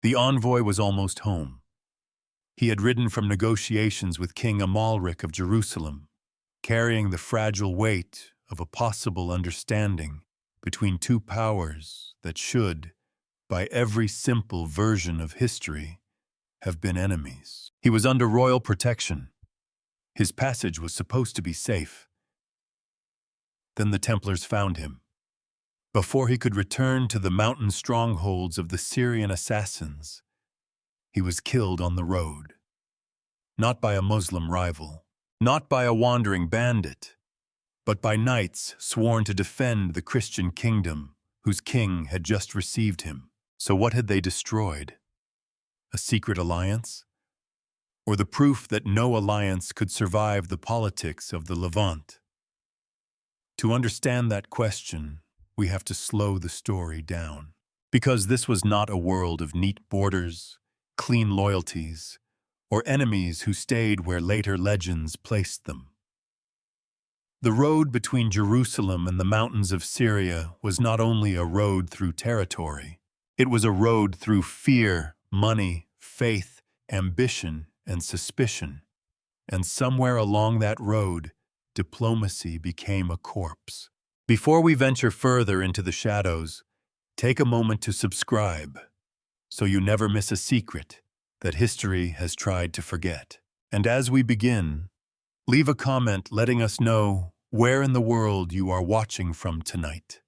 The envoy was almost home. He had ridden from negotiations with King Amalric of Jerusalem, carrying the fragile weight of a possible understanding between two powers that should, by every simple version of history, have been enemies. He was under royal protection. His passage was supposed to be safe. Then the Templars found him. Before he could return to the mountain strongholds of the Syrian assassins, he was killed on the road. Not by a Muslim rival, not by a wandering bandit, but by knights sworn to defend the Christian kingdom whose king had just received him. So what had they destroyed? A secret alliance? Or the proof that no alliance could survive the politics of the Levant? To understand that question, we have to slow the story down. Because this was not a world of neat borders, clean loyalties, or enemies who stayed where later legends placed them. The road between Jerusalem and the mountains of Syria was not only a road through territory, it was a road through fear, money, faith, ambition, and suspicion. And somewhere along that road, diplomacy became a corpse. Before we venture further into the shadows, take a moment to subscribe, so you never miss a secret that history has tried to forget. And as we begin, leave a comment letting us know where in the world you are watching from tonight.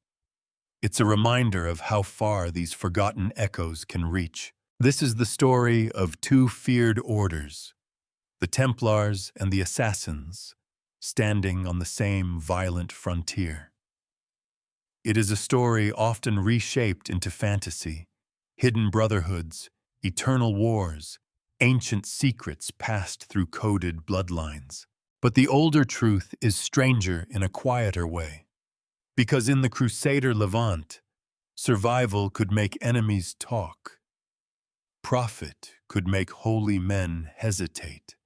It's a reminder of how far these forgotten echoes can reach. This is the story of two feared orders, the Templars and the Assassins, standing on the same violent frontier. It is a story often reshaped into fantasy, hidden brotherhoods, eternal wars, ancient secrets passed through coded bloodlines. But the older truth is stranger in a quieter way. Because in the Crusader Levant, survival could make enemies talk. Profit could make holy men hesitate.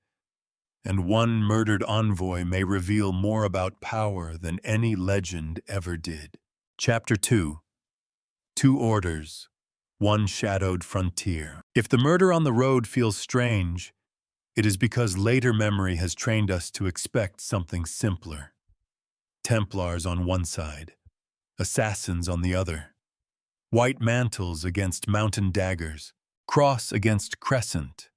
And one murdered envoy may reveal more about power than any legend ever did. Chapter 2. Two Orders, One Shadowed Frontier. If the murder on the road feels strange, it is because later memory has trained us to expect something simpler. Templars on one side, assassins on the other. White mantles against mountain daggers, cross against crescent.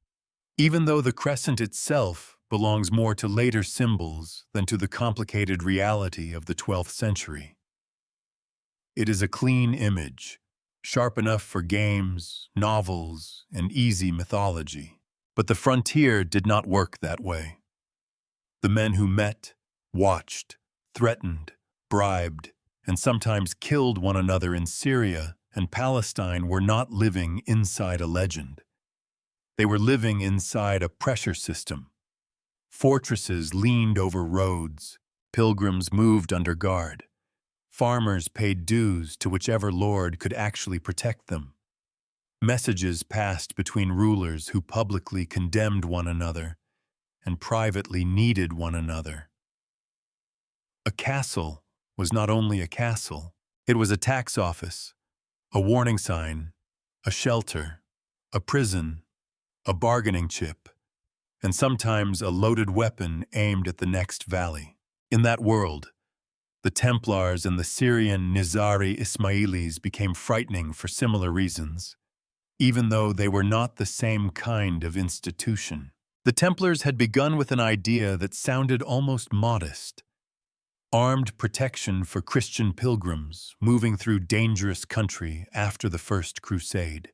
Even though the crescent itself belongs more to later symbols than to the complicated reality of the 12th century. It is a clean image, sharp enough for games, novels, and easy mythology. But the frontier did not work that way. The men who met, watched, threatened, bribed, and sometimes killed one another in Syria and Palestine were not living inside a legend. They were living inside a pressure system. Fortresses leaned over roads, pilgrims moved under guard. Farmers paid dues to whichever lord could actually protect them. Messages passed between rulers who publicly condemned one another and privately needed one another. A castle was not only a castle, it was a tax office, a warning sign, a shelter, a prison, a bargaining chip, and sometimes a loaded weapon aimed at the next valley. In that world, the Templars and the Syrian Nizari Ismailis became frightening for similar reasons, even though they were not the same kind of institution. The Templars had begun with an idea that sounded almost modest: armed protection for Christian pilgrims moving through dangerous country after the First Crusade.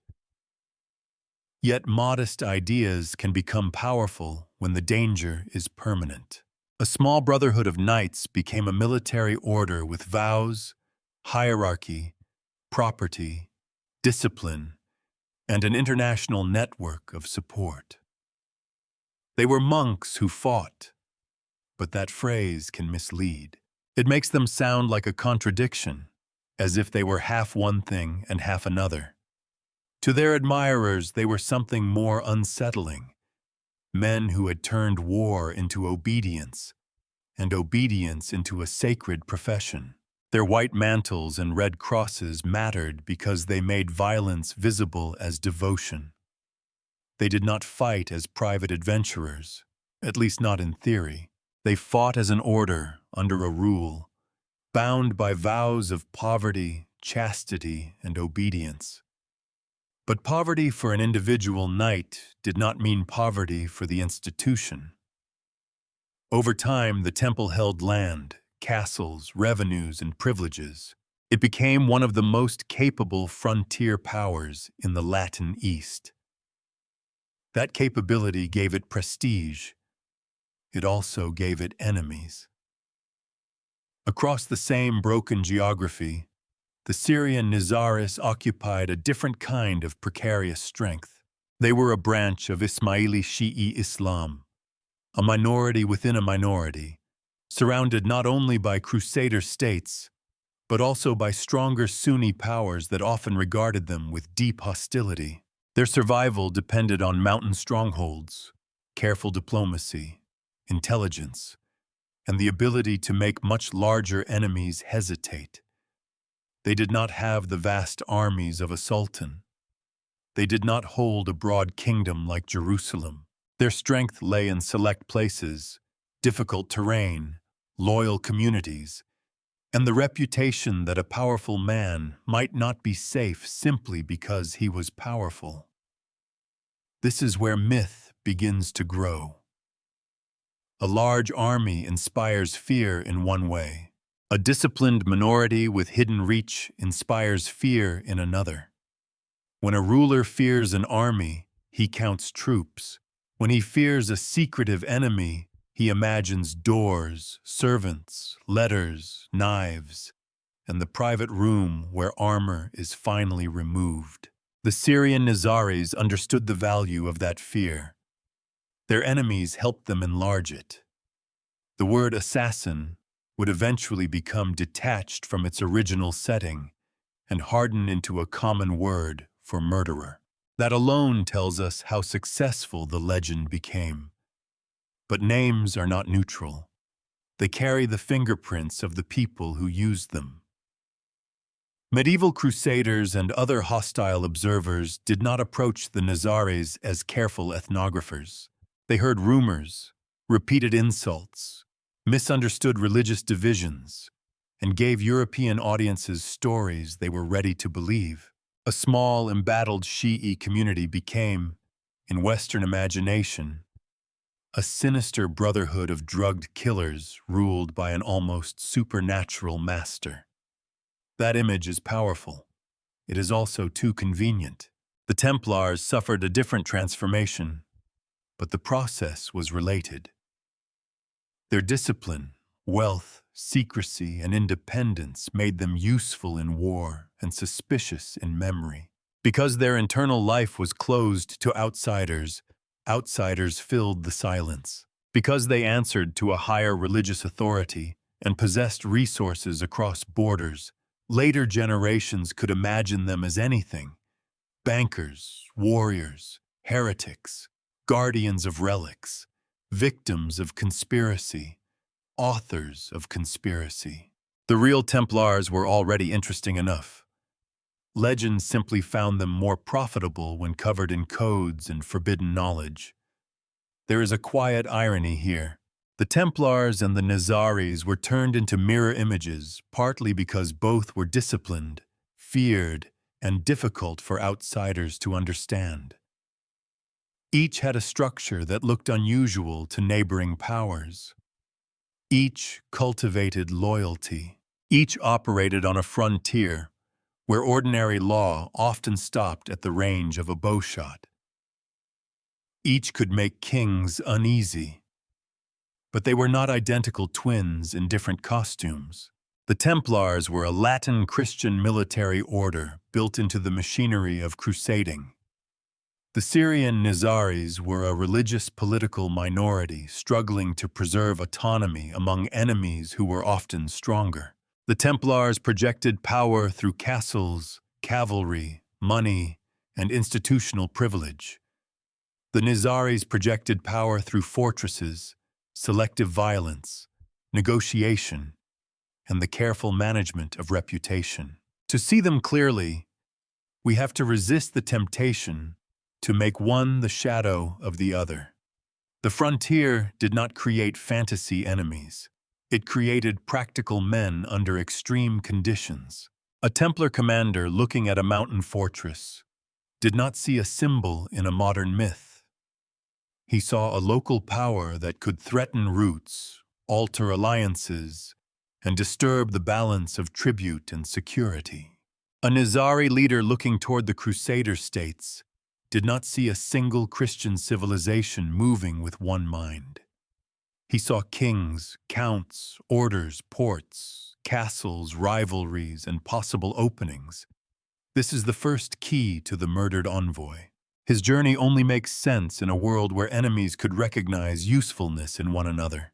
Yet modest ideas can become powerful when the danger is permanent. A small brotherhood of knights became a military order with vows, hierarchy, property, discipline, and an international network of support. They were monks who fought, but that phrase can mislead. It makes them sound like a contradiction, as if they were half one thing and half another. To their admirers, they were something more unsettling: men who had turned war into obedience, and obedience into a sacred profession. Their white mantles and red crosses mattered because they made violence visible as devotion. They did not fight as private adventurers, at least not in theory. They fought as an order under a rule, bound by vows of poverty, chastity, and obedience. But poverty for an individual knight did not mean poverty for the institution. Over time, the temple held land, castles, revenues, and privileges. It became one of the most capable frontier powers in the Latin East. That capability gave it prestige. It also gave it enemies. Across the same broken geography, the Syrian Nizaris occupied a different kind of precarious strength. They were a branch of Ismaili Shi'i Islam, a minority within a minority, surrounded not only by crusader states, but also by stronger Sunni powers that often regarded them with deep hostility. Their survival depended on mountain strongholds, careful diplomacy, intelligence, and the ability to make much larger enemies hesitate. They did not have the vast armies of a sultan. They did not hold a broad kingdom like Jerusalem. Their strength lay in select places, difficult terrain, loyal communities, and the reputation that a powerful man might not be safe simply because he was powerful. This is where myth begins to grow. A large army inspires fear in one way. A disciplined minority with hidden reach inspires fear in another. When a ruler fears an army, he counts troops. When he fears a secretive enemy, he imagines doors, servants, letters, knives, and the private room where armor is finally removed. The Syrian Nizaris understood the value of that fear. Their enemies helped them enlarge it. The word assassin would eventually become detached from its original setting and harden into a common word for murderer. That alone tells us how successful the legend became. But names are not neutral. They carry the fingerprints of the people who used them. Medieval crusaders and other hostile observers did not approach the Nizaris as careful ethnographers. They heard rumors, repeated insults, misunderstood religious divisions, and gave European audiences stories they were ready to believe. A small, embattled Shi'i community became, in Western imagination, a sinister brotherhood of drugged killers ruled by an almost supernatural master. That image is powerful. It is also too convenient. The Templars suffered a different transformation, but the process was related. Their discipline, wealth, secrecy, and independence made them useful in war and suspicious in memory. Because their internal life was closed to outsiders, outsiders filled the silence. Because they answered to a higher religious authority and possessed resources across borders, later generations could imagine them as anything: bankers, warriors, heretics, guardians of relics, victims of conspiracy, authors of conspiracy. The real Templars were already interesting enough. Legends simply found them more profitable when covered in codes and forbidden knowledge. There is a quiet irony here. The Templars and the Nizaris were turned into mirror images, partly because both were disciplined, feared, and difficult for outsiders to understand. Each had a structure that looked unusual to neighboring powers. Each cultivated loyalty. Each operated on a frontier where ordinary law often stopped at the range of a bowshot. Each could make kings uneasy. But they were not identical twins in different costumes. The Templars were a Latin Christian military order built into the machinery of crusading. The Syrian Nizaris were a religious political minority struggling to preserve autonomy among enemies who were often stronger. The Templars projected power through castles, cavalry, money, and institutional privilege. The Nizaris projected power through fortresses, selective violence, negotiation, and the careful management of reputation. To see them clearly, we have to resist the temptation to make one the shadow of the other. The frontier did not create fantasy enemies. It created practical men under extreme conditions. A Templar commander looking at a mountain fortress did not see a symbol in a modern myth. He saw a local power that could threaten roots, alter alliances, and disturb the balance of tribute and security. A Nizari leader looking toward the Crusader states did not see a single Christian civilization moving with one mind. He saw kings, counts, orders, ports, castles, rivalries, and possible openings. This is the first key to the murdered envoy. His journey only makes sense in a world where enemies could recognize usefulness in one another.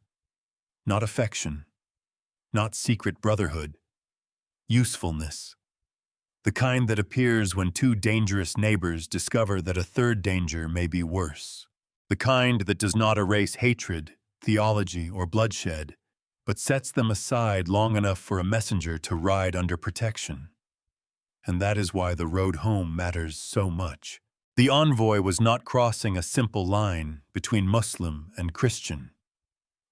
Not affection, not secret brotherhood, usefulness. The kind that appears when two dangerous neighbors discover that a third danger may be worse. The kind that does not erase hatred, theology, or bloodshed, but sets them aside long enough for a messenger to ride under protection. And that is why the road home matters so much. The envoy was not crossing a simple line between Muslim and Christian.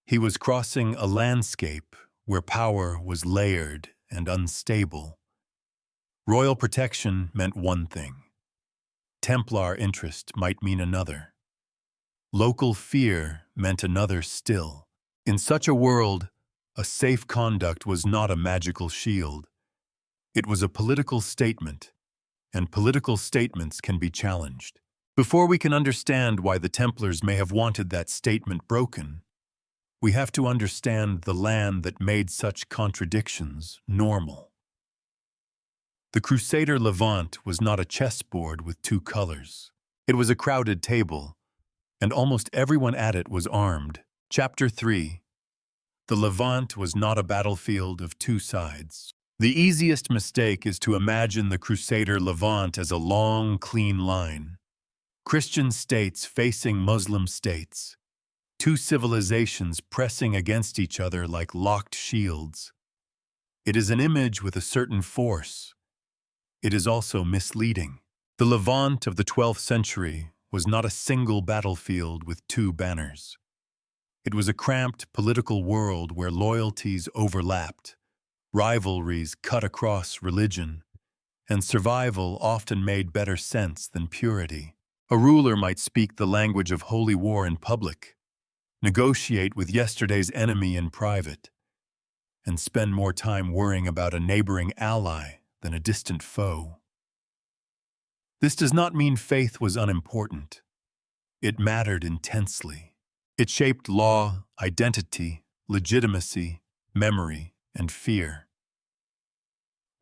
He was crossing a landscape where power was layered and unstable. Royal protection meant one thing. Templar interest might mean another. Local fear meant another still. In such a world, a safe conduct was not a magical shield. It was a political statement, and political statements can be challenged. Before we can understand why the Templars may have wanted that statement broken, we have to understand the land that made such contradictions normal. The Crusader Levant was not a chessboard with two colors. It was a crowded table, and almost everyone at it was armed. Chapter 3. The Levant was not a battlefield of two sides. The easiest mistake is to imagine the Crusader Levant as a long, clean line. Christian states facing Muslim states. Two civilizations pressing against each other like locked shields. It is an image with a certain force. It is also misleading. The Levant of the 12th century was not a single battlefield with two banners. It was a cramped political world where loyalties overlapped, rivalries cut across religion, and survival often made better sense than purity. A ruler might speak the language of holy war in public, negotiate with yesterday's enemy in private, and spend more time worrying about a neighboring ally than a distant foe. This does not mean faith was unimportant. It mattered intensely. It shaped law, identity, legitimacy, memory, and fear.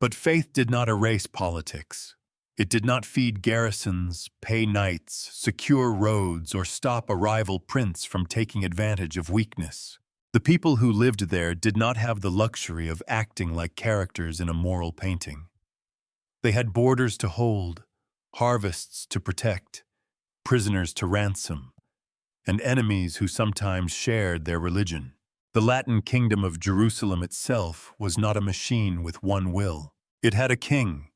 But faith did not erase politics. It did not feed garrisons, pay knights, secure roads, or stop a rival prince from taking advantage of weakness. The people who lived there did not have the luxury of acting like characters in a moral painting. They had borders to hold, harvests to protect, prisoners to ransom, and enemies who sometimes shared their religion. The Latin kingdom of Jerusalem itself was not a machine with one will. It had a king,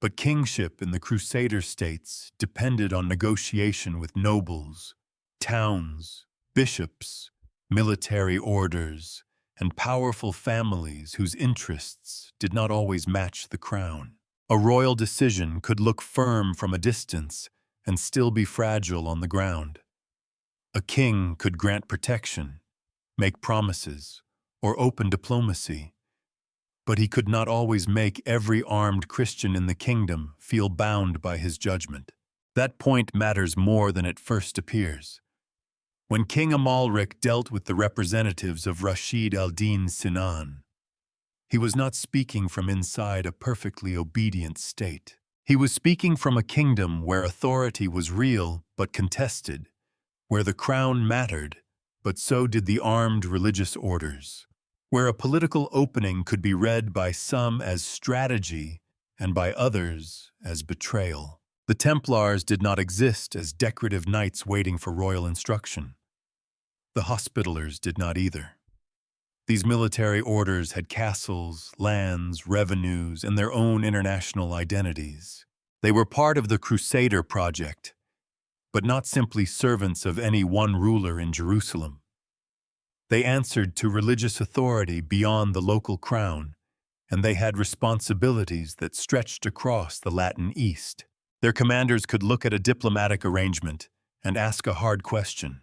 but kingship in the Crusader states depended on negotiation with nobles, towns, bishops, military orders, and powerful families whose interests did not always match the crown. A royal decision could look firm from a distance and still be fragile on the ground. A king could grant protection, make promises, or open diplomacy, but he could not always make every armed Christian in the kingdom feel bound by his judgment. That point matters more than it first appears. When King Amalric dealt with the representatives of Rashid al-Din Sinan, he was not speaking from inside a perfectly obedient state. He was speaking from a kingdom where authority was real but contested, where the crown mattered, but so did the armed religious orders, where a political opening could be read by some as strategy and by others as betrayal. The Templars did not exist as decorative knights waiting for royal instruction. The Hospitallers did not either. These military orders had castles, lands, revenues, and their own international identities. They were part of the Crusader project, but not simply servants of any one ruler in Jerusalem. They answered to religious authority beyond the local crown, and they had responsibilities that stretched across the Latin East. Their commanders could look at a diplomatic arrangement and ask a hard question: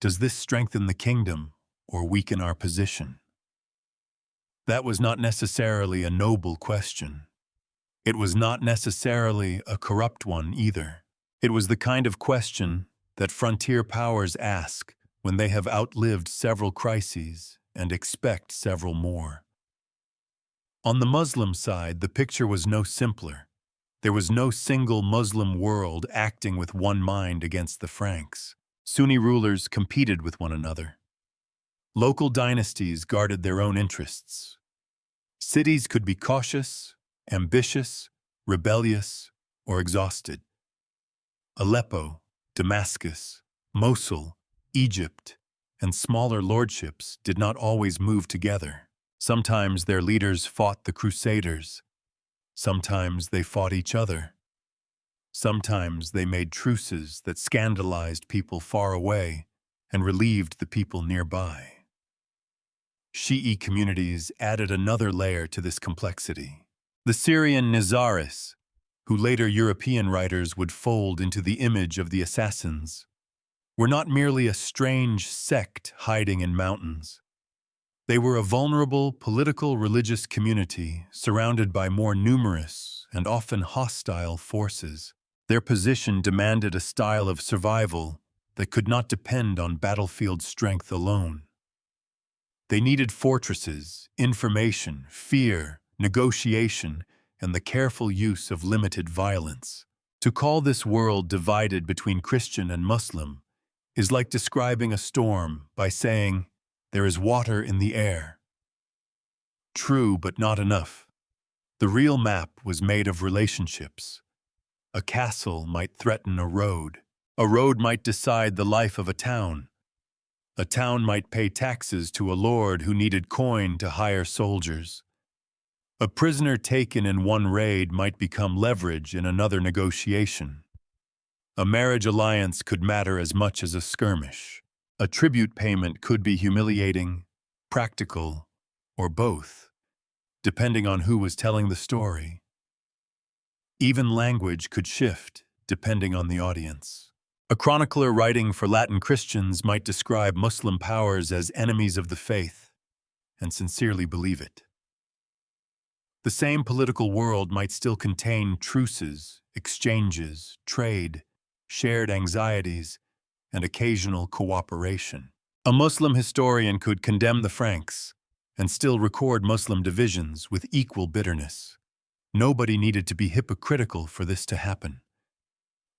does this strengthen the kingdom or weaken our position? That was not necessarily a noble question. It was not necessarily a corrupt one either. It was the kind of question that frontier powers ask when they have outlived several crises and expect several more. On the Muslim side, the picture was no simpler. There was no single Muslim world acting with one mind against the Franks. Sunni rulers competed with one another. Local dynasties guarded their own interests. Cities could be cautious, ambitious, rebellious, or exhausted. Aleppo, Damascus, Mosul, Egypt, and smaller lordships did not always move together. Sometimes their leaders fought the Crusaders. Sometimes they fought each other. Sometimes they made truces that scandalized people far away and relieved the people nearby. Shi'i communities added another layer to this complexity. The Syrian Nizaris, who later European writers would fold into the image of the assassins, were not merely a strange sect hiding in mountains. They were a vulnerable political religious community surrounded by more numerous and often hostile forces. Their position demanded a style of survival that could not depend on battlefield strength alone. They needed fortresses, information, fear, negotiation, and the careful use of limited violence. To call this world divided between Christian and Muslim is like describing a storm by saying, "There is water in the air." True, but not enough. The real map was made of relationships. A castle might threaten a road. A road might decide the life of a town. A town might pay taxes to a lord who needed coin to hire soldiers. A prisoner taken in one raid might become leverage in another negotiation. A marriage alliance could matter as much as a skirmish. A tribute payment could be humiliating, practical, or both, depending on who was telling the story. Even language could shift, depending on the audience. A chronicler writing for Latin Christians might describe Muslim powers as enemies of the faith, and sincerely believe it. The same political world might still contain truces, exchanges, trade, shared anxieties, and occasional cooperation. A Muslim historian could condemn the Franks and still record Muslim divisions with equal bitterness. Nobody needed to be hypocritical for this to happen.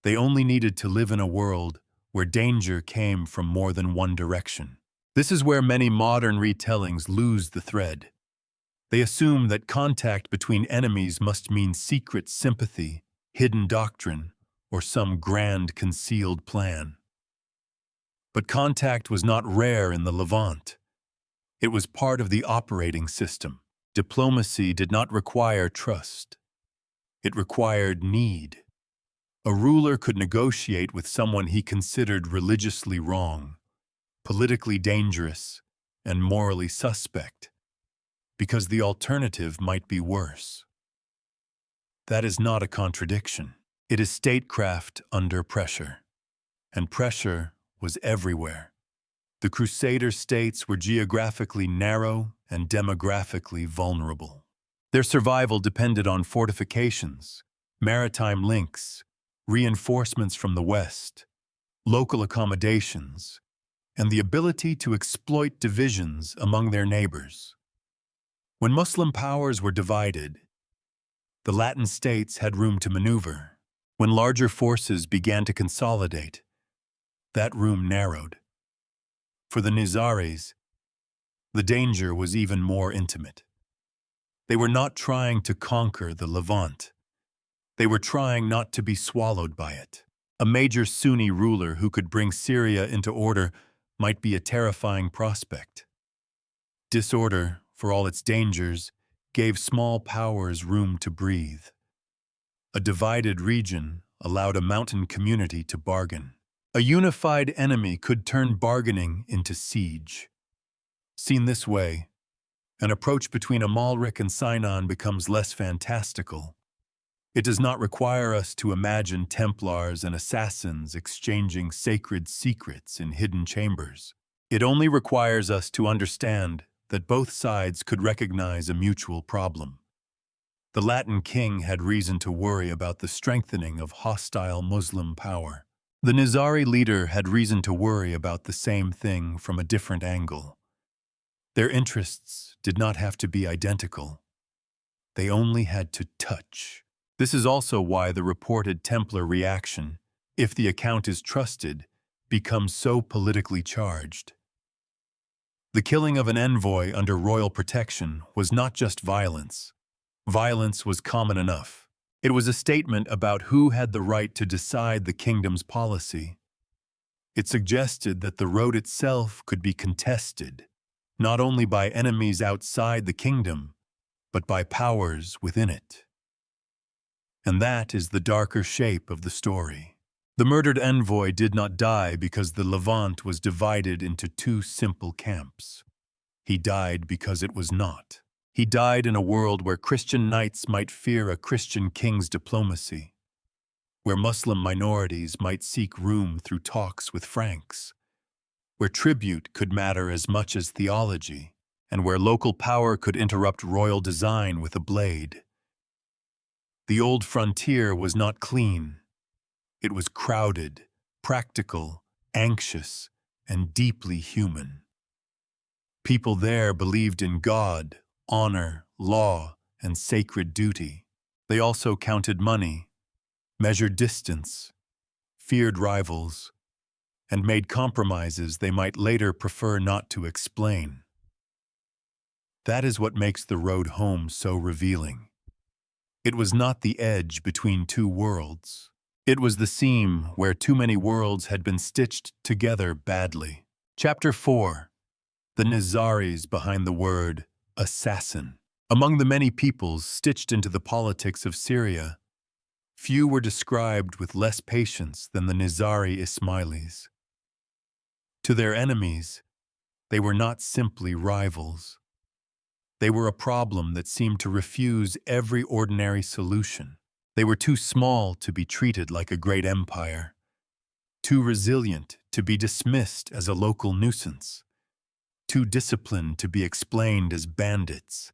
They only needed to live in a world where danger came from more than one direction. This is where many modern retellings lose the thread. They assume that contact between enemies must mean secret sympathy, hidden doctrine, or some grand concealed plan. But contact was not rare in the Levant. It was part of the operating system. Diplomacy did not require trust. It required need. A ruler could negotiate with someone he considered religiously wrong, politically dangerous, and morally suspect, because the alternative might be worse. That is not a contradiction. It is statecraft under pressure, and pressure was everywhere. The Crusader states were geographically narrow and demographically vulnerable. Their survival depended on fortifications, maritime links, reinforcements from the west, local accommodations, and the ability to exploit divisions among their neighbors. When Muslim powers were divided, the Latin states had room to maneuver. When larger forces began to consolidate, that room narrowed. For the Nizaris, the danger was even more intimate. They were not trying to conquer the Levant. They were trying not to be swallowed by it. A major Sunni ruler who could bring Syria into order might be a terrifying prospect. Disorder, for all its dangers, gave small powers room to breathe. A divided region allowed a mountain community to bargain. A unified enemy could turn bargaining into siege. Seen this way, an approach between Amalric and Sinon becomes less fantastical. It does not require us to imagine Templars and assassins exchanging sacred secrets in hidden chambers. It only requires us to understand that both sides could recognize a mutual problem. The Latin king had reason to worry about the strengthening of hostile Muslim power. The Nizari leader had reason to worry about the same thing from a different angle. Their interests did not have to be identical. They only had to touch. This is also why the reported Templar reaction, if the account is trusted, becomes so politically charged. The killing of an envoy under royal protection was not just violence. Violence was common enough. It was a statement about who had the right to decide the kingdom's policy. It suggested that the road itself could be contested, not only by enemies outside the kingdom, but by powers within it. And that is the darker shape of the story. The murdered envoy did not die because the Levant was divided into two simple camps. He died because it was not. He died in a world where Christian knights might fear a Christian king's diplomacy, where Muslim minorities might seek room through talks with Franks, where tribute could matter as much as theology, and where local power could interrupt royal design with a blade. The old frontier was not clean. It was crowded, practical, anxious, and deeply human. People there believed in God, honor, law, and sacred duty. They also counted money, measured distance, feared rivals, and made compromises they might later prefer not to explain. That is what makes the road home so revealing. It was not the edge between two worlds. It was the seam where too many worlds had been stitched together badly. Chapter 4. The Nizaris behind the word assassin. Among the many peoples stitched into the politics of Syria, few were described with less patience than the Nizari Ismailis. To their enemies, they were not simply rivals. They were a problem that seemed to refuse every ordinary solution. They were too small to be treated like a great empire, too resilient to be dismissed as a local nuisance, too disciplined to be explained as bandits,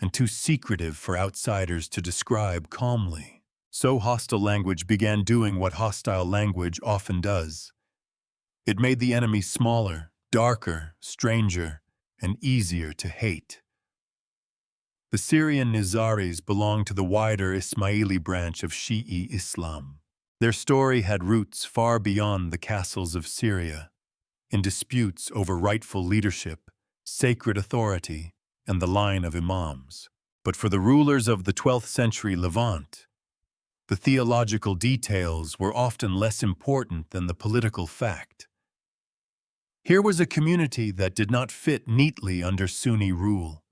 and too secretive for outsiders to describe calmly. So hostile language began doing what hostile language often does. It made the enemy smaller, darker, stranger, and easier to hate. The Syrian Nizaris belonged to the wider Ismaili branch of Shi'i Islam. Their story had roots far beyond the castles of Syria, in disputes over rightful leadership, sacred authority, and the line of imams. But for the rulers of the 12th century Levant, the theological details were often less important than the political fact. Here was a community that did not fit neatly under Sunni rule,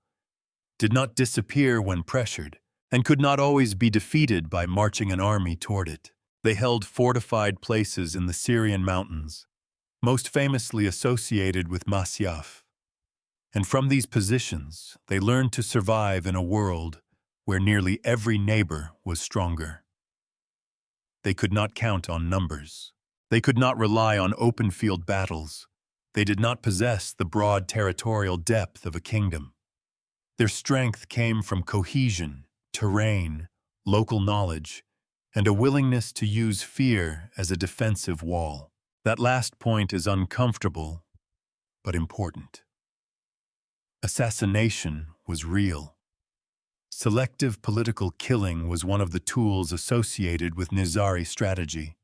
did not disappear when pressured, and could not always be defeated by marching an army toward it. They held fortified places in the Syrian mountains, most famously associated with Masyaf. And from these positions, they learned to survive in a world where nearly every neighbor was stronger. They could not count on numbers. They could not rely on open-field battles. They did not possess the broad territorial depth of a kingdom. Their strength came from cohesion, terrain, local knowledge, and a willingness to use fear as a defensive wall. That last point is uncomfortable, but important. Assassination was real. Selective political killing was one of the tools associated with Nizari strategy.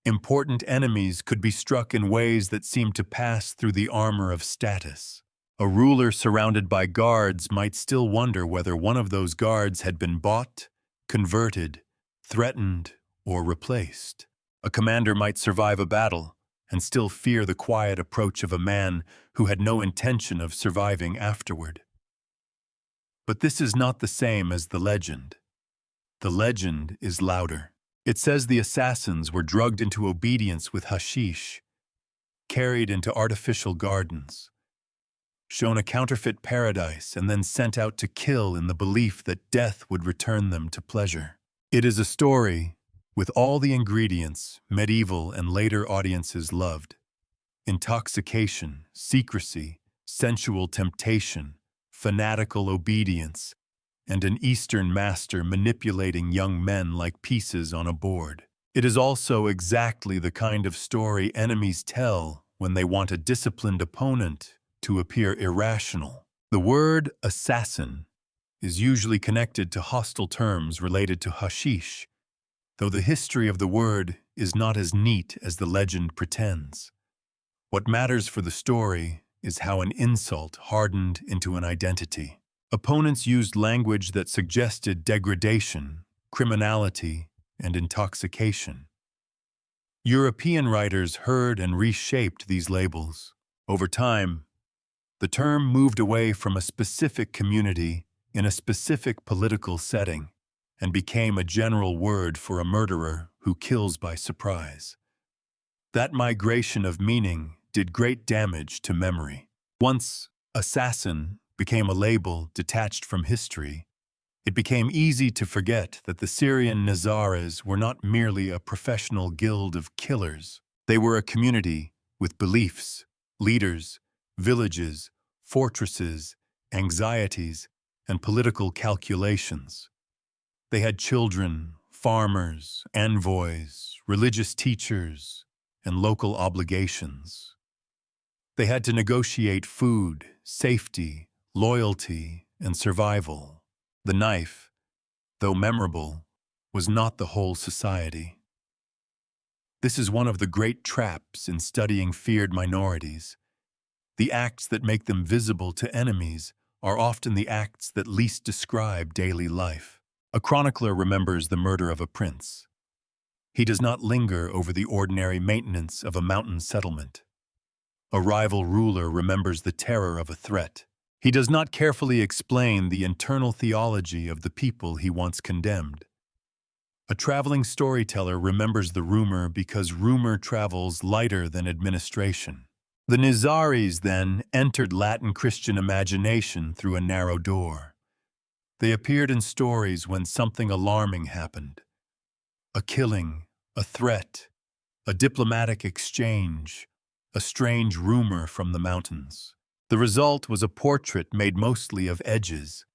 Important enemies could be struck in ways that seemed to pass through the armor of status. A ruler surrounded by guards might still wonder whether one of those guards had been bought, converted, threatened, or replaced. A commander might survive a battle and still fear the quiet approach of a man who had no intention of surviving afterward. But this is not the same as the legend. The legend is louder. It says the assassins were drugged into obedience with hashish, carried into artificial gardens, shown a counterfeit paradise, and then sent out to kill in the belief that death would return them to pleasure. It is a story with all the ingredients medieval and later audiences loved: intoxication, secrecy, sensual temptation, fanatical obedience, and an Eastern master manipulating young men like pieces on a board. It is also exactly the kind of story enemies tell when they want a disciplined opponent to appear irrational. The word assassin is usually connected to hostile terms related to hashish, though the history of the word is not as neat as the legend pretends. What matters for the story is how an insult hardened into an identity. Opponents used language that suggested degradation, criminality, and intoxication. European writers heard and reshaped these labels. Over time, the term moved away from a specific community in a specific political setting and became a general word for a murderer who kills by surprise. That migration of meaning did great damage to memory. Once assassin became a label detached from history, it became easy to forget that the Syrian Nizaris were not merely a professional guild of killers. They were a community with beliefs, leaders, villages, fortresses, anxieties, and political calculations. They had children, farmers, envoys, religious teachers, and local obligations. They had to negotiate food, safety, loyalty, and survival. The knife, though memorable, was not the whole society. This is one of the great traps in studying feared minorities. The acts that make them visible to enemies are often the acts that least describe daily life. A chronicler remembers the murder of a prince. He does not linger over the ordinary maintenance of a mountain settlement. A rival ruler remembers the terror of a threat. He does not carefully explain the internal theology of the people he once condemned. A traveling storyteller remembers the rumor because rumor travels lighter than administration. The Nizaris, then, entered Latin Christian imagination through a narrow door. They appeared in stories when something alarming happened. A killing, a threat, a diplomatic exchange, a strange rumor from the mountains. The result was a portrait made mostly of edges.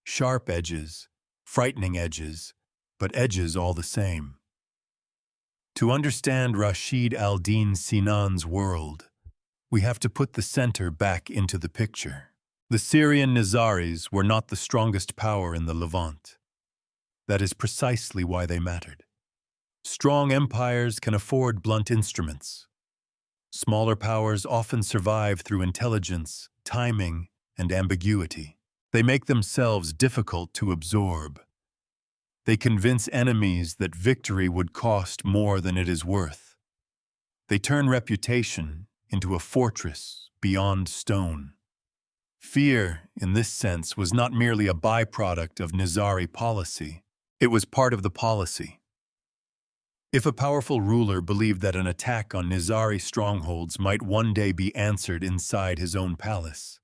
Sharp edges, frightening edges, but edges all the same. To understand Rashid al-Din Sinan's world, we have to put the center back into the picture. The Syrian Nizaris were not the strongest power in the Levant. That is precisely why they mattered. Strong empires can afford blunt instruments. Smaller powers often survive through intelligence, timing, and ambiguity. They make themselves difficult to absorb. They convince enemies that victory would cost more than it is worth. They turn reputation into a fortress beyond stone. Fear, in this sense, was not merely a byproduct of Nizari policy. It was part of the policy. If a powerful ruler believed that an attack on Nizari strongholds might one day be answered inside his own palace,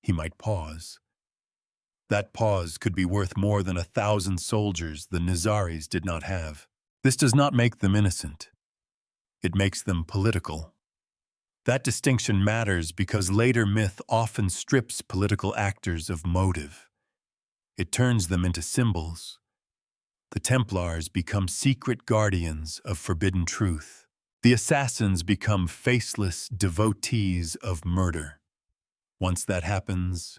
he might pause. That pause could be worth more than 1,000 soldiers the Nizaris did not have. This does not make them innocent. It makes them political. That distinction matters because later myth often strips political actors of motive. It turns them into symbols. The Templars become secret guardians of forbidden truth. The assassins become faceless devotees of murder. Once that happens,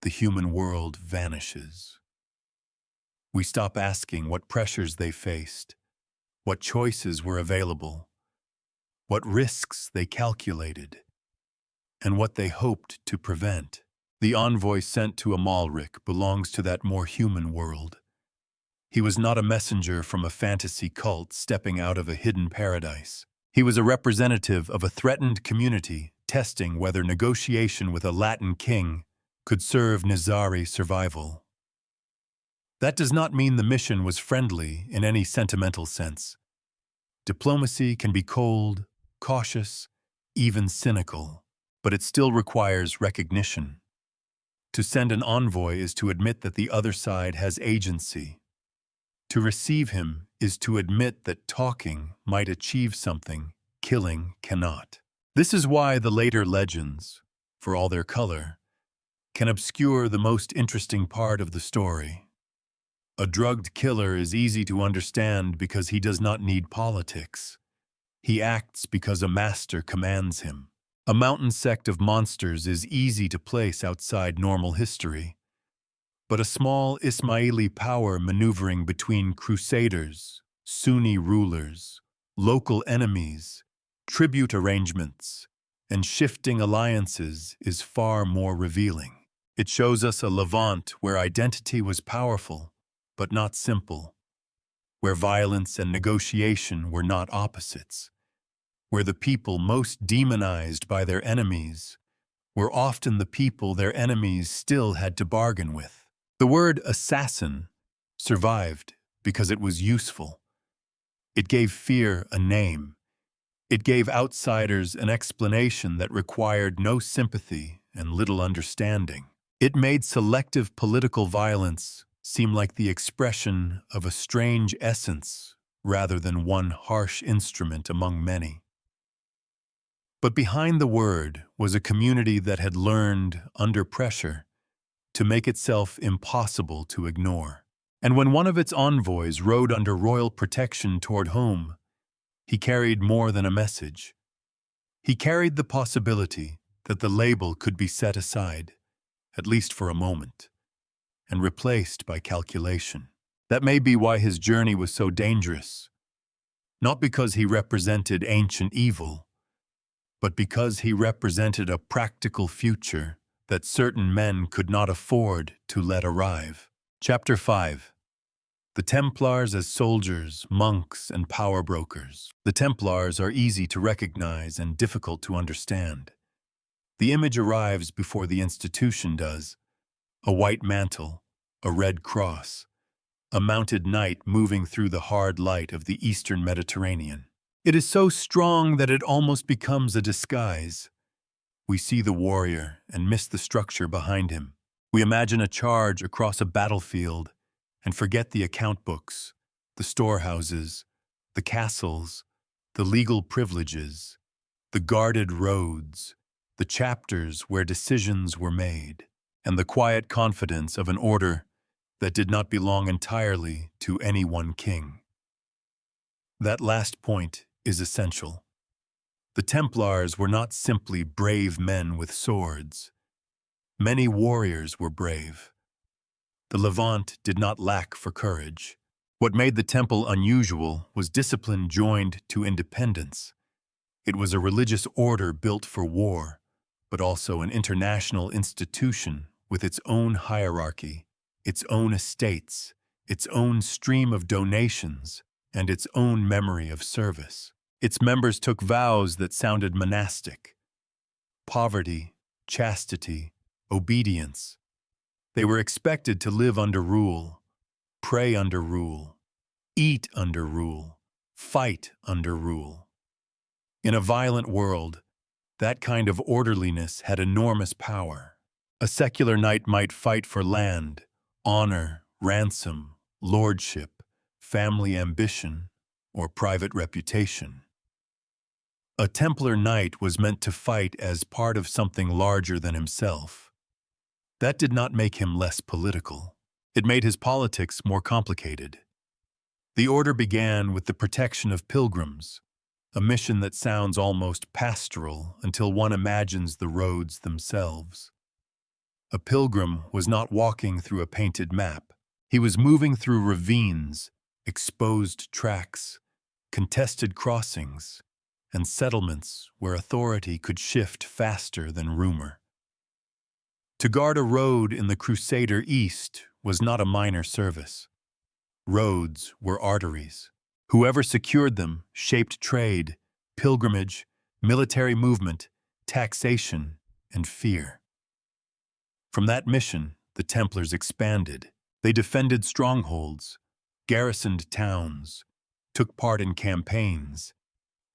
the human world vanishes. We stop asking what pressures they faced, what choices were available, what risks they calculated, and what they hoped to prevent. The envoy sent to Amalric belongs to that more human world. He was not a messenger from a fantasy cult stepping out of a hidden paradise. He was a representative of a threatened community, testing whether negotiation with a Latin king could serve Nizari survival. That does not mean the mission was friendly in any sentimental sense. Diplomacy can be cold, cautious, even cynical, but it still requires recognition. To send an envoy is to admit that the other side has agency. To receive him is to admit that talking might achieve something killing cannot. This is why the later legends, for all their color, can obscure the most interesting part of the story. A drugged killer is easy to understand because he does not need politics. He acts because a master commands him. A mountain sect of monsters is easy to place outside normal history. But a small Ismaili power maneuvering between crusaders, Sunni rulers, local enemies, tribute arrangements, and shifting alliances is far more revealing. It shows us a Levant where identity was powerful, but not simple, where violence and negotiation were not opposites, where the people most demonized by their enemies were often the people their enemies still had to bargain with. The word assassin survived because it was useful. It gave fear a name. It gave outsiders an explanation that required no sympathy and little understanding. It made selective political violence seem like the expression of a strange essence rather than one harsh instrument among many. But behind the word was a community that had learned, under pressure, to make itself impossible to ignore. And when one of its envoys rode under royal protection toward home, he carried more than a message. He carried the possibility that the label could be set aside, at least for a moment, and replaced by calculation. That may be why his journey was so dangerous, not because he represented ancient evil, but because he represented a practical future that certain men could not afford to let arrive. Chapter 5. The Templars as soldiers, monks, and power brokers. The Templars are easy to recognize and difficult to understand. The image arrives before the institution does. A white mantle, a red cross, a mounted knight moving through the hard light of the eastern Mediterranean. It is so strong that it almost becomes a disguise. We see the warrior and miss the structure behind him. We imagine a charge across a battlefield and forget the account books, the storehouses, the castles, the legal privileges, the guarded roads, the chapters where decisions were made, and the quiet confidence of an order that did not belong entirely to any one king. That last point is essential. The Templars were not simply brave men with swords. Many warriors were brave. The Levant did not lack for courage. What made the temple unusual was discipline joined to independence. It was a religious order built for war, but also an international institution with its own hierarchy, its own estates, its own stream of donations, and its own memory of service. Its members took vows that sounded monastic: poverty, chastity, obedience. They were expected to live under rule, pray under rule, eat under rule, fight under rule. In a violent world, that kind of orderliness had enormous power. A secular knight might fight for land, honor, ransom, lordship, family ambition, or private reputation. A Templar knight was meant to fight as part of something larger than himself. That did not make him less political. It made his politics more complicated. The order began with the protection of pilgrims, a mission that sounds almost pastoral until one imagines the roads themselves. A pilgrim was not walking through a painted map. He was moving through ravines, exposed tracks, contested crossings, and settlements where authority could shift faster than rumor. To guard a road in the Crusader East was not a minor service. Roads were arteries. Whoever secured them shaped trade, pilgrimage, military movement, taxation, and fear. From that mission, the Templars expanded. They defended strongholds, garrisoned towns, took part in campaigns,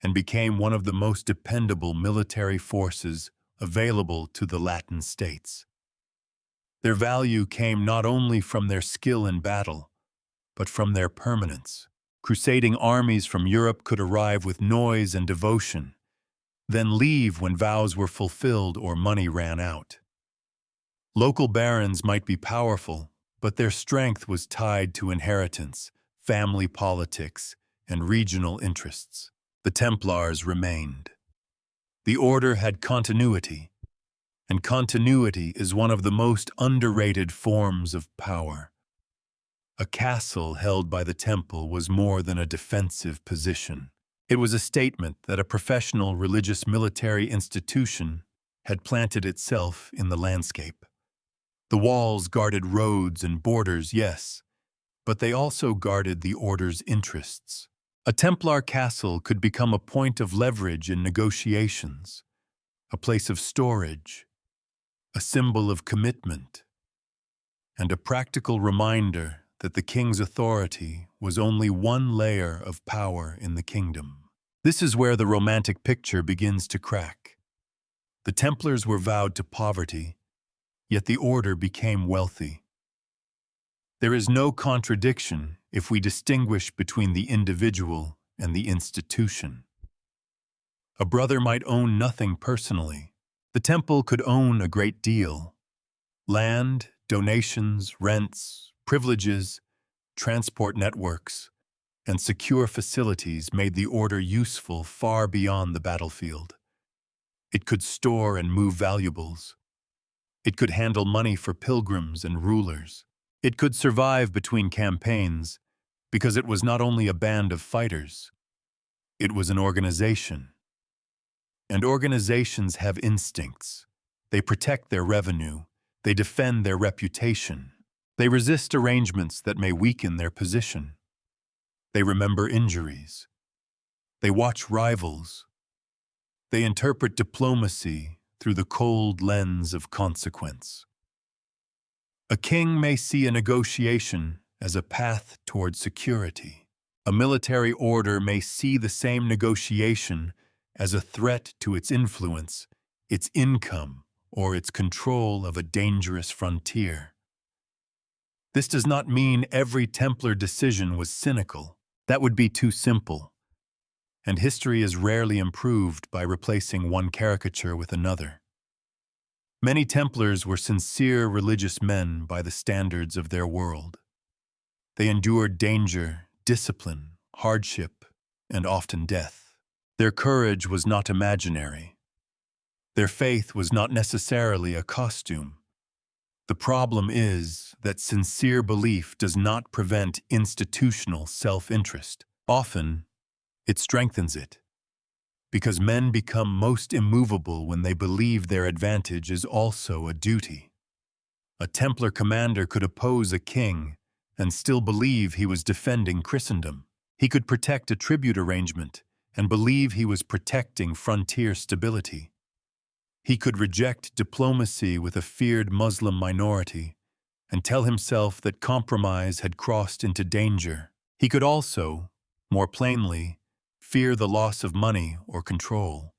and became one of the most dependable military forces available to the Latin states. Their value came not only from their skill in battle, but from their permanence. Crusading armies from Europe could arrive with noise and devotion, then leave when vows were fulfilled or money ran out. Local barons might be powerful, but their strength was tied to inheritance, family politics, and regional interests. The Templars remained. The order had continuity, and continuity is one of the most underrated forms of power. A castle held by the temple was more than a defensive position. It was a statement that a professional religious military institution had planted itself in the landscape. The walls guarded roads and borders, yes, but they also guarded the order's interests. A Templar castle could become a point of leverage in negotiations, a place of storage, a symbol of commitment, and a practical reminder that the king's authority was only one layer of power in the kingdom. This is where the romantic picture begins to crack. The Templars were vowed to poverty, yet the order became wealthy. There is no contradiction if we distinguish between the individual and the institution. A brother might own nothing personally. The temple could own a great deal. Land, donations, rents, privileges, transport networks, and secure facilities made the order useful far beyond the battlefield. It could store and move valuables. It could handle money for pilgrims and rulers. It could survive between campaigns because it was not only a band of fighters, it was an organization. And organizations have instincts. They protect their revenue. They defend their reputation. They resist arrangements that may weaken their position. They remember injuries. They watch rivals. They interpret diplomacy through the cold lens of consequence. A king may see a negotiation as a path toward security. A military order may see the same negotiation as a threat to its influence, its income, or its control of a dangerous frontier. This does not mean every Templar decision was cynical. That would be too simple. And history is rarely improved by replacing one caricature with another. Many Templars were sincere religious men by the standards of their world. They endured danger, discipline, hardship, and often death. Their courage was not imaginary. Their faith was not necessarily a costume. The problem is that sincere belief does not prevent institutional self-interest. Often, it strengthens it, because men become most immovable when they believe their advantage is also a duty. A Templar commander could oppose a king and still believe he was defending Christendom. He could protect a tribute arrangement and believe he was protecting frontier stability. He could reject diplomacy with a feared Muslim minority and tell himself that compromise had crossed into danger. He could also, more plainly, fear the loss of money or control.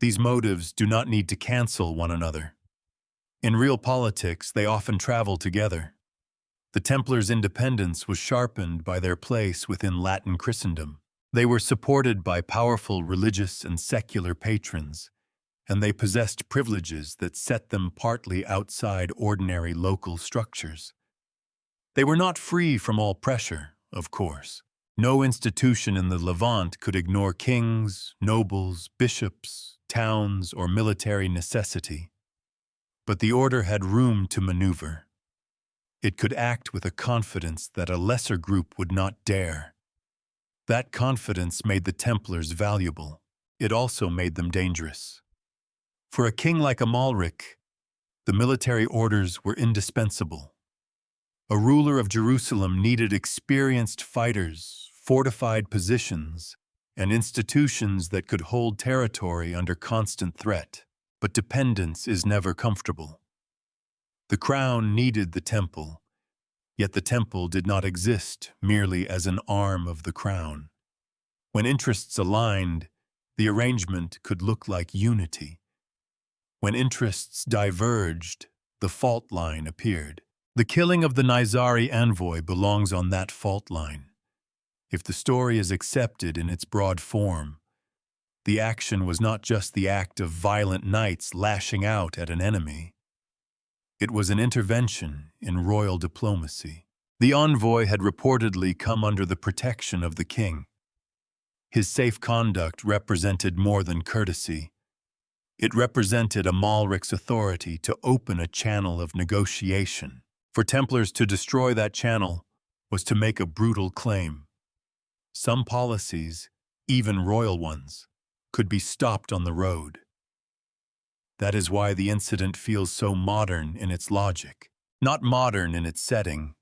These motives do not need to cancel one another. In real politics, they often travel together. The Templars' independence was sharpened by their place within Latin Christendom. They were supported by powerful religious and secular patrons, and they possessed privileges that set them partly outside ordinary local structures. They were not free from all pressure, of course. No institution in the Levant could ignore kings, nobles, bishops, towns, or military necessity. But the order had room to maneuver. It could act with a confidence that a lesser group would not dare. That confidence made the Templars valuable. It also made them dangerous. For a king like Amalric, the military orders were indispensable. A ruler of Jerusalem needed experienced fighters, fortified positions, and institutions that could hold territory under constant threat. But dependence is never comfortable. The crown needed the temple, yet the temple did not exist merely as an arm of the crown. When interests aligned, the arrangement could look like unity. When interests diverged, the fault line appeared. The killing of the Nizari envoy belongs on that fault line. If the story is accepted in its broad form, the action was not just the act of violent knights lashing out at an enemy. It was an intervention in royal diplomacy. The envoy had reportedly come under the protection of the king. His safe conduct represented more than courtesy. It represented Amalric's authority to open a channel of negotiation. For Templars to destroy that channel was to make a brutal claim. Some policies, even royal ones, could be stopped on the road. That is why the incident feels so modern in its logic. Not modern in its setting,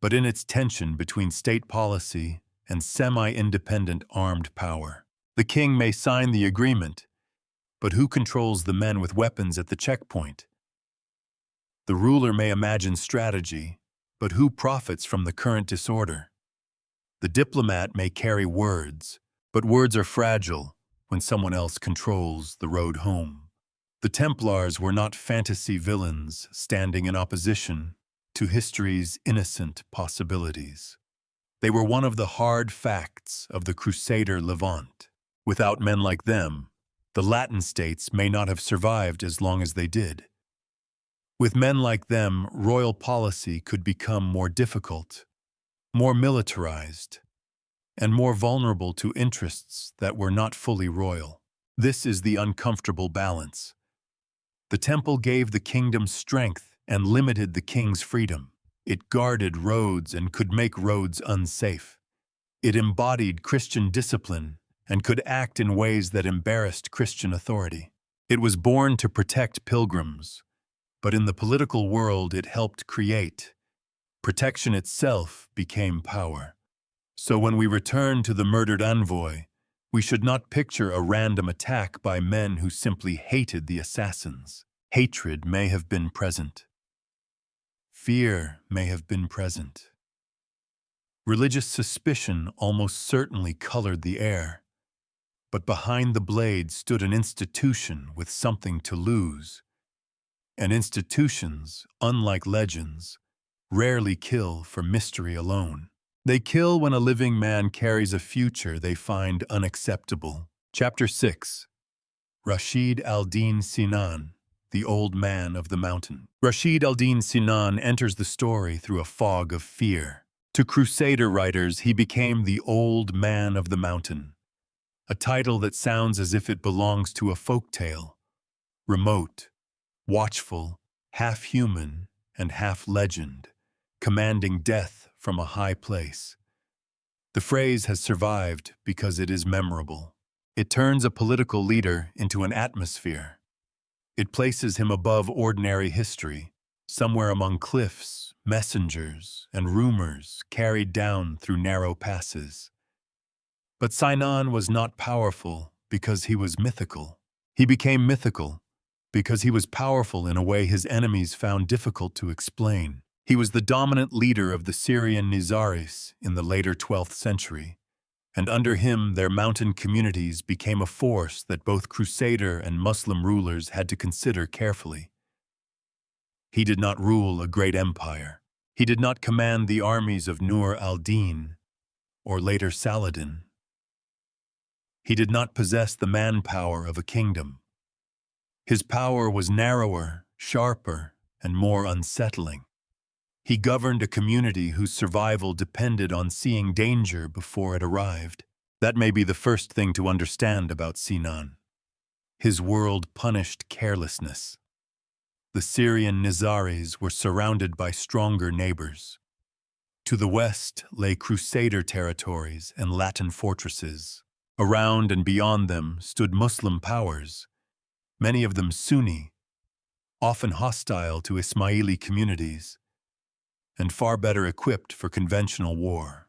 but in its tension between state policy and semi-independent armed power. The king may sign the agreement, but who controls the men with weapons at the checkpoint? The ruler may imagine strategy, but who profits from the current disorder? The diplomat may carry words, but words are fragile when someone else controls the road home. The Templars were not fantasy villains standing in opposition to history's innocent possibilities. They were one of the hard facts of the Crusader Levant. Without men like them, the Latin states may not have survived as long as they did. With men like them, royal policy could become more difficult, more militarized, and more vulnerable to interests that were not fully royal. This is the uncomfortable balance. The temple gave the kingdom strength and limited the king's freedom. It guarded roads and could make roads unsafe. It embodied Christian discipline and could act in ways that embarrassed Christian authority. It was born to protect pilgrims, but in the political world it helped create. Protection itself became power. So when we return to the murdered envoy, we should not picture a random attack by men who simply hated the assassins. Hatred may have been present. Fear may have been present. Religious suspicion almost certainly colored the air. But behind the blade stood an institution with something to lose. And institutions, unlike legends, rarely kill for mystery alone. They kill when a living man carries a future they find unacceptable. Chapter 6. Rashid al-Din Sinan, the Old Man of the Mountain. Rashid al-Din Sinan enters the story through a fog of fear. To Crusader writers, he became the Old Man of the Mountain, a title that sounds as if it belongs to a folktale. Remote, watchful, half human and half legend, commanding death from a high place. The phrase has survived because it is memorable. It turns a political leader into an atmosphere. It places him above ordinary history, somewhere among cliffs, messengers, and rumors carried down through narrow passes. But Sinan was not powerful because he was mythical. He became mythical because he was powerful in a way his enemies found difficult to explain. He was the dominant leader of the Syrian Nizaris in the later 12th century, and under him their mountain communities became a force that both Crusader and Muslim rulers had to consider carefully. He did not rule a great empire. He did not command the armies of Nur al-Din or later Saladin. He did not possess the manpower of a kingdom. His power was narrower, sharper, and more unsettling. He governed a community whose survival depended on seeing danger before it arrived. That may be the first thing to understand about Sinan. His world punished carelessness. The Syrian Nizaris were surrounded by stronger neighbors. To the west lay Crusader territories and Latin fortresses. Around and beyond them stood Muslim powers, many of them Sunni, often hostile to Ismaili communities, and far better equipped for conventional war.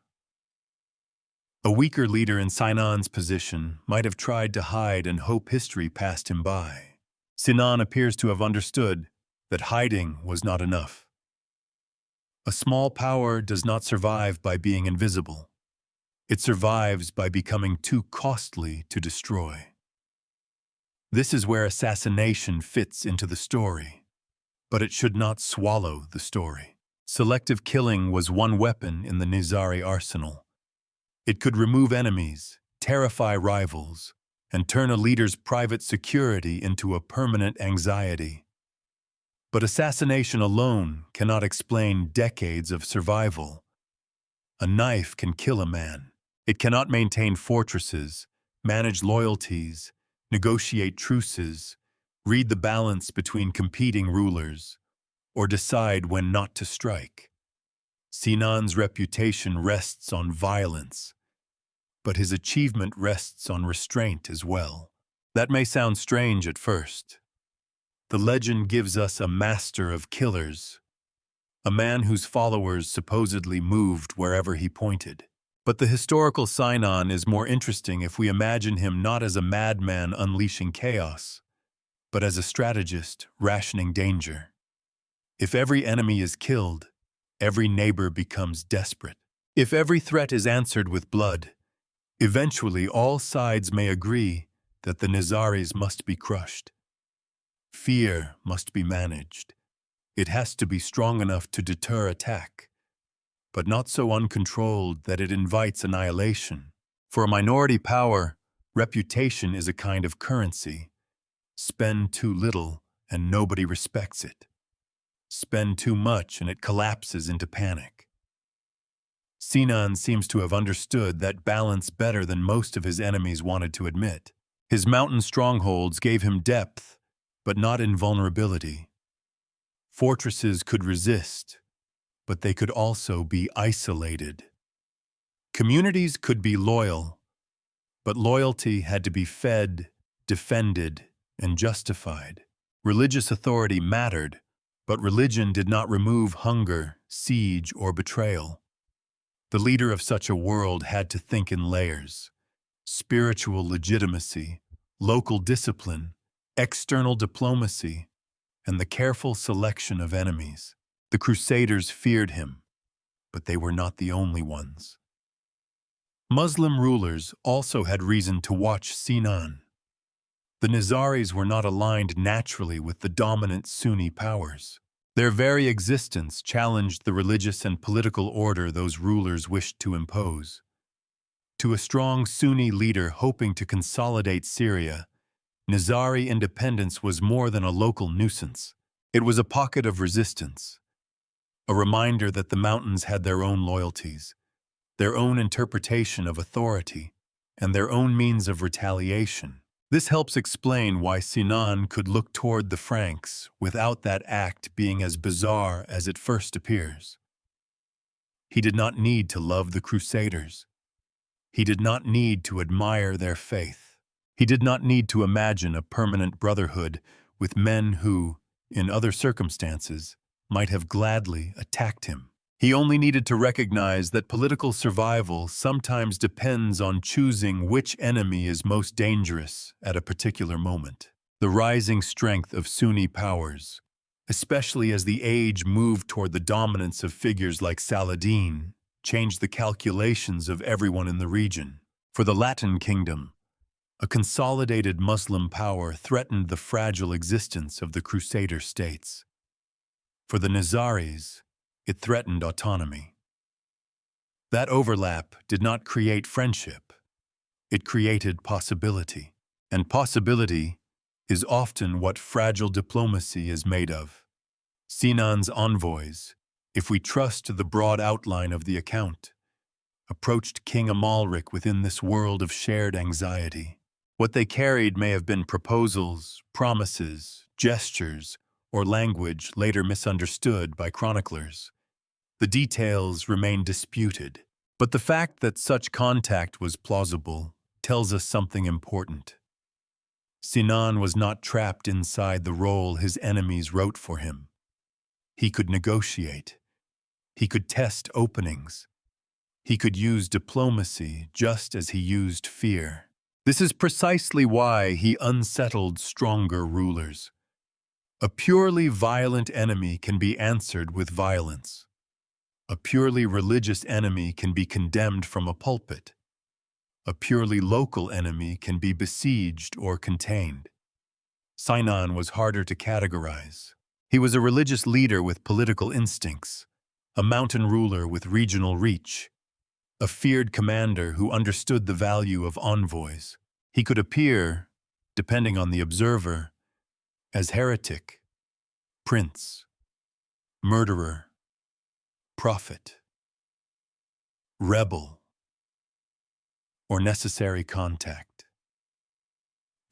A weaker leader in Sinan's position might have tried to hide and hope history passed him by. Sinan appears to have understood that hiding was not enough. A small power does not survive by being invisible. It survives by becoming too costly to destroy. This is where assassination fits into the story, but it should not swallow the story. Selective killing was one weapon in the Nizari arsenal. It could remove enemies, terrify rivals, and turn a leader's private security into a permanent anxiety. But assassination alone cannot explain decades of survival. A knife can kill a man. It cannot maintain fortresses, manage loyalties, negotiate truces, read the balance between competing rulers, or decide when not to strike. Sinan's reputation rests on violence, but his achievement rests on restraint as well. That may sound strange at first. The legend gives us a master of killers, a man whose followers supposedly moved wherever he pointed. But the historical Sinan is more interesting if we imagine him not as a madman unleashing chaos, but as a strategist rationing danger. If every enemy is killed, every neighbor becomes desperate. If every threat is answered with blood, eventually all sides may agree that the Nizaris must be crushed. Fear must be managed. It has to be strong enough to deter attack, but not so uncontrolled that it invites annihilation. For a minority power, reputation is a kind of currency. Spend too little and nobody respects it. Spend too much and it collapses into panic. Sinan seems to have understood that balance better than most of his enemies wanted to admit. His mountain strongholds gave him depth, but not invulnerability. Fortresses could resist, but they could also be isolated. Communities could be loyal, but loyalty had to be fed, defended, and justified. Religious authority mattered, but religion did not remove hunger, siege, or betrayal. The leader of such a world had to think in layers: spiritual legitimacy, local discipline, external diplomacy, and the careful selection of enemies. The Crusaders feared him, but they were not the only ones. Muslim rulers also had reason to watch Sinan. The Nizaris were not aligned naturally with the dominant Sunni powers. Their very existence challenged the religious and political order those rulers wished to impose. To a strong Sunni leader hoping to consolidate Syria, Nizari independence was more than a local nuisance. It was a pocket of resistance, a reminder that the mountains had their own loyalties, their own interpretation of authority, and their own means of retaliation. This helps explain why Sinan could look toward the Franks without that act being as bizarre as it first appears. He did not need to love the Crusaders. He did not need to admire their faith. He did not need to imagine a permanent brotherhood with men who, in other circumstances, might have gladly attacked him. He only needed to recognize that political survival sometimes depends on choosing which enemy is most dangerous at a particular moment. The rising strength of Sunni powers, especially as the age moved toward the dominance of figures like Saladin, changed the calculations of everyone in the region. For the Latin kingdom, a consolidated Muslim power threatened the fragile existence of the Crusader states. For the Nizaris, it threatened autonomy. That overlap did not create friendship. It created possibility. And possibility is often what fragile diplomacy is made of. Sinan's envoys, if we trust the broad outline of the account, approached King Amalric within this world of shared anxiety. What they carried may have been proposals, promises, gestures, or language later misunderstood by chroniclers. The details remain disputed, but the fact that such contact was plausible tells us something important. Sinan was not trapped inside the role his enemies wrote for him. He could negotiate. He could test openings. He could use diplomacy just as he used fear. This is precisely why he unsettled stronger rulers. A purely violent enemy can be answered with violence. A purely religious enemy can be condemned from a pulpit. A purely local enemy can be besieged or contained. Sinan was harder to categorize. He was a religious leader with political instincts, a mountain ruler with regional reach, a feared commander who understood the value of envoys. He could appear, depending on the observer, as heretic, prince, murderer, prophet, rebel, or necessary contact.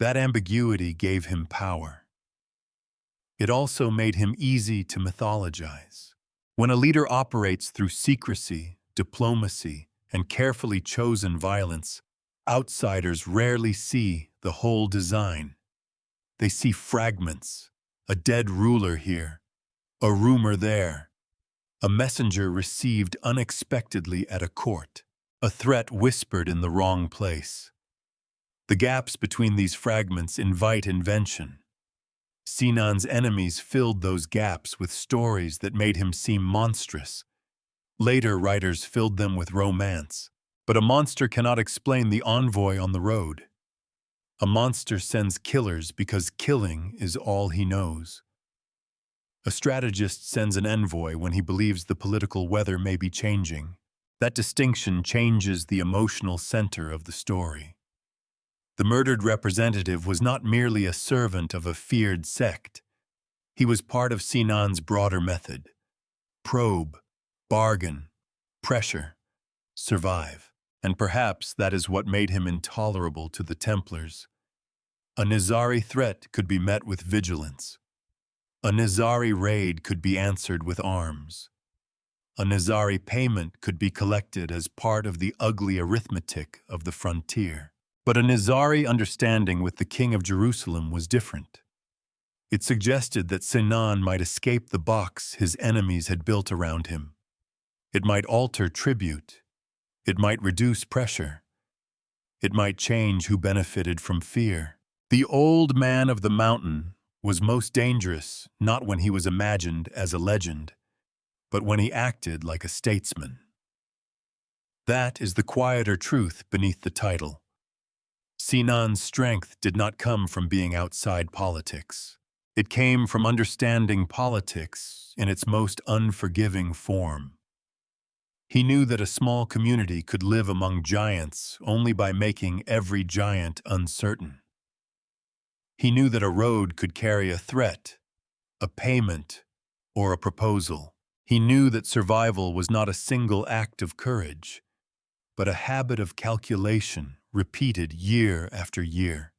That ambiguity gave him power. It also made him easy to mythologize. When a leader operates through secrecy, diplomacy, and carefully chosen violence, outsiders rarely see the whole design. They see fragments, a dead ruler here, a rumor there, a messenger received unexpectedly at a court, a threat whispered in the wrong place. The gaps between these fragments invite invention. Sinan's enemies filled those gaps with stories that made him seem monstrous. Later writers filled them with romance. But a monster cannot explain the envoy on the road. A monster sends killers because killing is all he knows. A strategist sends an envoy when he believes the political weather may be changing. That distinction changes the emotional center of the story. The murdered representative was not merely a servant of a feared sect. He was part of Sinan's broader method. Probe, bargain, pressure, survive. And perhaps that is what made him intolerable to the Templars. A Nizari threat could be met with vigilance. A Nizari raid could be answered with arms. A Nizari payment could be collected as part of the ugly arithmetic of the frontier. But a Nizari understanding with the king of Jerusalem was different. It suggested that Sinan might escape the box his enemies had built around him. It might alter tribute. It might reduce pressure. It might change who benefited from fear. The old man of the mountain was most dangerous not when he was imagined as a legend, but when he acted like a statesman. That is the quieter truth beneath the title. Sinan's strength did not come from being outside politics. It came from understanding politics in its most unforgiving form. He knew that a small community could live among giants only by making every giant uncertain. He knew that a road could carry a threat, a payment, or a proposal. He knew that survival was not a single act of courage, but a habit of calculation repeated year after year.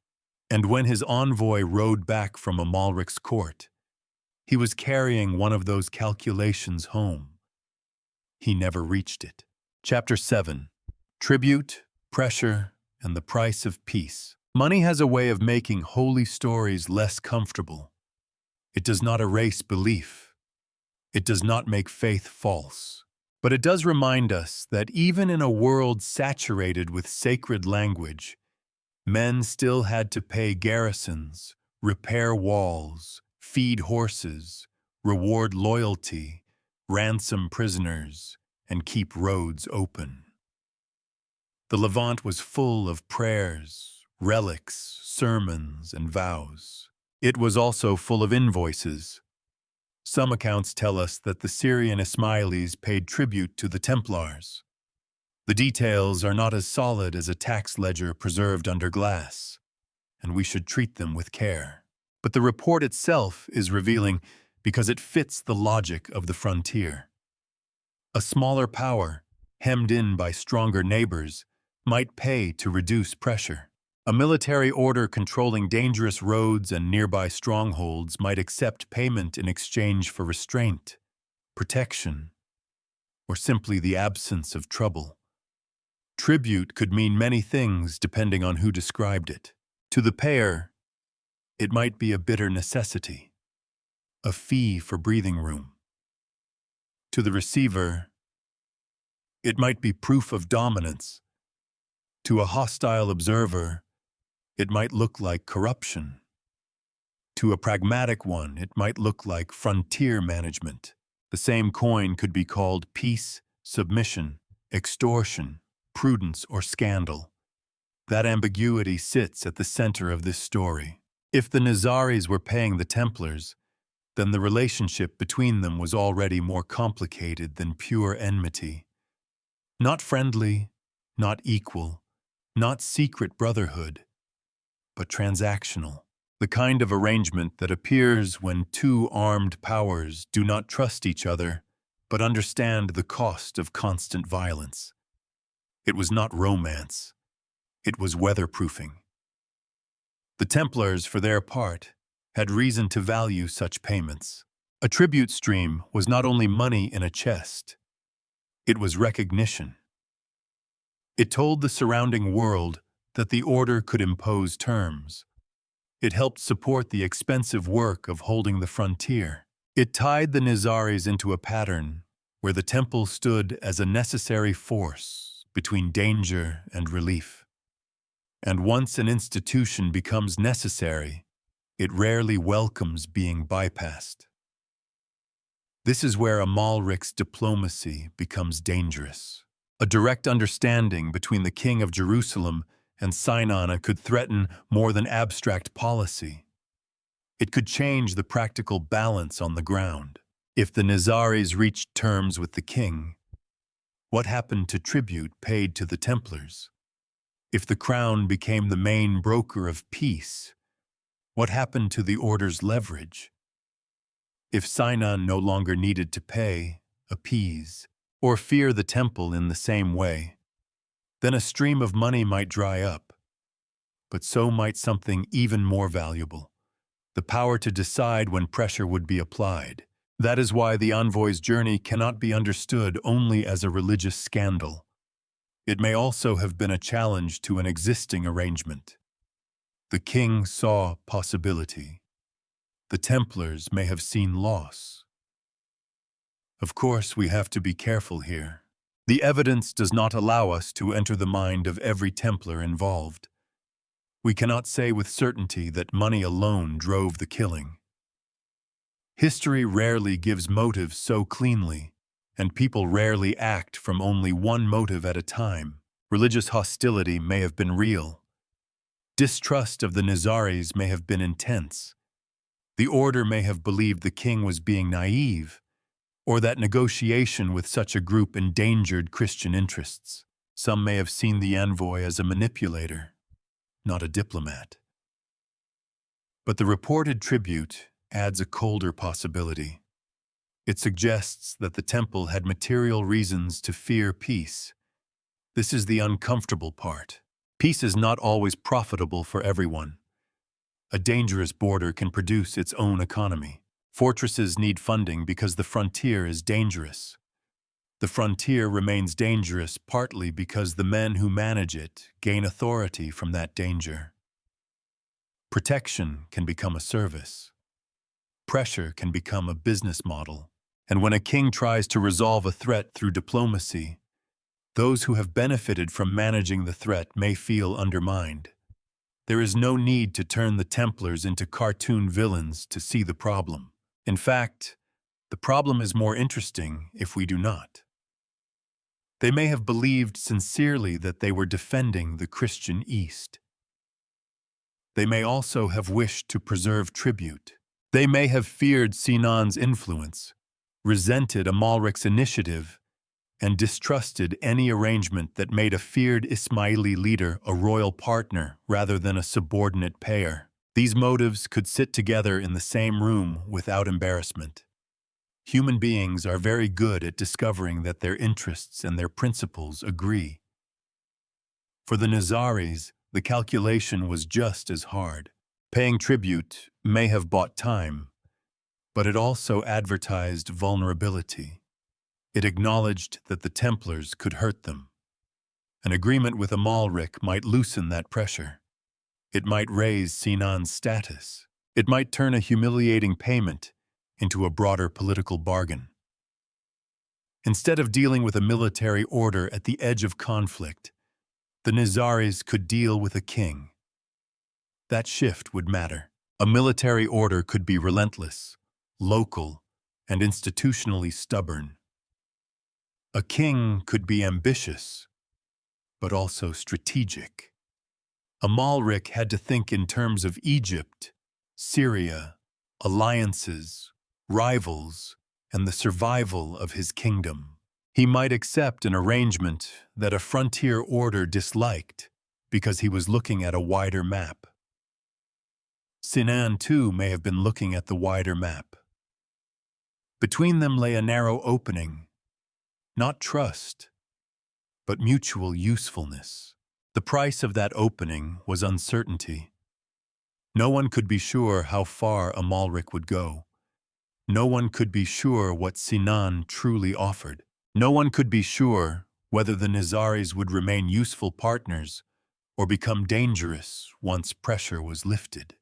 And when his envoy rode back from Amalric's court, he was carrying one of those calculations home. He never reached it. Chapter 7. Tribute, Pressure, and the Price of Peace. Money has a way of making holy stories less comfortable. It does not erase belief. It does not make faith false. But it does remind us that even in a world saturated with sacred language, men still had to pay garrisons, repair walls, feed horses, reward loyalty, ransom prisoners, and keep roads open. The Levant was full of prayers, relics, sermons, and vows. It was also full of invoices. Some accounts tell us that the Syrian Ismailis paid tribute to the Templars. The details are not as solid as a tax ledger preserved under glass, and we should treat them with care. But the report itself is revealing because it fits the logic of the frontier. A smaller power, hemmed in by stronger neighbors, might pay to reduce pressure. A military order controlling dangerous roads and nearby strongholds might accept payment in exchange for restraint, protection, or simply the absence of trouble. Tribute could mean many things depending on who described it. To the payer, it might be a bitter necessity, a fee for breathing room. To the receiver, It might be proof of dominance. To a hostile observer, it might look like corruption. To a pragmatic one, it might look like frontier management. The same coin could be called peace, submission, extortion, prudence, or scandal. That ambiguity sits at the center of this story. If the Nizaris were paying the Templars, then the relationship between them was already more complicated than pure enmity. Not friendly, not equal, not secret brotherhood, but transactional. The kind of arrangement that appears when two armed powers do not trust each other, but understand the cost of constant violence. It was not romance. It was weatherproofing. The Templars, for their part, had reason to value such payments. A tribute stream was not only money in a chest, it was recognition. It told the surrounding world that the order could impose terms. It helped support the expensive work of holding the frontier. It tied the Nizaris into a pattern where the temple stood as a necessary force between danger and relief. And once an institution becomes necessary, it rarely welcomes being bypassed. This is where Amalric's diplomacy becomes dangerous. A direct understanding between the king of Jerusalem and Sinana could threaten more than abstract policy. It could change the practical balance on the ground. If the Nizaris reached terms with the king, what happened to tribute paid to the Templars? If the crown became the main broker of peace, what happened to the order's leverage? If Sinan no longer needed to pay, appease, or fear the temple in the same way, then a stream of money might dry up. But so might something even more valuable: the power to decide when pressure would be applied. That is why the envoy's journey cannot be understood only as a religious scandal. It may also have been a challenge to an existing arrangement. The king saw possibility. The Templars may have seen loss. Of course, we have to be careful here. The evidence does not allow us to enter the mind of every Templar involved. We cannot say with certainty that money alone drove the killing. History rarely gives motives so cleanly, and people rarely act from only one motive at a time. Religious hostility may have been real. Distrust of the Nizaris may have been intense. The order may have believed the king was being naive, or that negotiation with such a group endangered Christian interests. Some may have seen the envoy as a manipulator, not a diplomat. But the reported tribute adds a colder possibility. It suggests that the temple had material reasons to fear peace. This is the uncomfortable part. Peace is not always profitable for everyone. A dangerous border can produce its own economy. Fortresses need funding because the frontier is dangerous. The frontier remains dangerous partly because the men who manage it gain authority from that danger. Protection can become a service. Pressure can become a business model. And when a king tries to resolve a threat through diplomacy, those who have benefited from managing the threat may feel undermined. There is no need to turn the Templars into cartoon villains to see the problem. In fact, the problem is more interesting if we do not. They may have believed sincerely that they were defending the Christian East. They may also have wished to preserve tribute. They may have feared Sinan's influence, resented Amalric's initiative, and distrusted any arrangement that made a feared Ismaili leader a royal partner rather than a subordinate payer. These motives could sit together in the same room without embarrassment. Human beings are very good at discovering that their interests and their principles agree. For the Nizaris, the calculation was just as hard. Paying tribute may have bought time, but it also advertised vulnerability. It acknowledged that the Templars could hurt them. An agreement with Amalric might loosen that pressure. It might raise Sinan's status. It might turn a humiliating payment into a broader political bargain. Instead of dealing with a military order at the edge of conflict, the Nizaris could deal with a king. That shift would matter. A military order could be relentless, local, and institutionally stubborn. A king could be ambitious, but also strategic. Amalric had to think in terms of Egypt, Syria, alliances, rivals, and the survival of his kingdom. He might accept an arrangement that a frontier order disliked because he was looking at a wider map. Sinan, too, may have been looking at the wider map. Between them lay a narrow opening, not trust, but mutual usefulness. The price of that opening was uncertainty. No one could be sure how far Amalric would go. No one could be sure what Sinan truly offered. No one could be sure whether the Nizaris would remain useful partners or become dangerous once pressure was lifted.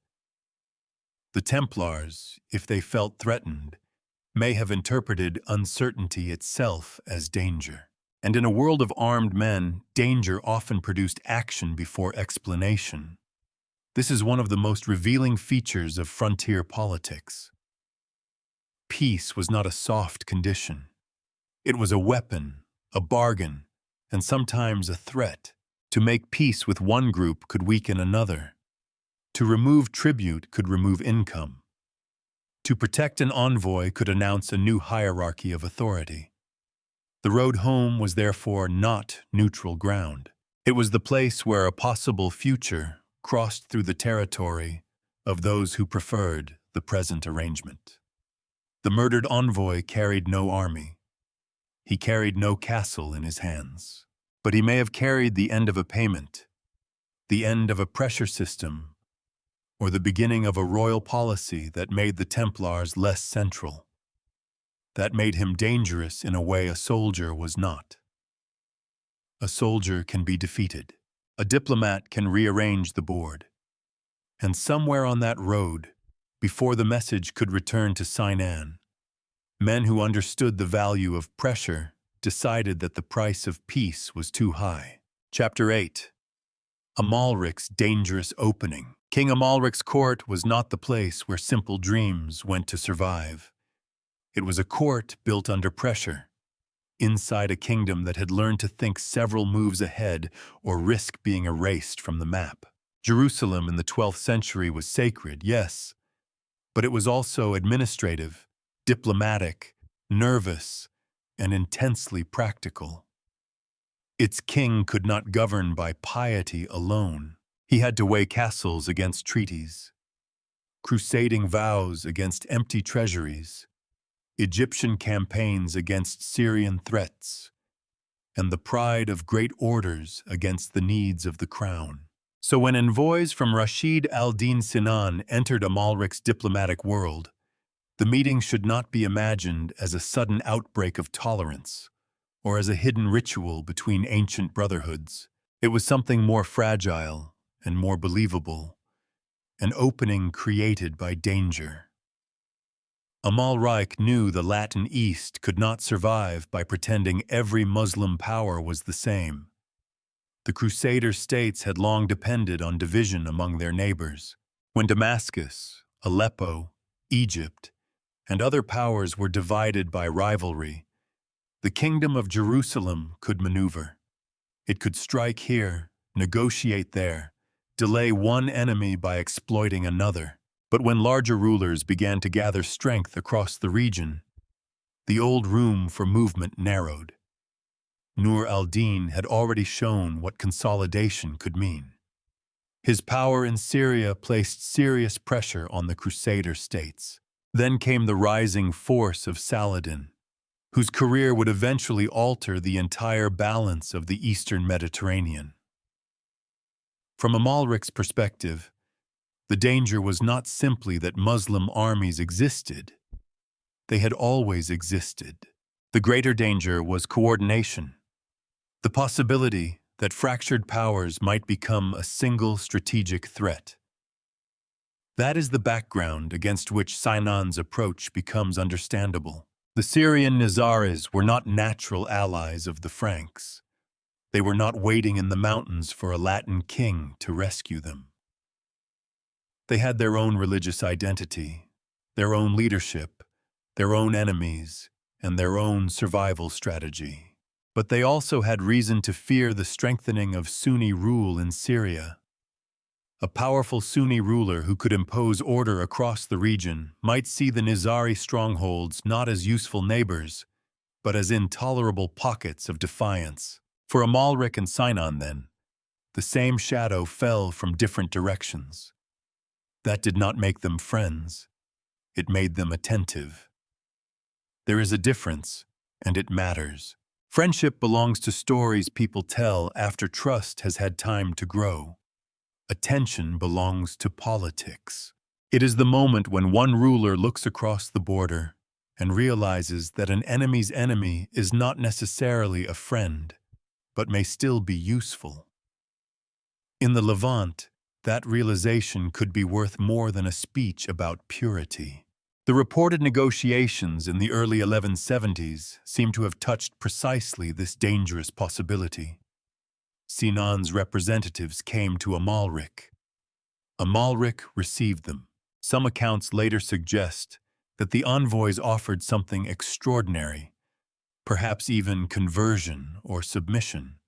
The Templars, if they felt threatened, may have interpreted uncertainty itself as danger. And in a world of armed men, danger often produced action before explanation. This is one of the most revealing features of frontier politics. Peace was not a soft condition. It was a weapon, a bargain, and sometimes a threat. To make peace with one group could weaken another. To remove tribute could remove income. To protect an envoy could announce a new hierarchy of authority. The road home was therefore not neutral ground. It was the place where a possible future crossed through the territory of those who preferred the present arrangement. The murdered envoy carried no army. He carried no castle in his hands. But he may have carried the end of a payment, the end of a pressure system, or the beginning of a royal policy that made the Templars less central, that made him dangerous in a way a soldier was not. A soldier can be defeated. A diplomat can rearrange the board. And somewhere on that road, before the message could return to Sinan, men who understood the value of pressure decided that the price of peace was too high. Chapter 8. Amalric's dangerous opening. King Amalric's court was not the place where simple dreams went to survive. It was a court built under pressure, inside a kingdom that had learned to think several moves ahead or risk being erased from the map. Jerusalem in the 12th century was sacred, yes, but it was also administrative, diplomatic, nervous, and intensely practical. Its king could not govern by piety alone. He had to weigh castles against treaties, crusading vows against empty treasuries, Egyptian campaigns against Syrian threats, and the pride of great orders against the needs of the crown. So when envoys from Rashid al-Din Sinan entered Amalric's diplomatic world, the meeting should not be imagined as a sudden outbreak of tolerance or as a hidden ritual between ancient brotherhoods. It was something more fragile and more believable, an opening created by danger. Amalric knew the Latin East could not survive by pretending every Muslim power was the same. The Crusader states had long depended on division among their neighbors. When Damascus, Aleppo, Egypt, and other powers were divided by rivalry, the kingdom of Jerusalem could maneuver. It could strike here, negotiate there, delay one enemy by exploiting another. But when larger rulers began to gather strength across the region, the old room for movement narrowed. Nur al-Din had already shown what consolidation could mean. His power in Syria placed serious pressure on the Crusader states. Then came the rising force of Saladin, whose career would eventually alter the entire balance of the Eastern Mediterranean. From Amalric's perspective, the danger was not simply that Muslim armies existed. They had always existed. The greater danger was coordination, the possibility that fractured powers might become a single strategic threat. That is the background against which Sinan's approach becomes understandable. The Syrian Nizaris were not natural allies of the Franks. They were not waiting in the mountains for a Latin king to rescue them. They had their own religious identity, their own leadership, their own enemies, and their own survival strategy. But they also had reason to fear the strengthening of Sunni rule in Syria. A powerful Sunni ruler who could impose order across the region might see the Nizari strongholds not as useful neighbors, but as intolerable pockets of defiance. For Amalric and Sinan, then, the same shadow fell from different directions. That did not make them friends. It made them attentive. There is a difference, and it matters. Friendship belongs to stories people tell after trust has had time to grow. Attention belongs to politics. It is the moment when one ruler looks across the border and realizes that an enemy's enemy is not necessarily a friend, but may still be useful. In the Levant, that realization could be worth more than a speech about purity. The reported negotiations in the early 1170s seem to have touched precisely this dangerous possibility. Sinan's representatives came to Amalric. Amalric received them. Some accounts later suggest that the envoys offered something extraordinary, perhaps even conversion or submission.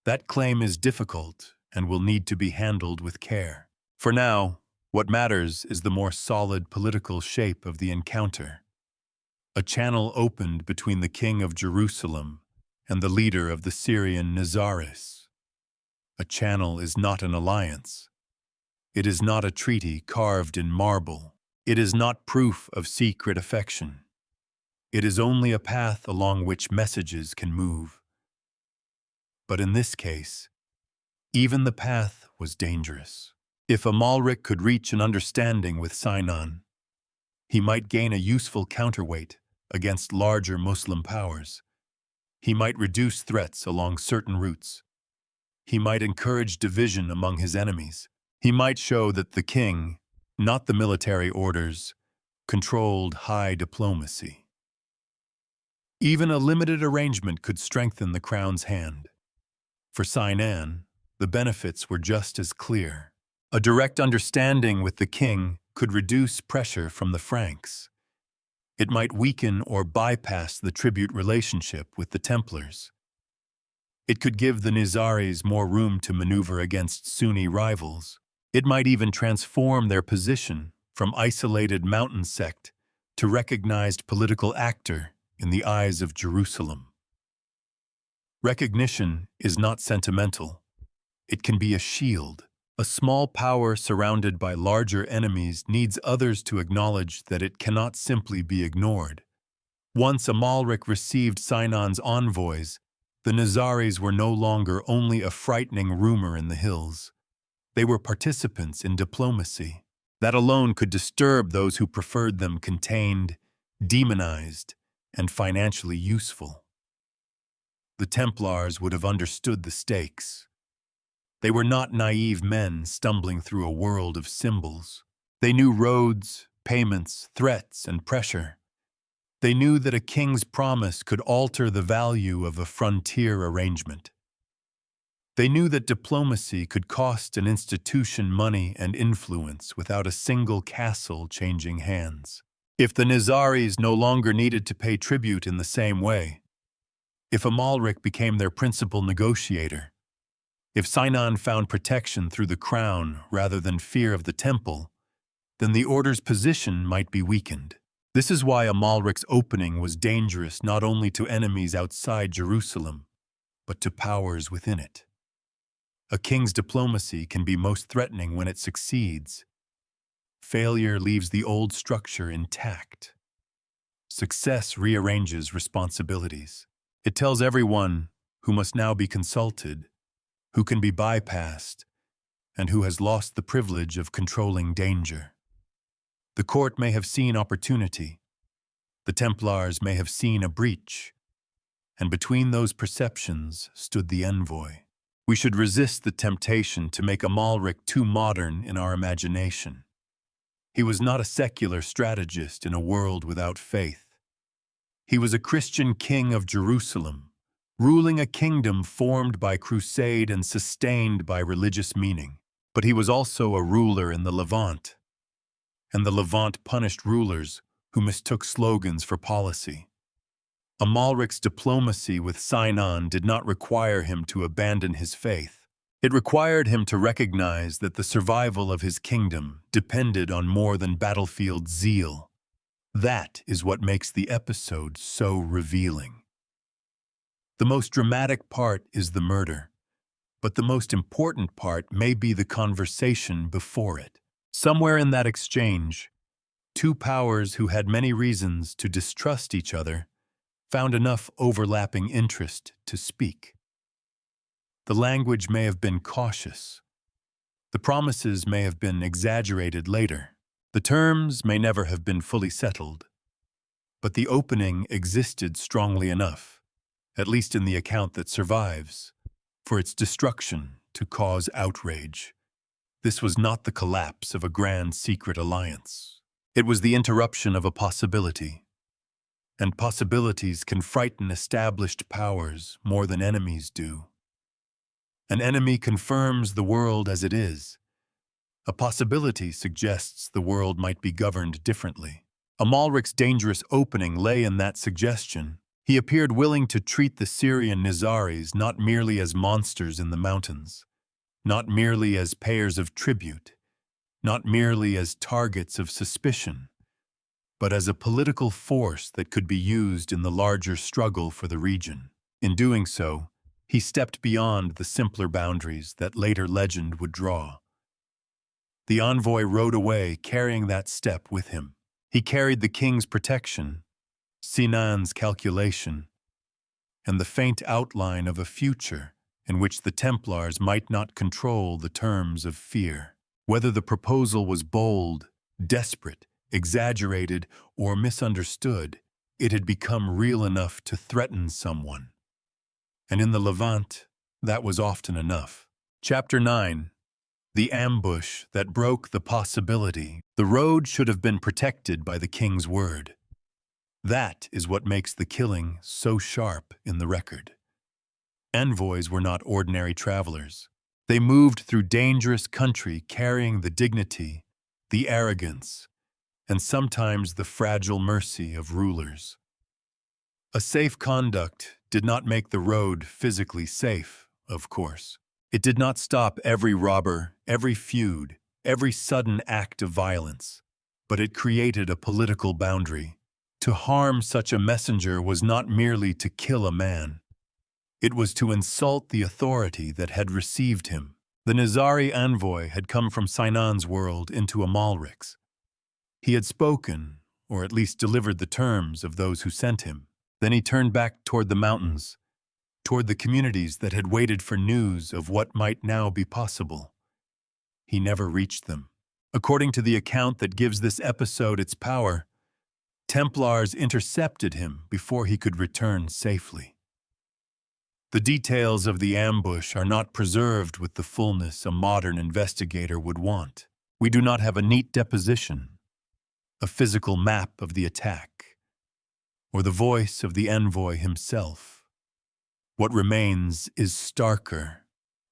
That claim is difficult and will need to be handled with care. For now, what matters is the more solid political shape of the encounter. A channel opened between the king of Jerusalem and the leader of the Syrian Nizaris. A channel is not an alliance. It is not a treaty carved in marble. It is not proof of secret affection. It is only a path along which messages can move. But in this case, even the path was dangerous. If Amalric could reach an understanding with Sinan, he might gain a useful counterweight against larger Muslim powers. He might reduce threats along certain routes. He might encourage division among his enemies. He might show that the king, not the military orders, controlled high diplomacy. Even a limited arrangement could strengthen the crown's hand. For Sinan, the benefits were just as clear. A direct understanding with the king could reduce pressure from the Franks. It might weaken or bypass the tribute relationship with the Templars. It could give the Nizaris more room to maneuver against Sunni rivals. It might even transform their position from isolated mountain sect to recognized political actor in the eyes of Jerusalem. Recognition is not sentimental. It can be a shield. A small power surrounded by larger enemies needs others to acknowledge that it cannot simply be ignored. Once Amalric received Sinan's envoys, the Nizaris were no longer only a frightening rumor in the hills. They were participants in diplomacy. That alone could disturb those who preferred them contained, demonized, and financially useful. The Templars would have understood the stakes. They were not naive men stumbling through a world of symbols. They knew roads, payments, threats, and pressure. They knew that a king's promise could alter the value of a frontier arrangement. They knew that diplomacy could cost an institution money and influence without a single castle changing hands. If the Nizaris no longer needed to pay tribute in the same way, if Amalric became their principal negotiator, if Sinan found protection through the crown rather than fear of the temple, then the order's position might be weakened. This is why Amalric's opening was dangerous not only to enemies outside Jerusalem, but to powers within it. A king's diplomacy can be most threatening when it succeeds. Failure leaves the old structure intact. Success rearranges responsibilities. It tells everyone who must now be consulted, who can be bypassed, and who has lost the privilege of controlling danger. The court may have seen opportunity. The Templars may have seen a breach. And between those perceptions stood the envoy. We should resist the temptation to make Amalric too modern in our imagination. He was not a secular strategist in a world without faith. He was a Christian king of Jerusalem, ruling a kingdom formed by crusade and sustained by religious meaning. But he was also a ruler in the Levant, and the Levant punished rulers who mistook slogans for policy. Amalric's diplomacy with Sinan did not require him to abandon his faith. It required him to recognize that the survival of his kingdom depended on more than battlefield zeal. That is what makes the episode so revealing. The most dramatic part is the murder, but the most important part may be the conversation before it. Somewhere in that exchange, two powers who had many reasons to distrust each other found enough overlapping interest to speak. The language may have been cautious. The promises may have been exaggerated later. The terms may never have been fully settled. But the opening existed strongly enough, at least in the account that survives, for its destruction to cause outrage. This was not the collapse of a grand secret alliance. It was the interruption of a possibility. And possibilities can frighten established powers more than enemies do. An enemy confirms the world as it is. A possibility suggests the world might be governed differently. Amalric's dangerous opening lay in that suggestion. He appeared willing to treat the Syrian Nizaris not merely as monsters in the mountains, not merely as payers of tribute, not merely as targets of suspicion, but as a political force that could be used in the larger struggle for the region. In doing so, he stepped beyond the simpler boundaries that later legend would draw. The envoy rode away carrying that step with him. He carried the king's protection, Sinan's calculation, and the faint outline of a future in which the Templars might not control the terms of fear. Whether the proposal was bold, desperate, exaggerated, or misunderstood, it had become real enough to threaten someone. And in the Levant, that was often enough. Chapter 9. The ambush that broke the possibility. The road should have been protected by the king's word. That is what makes the killing so sharp in the record. Envoys were not ordinary travelers. They moved through dangerous country carrying the dignity, the arrogance, and sometimes the fragile mercy of rulers. A safe conduct did not make the road physically safe, of course. It did not stop every robber, every feud, every sudden act of violence, but it created a political boundary. To harm such a messenger was not merely to kill a man. It was to insult the authority that had received him. The Nizari envoy had come from Sinan's world into Amalric's. He had spoken, or at least delivered the terms of those who sent him. Then he turned back toward the mountains, toward the communities that had waited for news of what might now be possible. He never reached them. According to the account that gives this episode its power, Templars intercepted him before he could return safely. The details of the ambush are not preserved with the fullness a modern investigator would want. We do not have a neat deposition, a physical map of the attack, or the voice of the envoy himself. What remains is starker,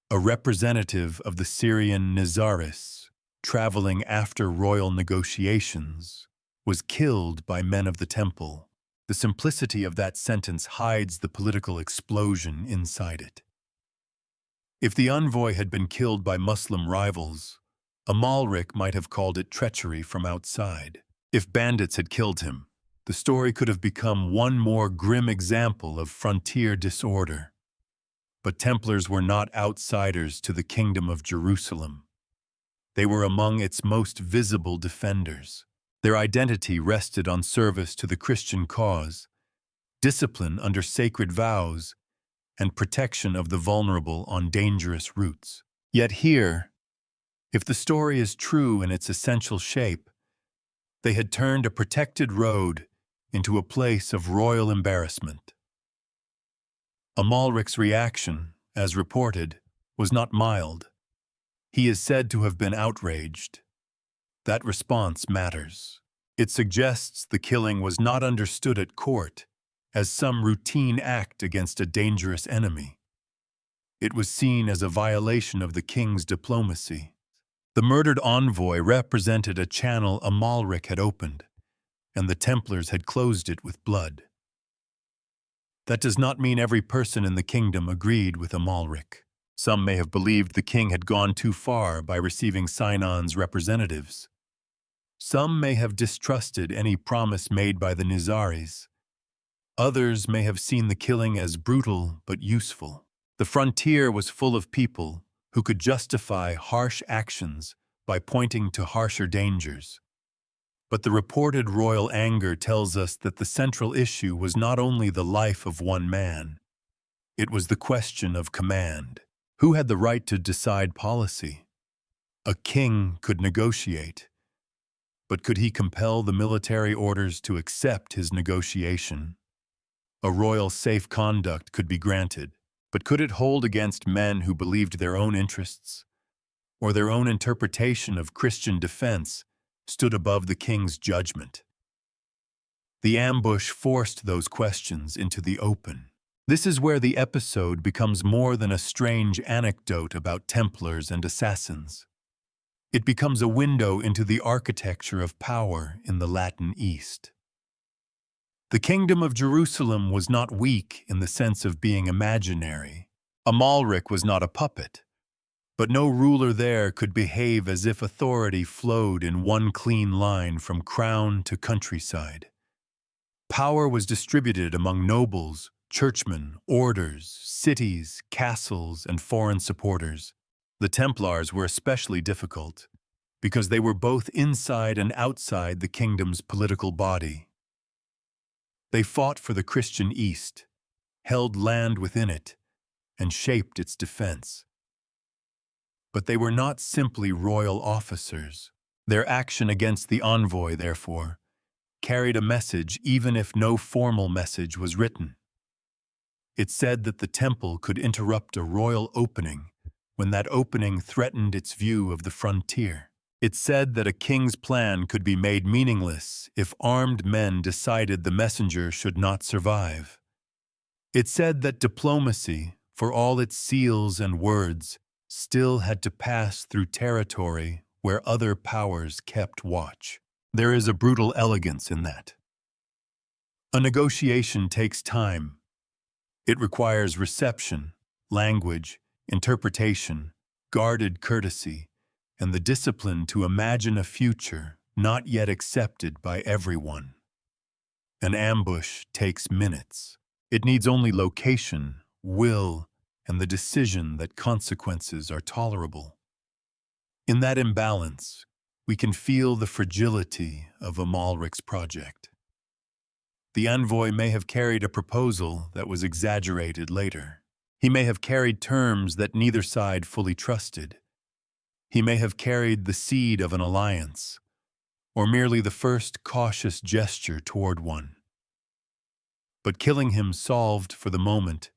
a representative of the Syrian Nizaris, traveling after royal negotiations, was killed by men of the temple. The simplicity of that sentence hides the political explosion inside it. If the envoy had been killed by Muslim rivals, Amalric might have called it treachery from outside. If bandits had killed him, the story could have become one more grim example of frontier disorder. But Templars were not outsiders to the kingdom of Jerusalem. They were among its most visible defenders. Their identity rested on service to the Christian cause, discipline under sacred vows, and protection of the vulnerable on dangerous routes. Yet here, if the story is true in its essential shape, they had turned a protected road into a place of royal embarrassment. Amalric's reaction, as reported, was not mild. He is said to have been outraged. That response matters. It suggests the killing was not understood at court, as some routine act against a dangerous enemy. It was seen as a violation of the king's diplomacy. The murdered envoy represented a channel Amalric had opened, and the Templars had closed it with blood. That does not mean every person in the kingdom agreed with Amalric. Some may have believed the king had gone too far by receiving Sinan's representatives. Some may have distrusted any promise made by the Nizaris. Others may have seen the killing as brutal but useful. The frontier was full of people who could justify harsh actions by pointing to harsher dangers. But the reported royal anger tells us that the central issue was not only the life of one man. It was the question of command. Who had the right to decide policy? A king could negotiate, but could he compel the military orders to accept his negotiation? A royal safe conduct could be granted, but could it hold against men who believed their own interests, or their own interpretation of Christian defense stood above the king's judgment? The ambush forced those questions into the open. This is where the episode becomes more than a strange anecdote about Templars and assassins. It becomes a window into the architecture of power in the Latin East. The kingdom of Jerusalem was not weak in the sense of being imaginary. Amalric was not a puppet, but no ruler there could behave as if authority flowed in one clean line from crown to countryside. Power was distributed among nobles, churchmen, orders, cities, castles, and foreign supporters. The Templars were especially difficult because they were both inside and outside the kingdom's political body. They fought for the Christian East, held land within it, and shaped its defense. But they were not simply royal officers. Their action against the envoy, therefore, carried a message even if no formal message was written. It said that the temple could interrupt a royal opening when that opening threatened its view of the frontier. It said that a king's plan could be made meaningless if armed men decided the messenger should not survive. It said that diplomacy, for all its seals and words, still had to pass through territory where other powers kept watch. There is a brutal elegance in that. A negotiation takes time. It requires reception, language, interpretation, guarded courtesy, and the discipline to imagine a future not yet accepted by everyone. An ambush takes minutes. It needs only location, will, and the decision that consequences are tolerable. In that imbalance, we can feel the fragility of Amalric's project. The envoy may have carried a proposal that was exaggerated later. He may have carried terms that neither side fully trusted. He may have carried the seed of an alliance, or merely the first cautious gesture toward one. But killing him solved, for the moment,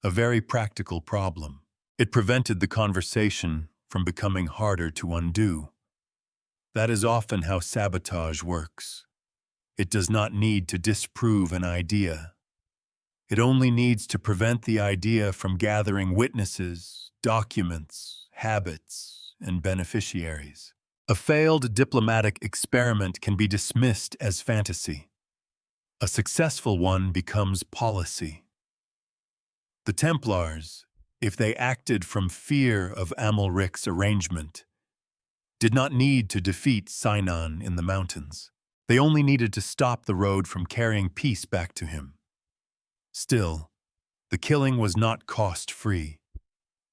a very practical problem. It prevented the conversation from becoming harder to undo. That is often how sabotage works. It does not need to disprove an idea. It only needs to prevent the idea from gathering witnesses, documents, habits, and beneficiaries. A failed diplomatic experiment can be dismissed as fantasy. A successful one becomes policy. The Templars, if they acted from fear of Amalric's arrangement, did not need to defeat Sinan in the mountains. They only needed to stop the road from carrying peace back to him. Still, the killing was not cost-free.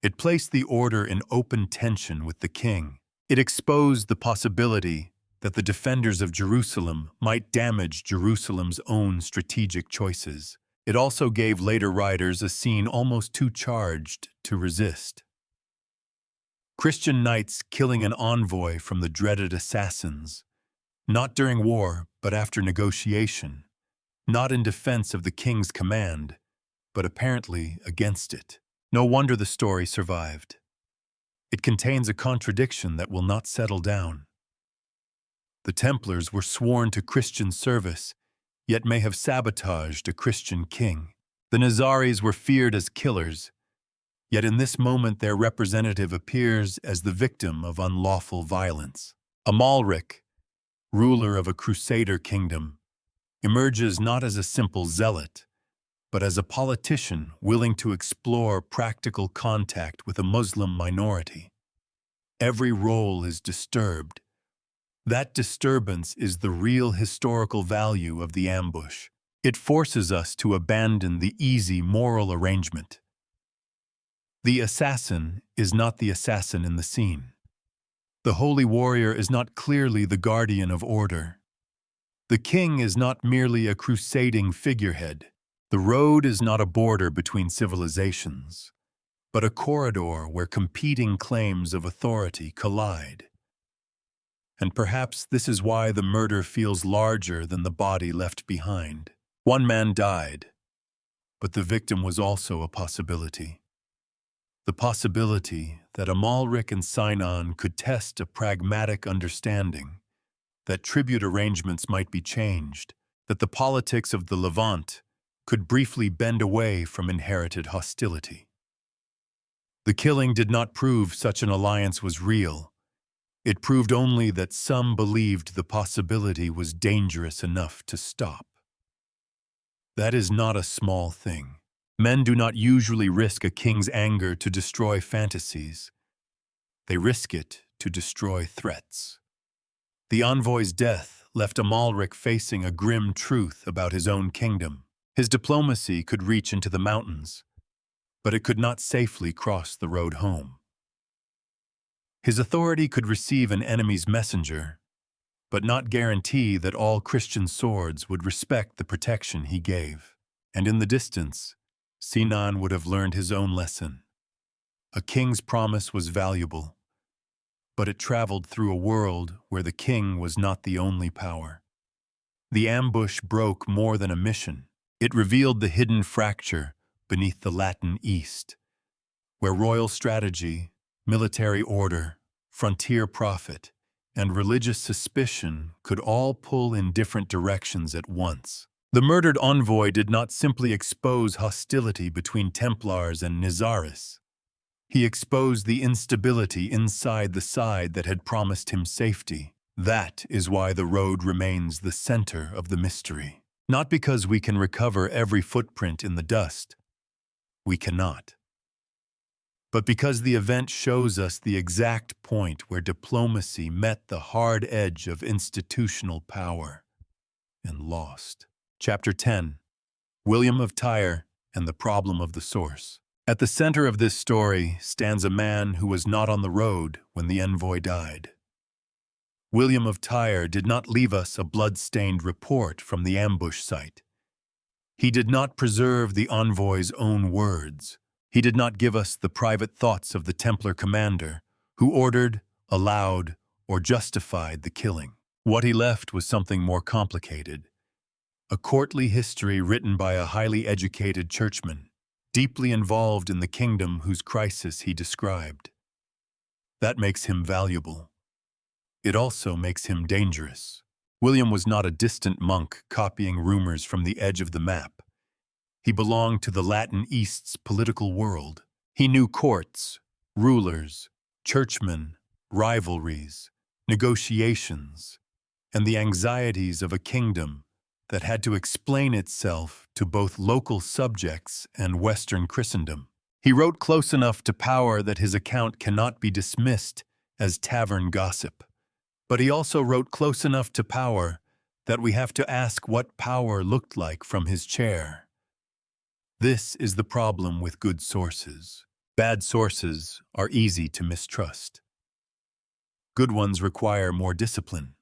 It placed the order in open tension with the king. It exposed the possibility that the defenders of Jerusalem might damage Jerusalem's own strategic choices. It also gave later writers a scene almost too charged to resist. Christian knights killing an envoy from the dreaded assassins, not during war, but after negotiation, not in defense of the king's command, but apparently against it. No wonder the story survived. It contains a contradiction that will not settle down. The Templars were sworn to Christian service, yet may have sabotaged a Christian king. The Nizaris were feared as killers, yet in this moment their representative appears as the victim of unlawful violence. Amalric, ruler of a crusader kingdom, emerges not as a simple zealot, but as a politician willing to explore practical contact with a Muslim minority. Every role is disturbed. That disturbance is the real historical value of the ambush. It forces us to abandon the easy moral arrangement. The assassin is not the assassin in the scene. The holy warrior is not clearly the guardian of order. The king is not merely a crusading figurehead. The road is not a border between civilizations, but a corridor where competing claims of authority collide. And perhaps this is why the murder feels larger than the body left behind. One man died, but the victim was also a possibility. The possibility that Amalric and Sinan could test a pragmatic understanding, that tribute arrangements might be changed, that the politics of the Levant could briefly bend away from inherited hostility. The killing did not prove such an alliance was real. It proved only that some believed the possibility was dangerous enough to stop. That is not a small thing. Men do not usually risk a king's anger to destroy fantasies. They risk it to destroy threats. The envoy's death left Amalric facing a grim truth about his own kingdom. His diplomacy could reach into the mountains, but it could not safely cross the road home. His authority could receive an enemy's messenger, but not guarantee that all Christian swords would respect the protection he gave. And in the distance, Sinan would have learned his own lesson. A king's promise was valuable, but it traveled through a world where the king was not the only power. The ambush broke more than a mission. It revealed the hidden fracture beneath the Latin East, where royal strategy, military order, frontier profit, and religious suspicion could all pull in different directions at once. The murdered envoy did not simply expose hostility between Templars and Nizaris. He exposed the instability inside the side that had promised him safety. That is why the road remains the center of the mystery. Not because we can recover every footprint in the dust. We cannot. But because the event shows us the exact point where diplomacy met the hard edge of institutional power and lost. Chapter 10. William of Tyre and the Problem of the Source. At the center of this story stands a man who was not on the road when the envoy died. William of Tyre did not leave us a blood-stained report from the ambush site. He did not preserve the envoy's own words. He did not give us the private thoughts of the Templar commander who ordered, allowed, or justified the killing. What he left was something more complicated. A courtly history written by a highly educated churchman, deeply involved in the kingdom whose crisis he described. That makes him valuable. It also makes him dangerous. William was not a distant monk copying rumors from the edge of the map. He belonged to the Latin East's political world. He knew courts, rulers, churchmen, rivalries, negotiations, and the anxieties of a kingdom that had to explain itself to both local subjects and Western Christendom. He wrote close enough to power that his account cannot be dismissed as tavern gossip. But he also wrote close enough to power that we have to ask what power looked like from his chair. This is the problem with good sources. Bad sources are easy to mistrust. Good ones require more discipline.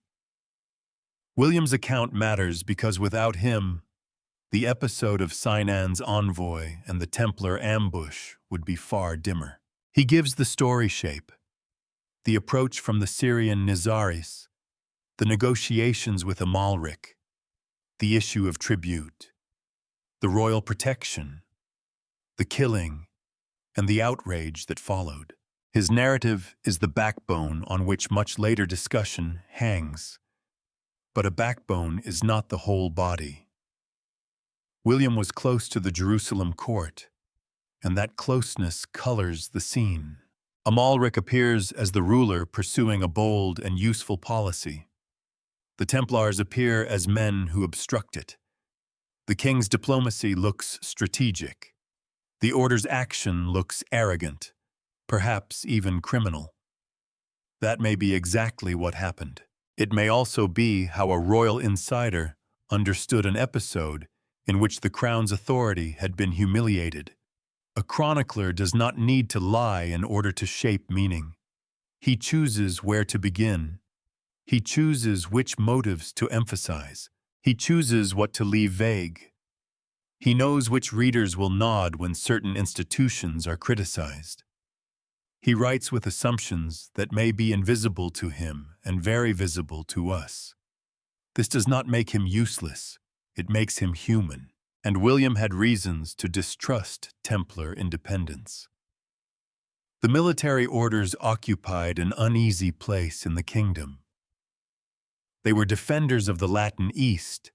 William's account matters because without him, the episode of Sinan's envoy and the Templar ambush would be far dimmer. He gives the story shape. The approach from the Syrian Nizaris, the negotiations with Amalric, the issue of tribute, the royal protection, the killing, and the outrage that followed. His narrative is the backbone on which much later discussion hangs. But a backbone is not the whole body. William was close to the Jerusalem court, and that closeness colors the scene. Amalric appears as the ruler pursuing a bold and useful policy. The Templars appear as men who obstruct it. The king's diplomacy looks strategic. The order's action looks arrogant, perhaps even criminal. That may be exactly what happened. It may also be how a royal insider understood an episode in which the crown's authority had been humiliated. A chronicler does not need to lie in order to shape meaning. He chooses where to begin. He chooses which motives to emphasize. He chooses what to leave vague. He knows which readers will nod when certain institutions are criticized. He writes with assumptions that may be invisible to him and very visible to us. This does not make him useless. It makes him human. And William had reasons to distrust Templar independence. The military orders occupied an uneasy place in the kingdom. They were defenders of the Latin East,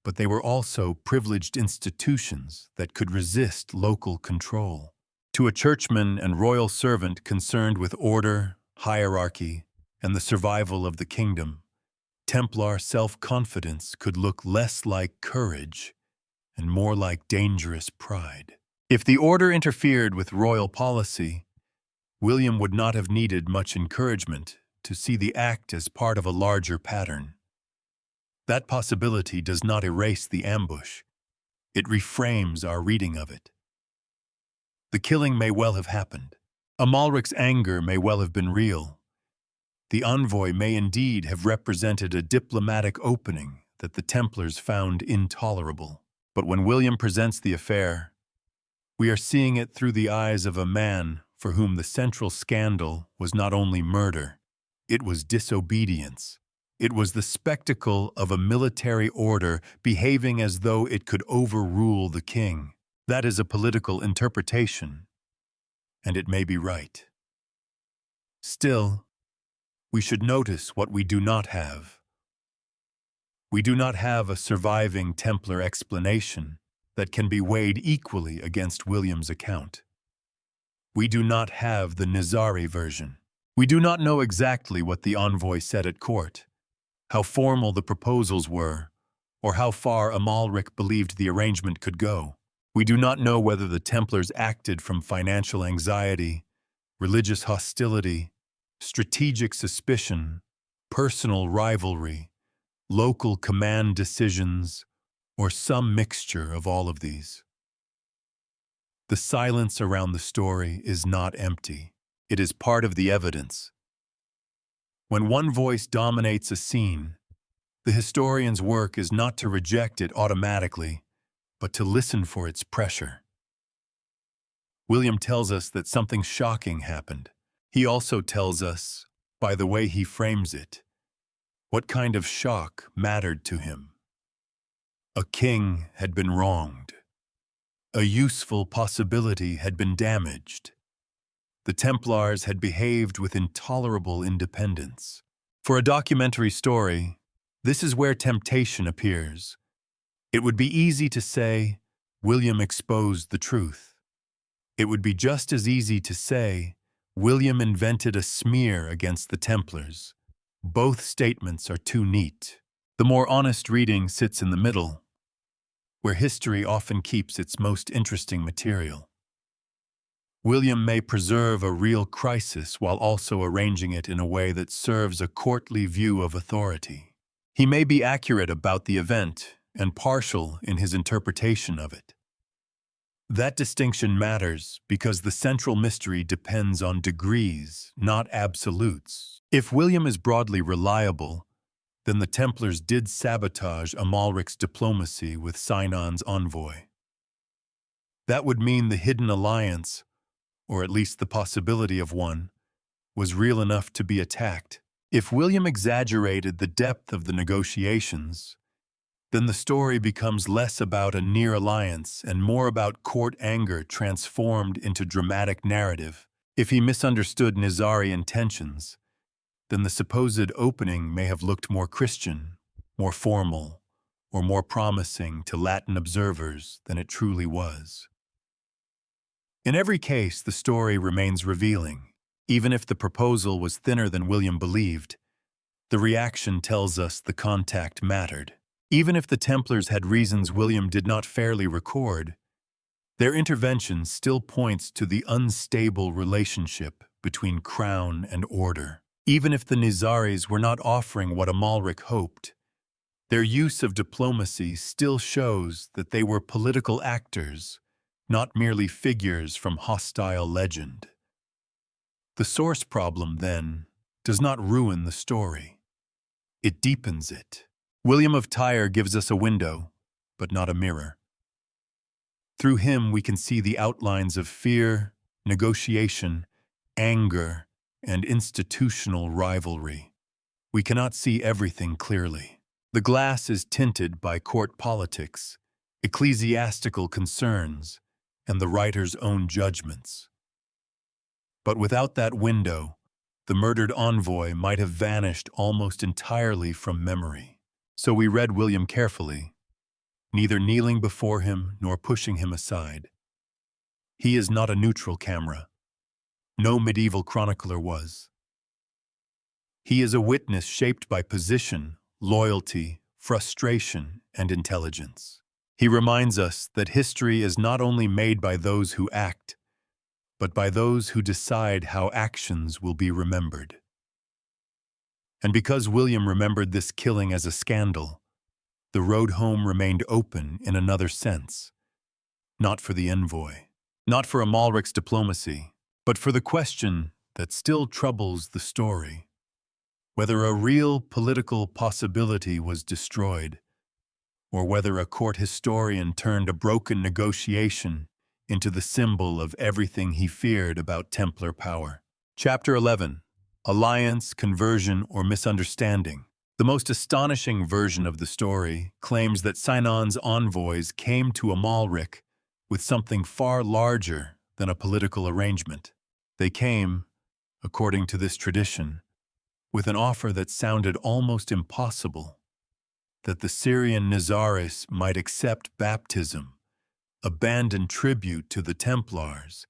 but they were also privileged institutions that could resist local control. To a churchman and royal servant concerned with order, hierarchy, and the survival of the kingdom, Templar self-confidence could look less like courage and more like dangerous pride. If the order interfered with royal policy, William would not have needed much encouragement to see the act as part of a larger pattern. That possibility does not erase the ambush. It reframes our reading of it. The killing may well have happened. Amalric's anger may well have been real. The envoy may indeed have represented a diplomatic opening that the Templars found intolerable. But when William presents the affair, we are seeing it through the eyes of a man for whom the central scandal was not only murder, it was disobedience. It was the spectacle of a military order behaving as though it could overrule the king. That is a political interpretation, and it may be right. Still, we should notice what we do not have. We do not have a surviving Templar explanation that can be weighed equally against William's account. We do not have the Nizari version. We do not know exactly what the envoy said at court, how formal the proposals were, or how far Amalric believed the arrangement could go. We do not know whether the Templars acted from financial anxiety, religious hostility, strategic suspicion, personal rivalry, local command decisions, or some mixture of all of these. The silence around the story is not empty. It is part of the evidence. When one voice dominates a scene, the historian's work is not to reject it automatically, but to listen for its pressure. William tells us that something shocking happened. He also tells us, by the way he frames it, what kind of shock mattered to him. A king had been wronged. A useful possibility had been damaged. The Templars had behaved with intolerable independence. For a documentary story, this is where temptation appears. It would be easy to say, William exposed the truth. It would be just as easy to say, William invented a smear against the Templars. Both statements are too neat. The more honest reading sits in the middle, where history often keeps its most interesting material. William may preserve a real crisis while also arranging it in a way that serves a courtly view of authority. He may be accurate about the event and partial in his interpretation of it. That distinction matters because the central mystery depends on degrees, not absolutes. If William is broadly reliable, then the Templars did sabotage Amalric's diplomacy with Sinan's envoy. That would mean the hidden alliance, or at least the possibility of one, was real enough to be attacked. If William exaggerated the depth of the negotiations, then the story becomes less about a near alliance and more about court anger transformed into dramatic narrative. If he misunderstood Nizari intentions, then the supposed opening may have looked more Christian, more formal, or more promising to Latin observers than it truly was. In every case, the story remains revealing. Even if the proposal was thinner than William believed, the reaction tells us the contact mattered. Even if the Templars had reasons William did not fairly record, their intervention still points to the unstable relationship between crown and order. Even if the Nizaris were not offering what Amalric hoped, their use of diplomacy still shows that they were political actors, not merely figures from hostile legend. The source problem, then, does not ruin the story. It deepens it. William of Tyre gives us a window, but not a mirror. Through him we can see the outlines of fear, negotiation, anger, and institutional rivalry. We cannot see everything clearly. The glass is tinted by court politics, ecclesiastical concerns, and the writer's own judgments. But without that window, the murdered envoy might have vanished almost entirely from memory. So we read William carefully, neither kneeling before him nor pushing him aside. He is not a neutral camera. No medieval chronicler was. He is a witness shaped by position, loyalty, frustration, and intelligence. He reminds us that history is not only made by those who act, but by those who decide how actions will be remembered. And because William remembered this killing as a scandal, the road home remained open in another sense. Not for the envoy, not for Amalric's diplomacy, but for the question that still troubles the story: whether a real political possibility was destroyed, or whether a court historian turned a broken negotiation into the symbol of everything he feared about Templar power. Chapter 11. Alliance, Conversion, or Misunderstanding. The most astonishing version of the story claims that Sinan's envoys came to Amalric with something far larger than a political arrangement. They came, according to this tradition, with an offer that sounded almost impossible: that the Syrian Nizaris might accept baptism, abandon tribute to the Templars,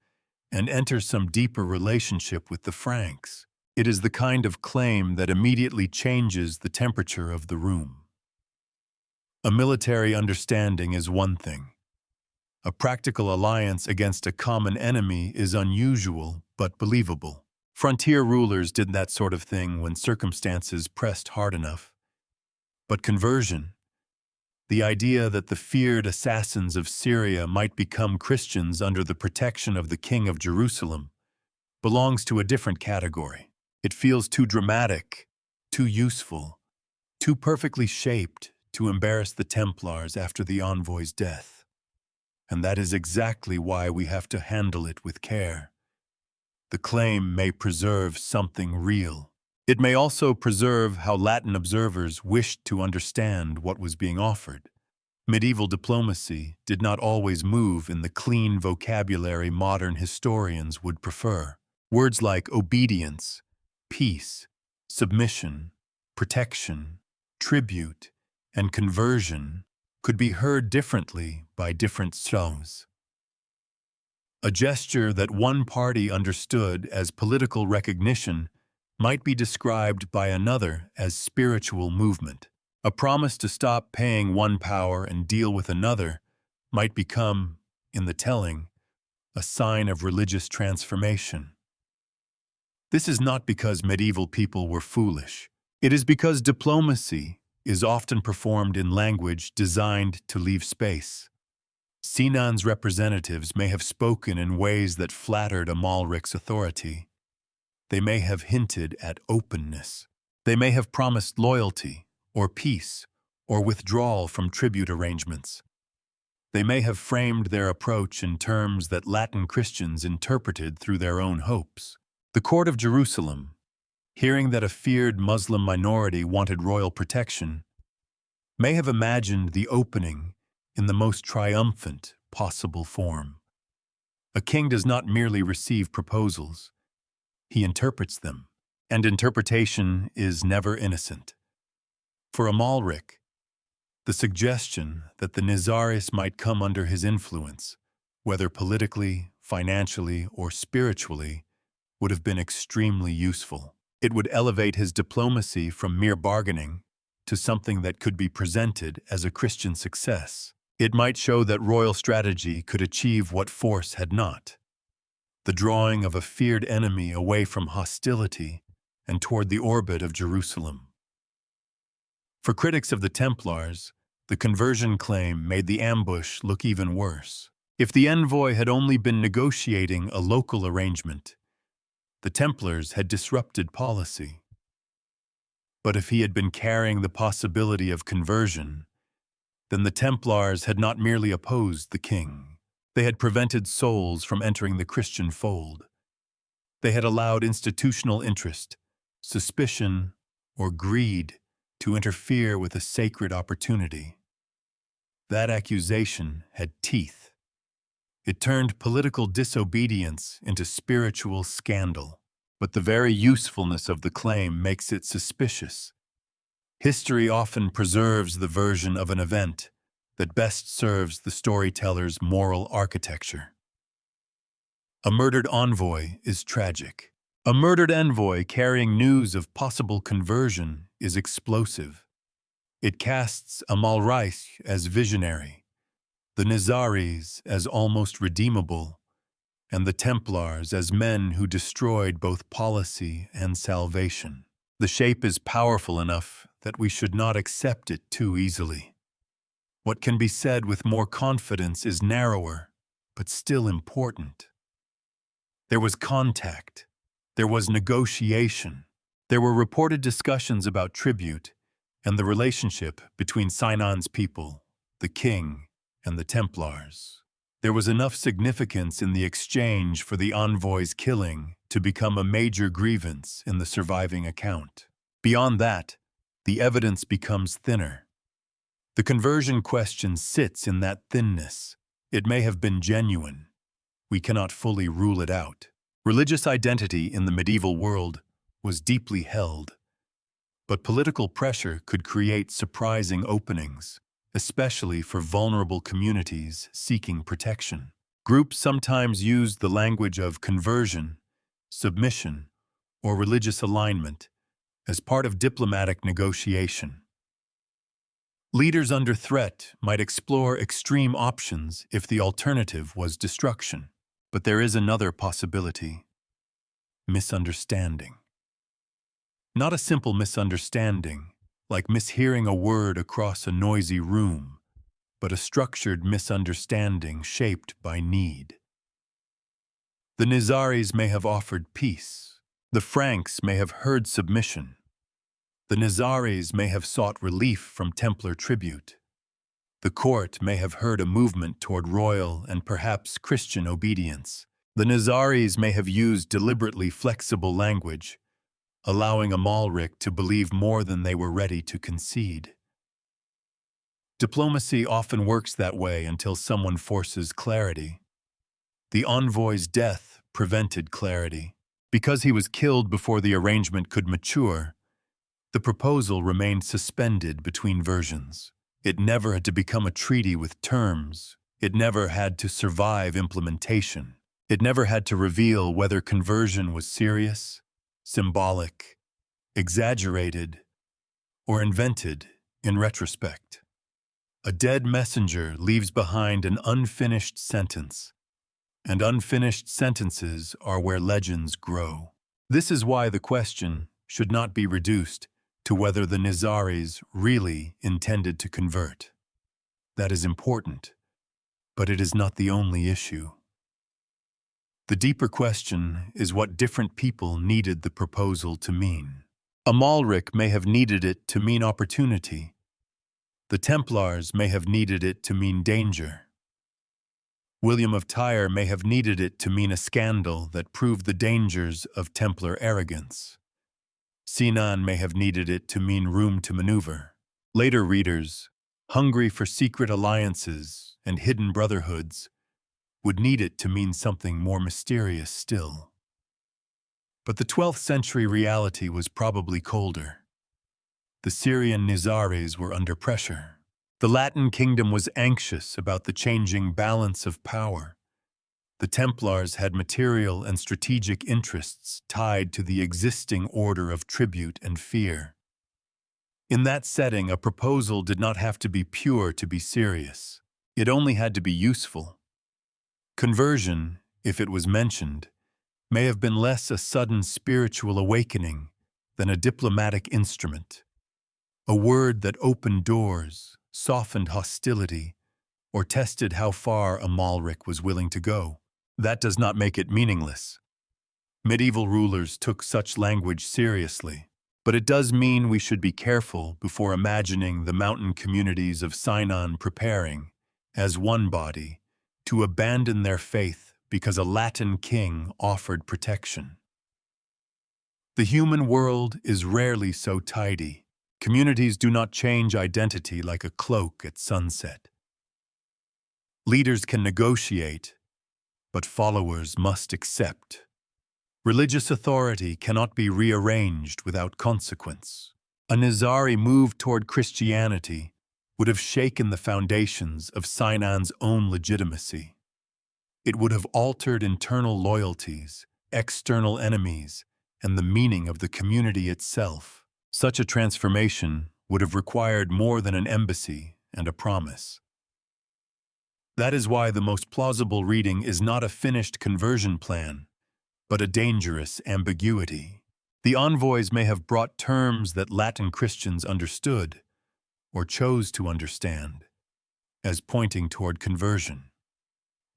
and enter some deeper relationship with the Franks. It is the kind of claim that immediately changes the temperature of the room. A military understanding is one thing. A practical alliance against a common enemy is unusual but believable. Frontier rulers did that sort of thing when circumstances pressed hard enough. But conversion, the idea that the feared assassins of Syria might become Christians under the protection of the King of Jerusalem, belongs to a different category. It feels too dramatic, too useful, too perfectly shaped to embarrass the Templars after the envoy's death. And that is exactly why we have to handle it with care. The claim may preserve something real. It may also preserve how Latin observers wished to understand what was being offered. Medieval diplomacy did not always move in the clean vocabulary modern historians would prefer. Words like obedience, peace, submission, protection, tribute, and conversion could be heard differently by different souls. A gesture that one party understood as political recognition might be described by another as spiritual movement. A promise to stop paying one power and deal with another might become, in the telling, a sign of religious transformation. This is not because medieval people were foolish. It is because diplomacy is often performed in language designed to leave space. Sinan's representatives may have spoken in ways that flattered Amalric's authority. They may have hinted at openness. They may have promised loyalty, or peace, or withdrawal from tribute arrangements. They may have framed their approach in terms that Latin Christians interpreted through their own hopes. The court of Jerusalem, hearing that a feared Muslim minority wanted royal protection, may have imagined the opening in the most triumphant possible form. A king does not merely receive proposals. He interprets them, and interpretation is never innocent. For Amalric, The suggestion that the Nizaris might come under his influence, whether politically, financially, or spiritually, would have been extremely useful. It would elevate his diplomacy from mere bargaining to something that could be presented as a Christian success. It might show that royal strategy could achieve what force had not: the drawing of a feared enemy away from hostility and toward the orbit of Jerusalem. For critics of the Templars, the conversion claim made the ambush look even worse. If the envoy had only been negotiating a local arrangement, the Templars had disrupted policy. But if he had been carrying the possibility of conversion, then the Templars had not merely opposed the king. They had prevented souls from entering the Christian fold. They had allowed institutional interest, suspicion, or greed to interfere with a sacred opportunity. That accusation had teeth. It turned political disobedience into spiritual scandal. But the very usefulness of the claim makes it suspicious. History often preserves the version of an event that best serves the storyteller's moral architecture. A murdered envoy is tragic. A murdered envoy carrying news of possible conversion is explosive. It casts Amalric as visionary, the Nizaris as almost redeemable, and the Templars as men who destroyed both policy and salvation. The shape is powerful enough that we should not accept it too easily. What can be said with more confidence is narrower, but still important. There was contact. There was negotiation. There were reported discussions about tribute and the relationship between Sinan's people, the king, and the Templars. There was enough significance in the exchange for the envoy's killing to become a major grievance in the surviving account. Beyond that, the evidence becomes thinner. The conversion question sits in that thinness. It may have been genuine. We cannot fully rule it out. Religious identity in the medieval world was deeply held, but political pressure could create surprising openings, especially for vulnerable communities seeking protection. Groups sometimes used the language of conversion, submission, or religious alignment as part of diplomatic negotiation. Leaders under threat might explore extreme options if the alternative was destruction. But there is another possibility: misunderstanding. Not a simple misunderstanding, like mishearing a word across a noisy room, but a structured misunderstanding shaped by need. The Nizaris may have offered peace. The Franks may have heard submission. The Nizaris may have sought relief from Templar tribute. The court may have heard a movement toward royal and perhaps Christian obedience. The Nizaris may have used deliberately flexible language, allowing Amalric to believe more than they were ready to concede. Diplomacy often works that way until someone forces clarity. The envoy's death prevented clarity. Because he was killed before the arrangement could mature, the proposal remained suspended between versions. It never had to become a treaty with terms. It never had to survive implementation. It never had to reveal whether conversion was serious, symbolic, exaggerated, or invented in retrospect. A dead messenger leaves behind an unfinished sentence, and unfinished sentences are where legends grow. This is why the question should not be reduced to whether the Nizaris really intended to convert. That is important, but it is not the only issue. The deeper question is what different people needed the proposal to mean. Amalric may have needed it to mean opportunity. The Templars may have needed it to mean danger. William of Tyre may have needed it to mean a scandal that proved the dangers of Templar arrogance. Sinan may have needed it to mean room to maneuver. Later readers, hungry for secret alliances and hidden brotherhoods, would need it to mean something more mysterious still. But the 12th century reality was probably colder. The Syrian Nizaris were under pressure. The Latin kingdom was anxious about the changing balance of power. The Templars had material and strategic interests tied to the existing order of tribute and fear. In that setting, a proposal did not have to be pure to be serious. It only had to be useful. Conversion, if it was mentioned, may have been less a sudden spiritual awakening than a diplomatic instrument, a word that opened doors, softened hostility, or tested how far Amalric was willing to go. That does not make it meaningless. Medieval rulers took such language seriously, but it does mean we should be careful before imagining the mountain communities of Sinan preparing, as one body, to abandon their faith because a Latin king offered protection. The human world is rarely so tidy. Communities do not change identity like a cloak at sunset. Leaders can negotiate, but followers must accept. Religious authority cannot be rearranged without consequence. A Nizari move toward Christianity would have shaken the foundations of Sinan's own legitimacy. It would have altered internal loyalties, external enemies, and the meaning of the community itself. Such a transformation would have required more than an embassy and a promise. That is why the most plausible reading is not a finished conversion plan, but a dangerous ambiguity. The envoys may have brought terms that Latin Christians understood, or chose to understand, as pointing toward conversion.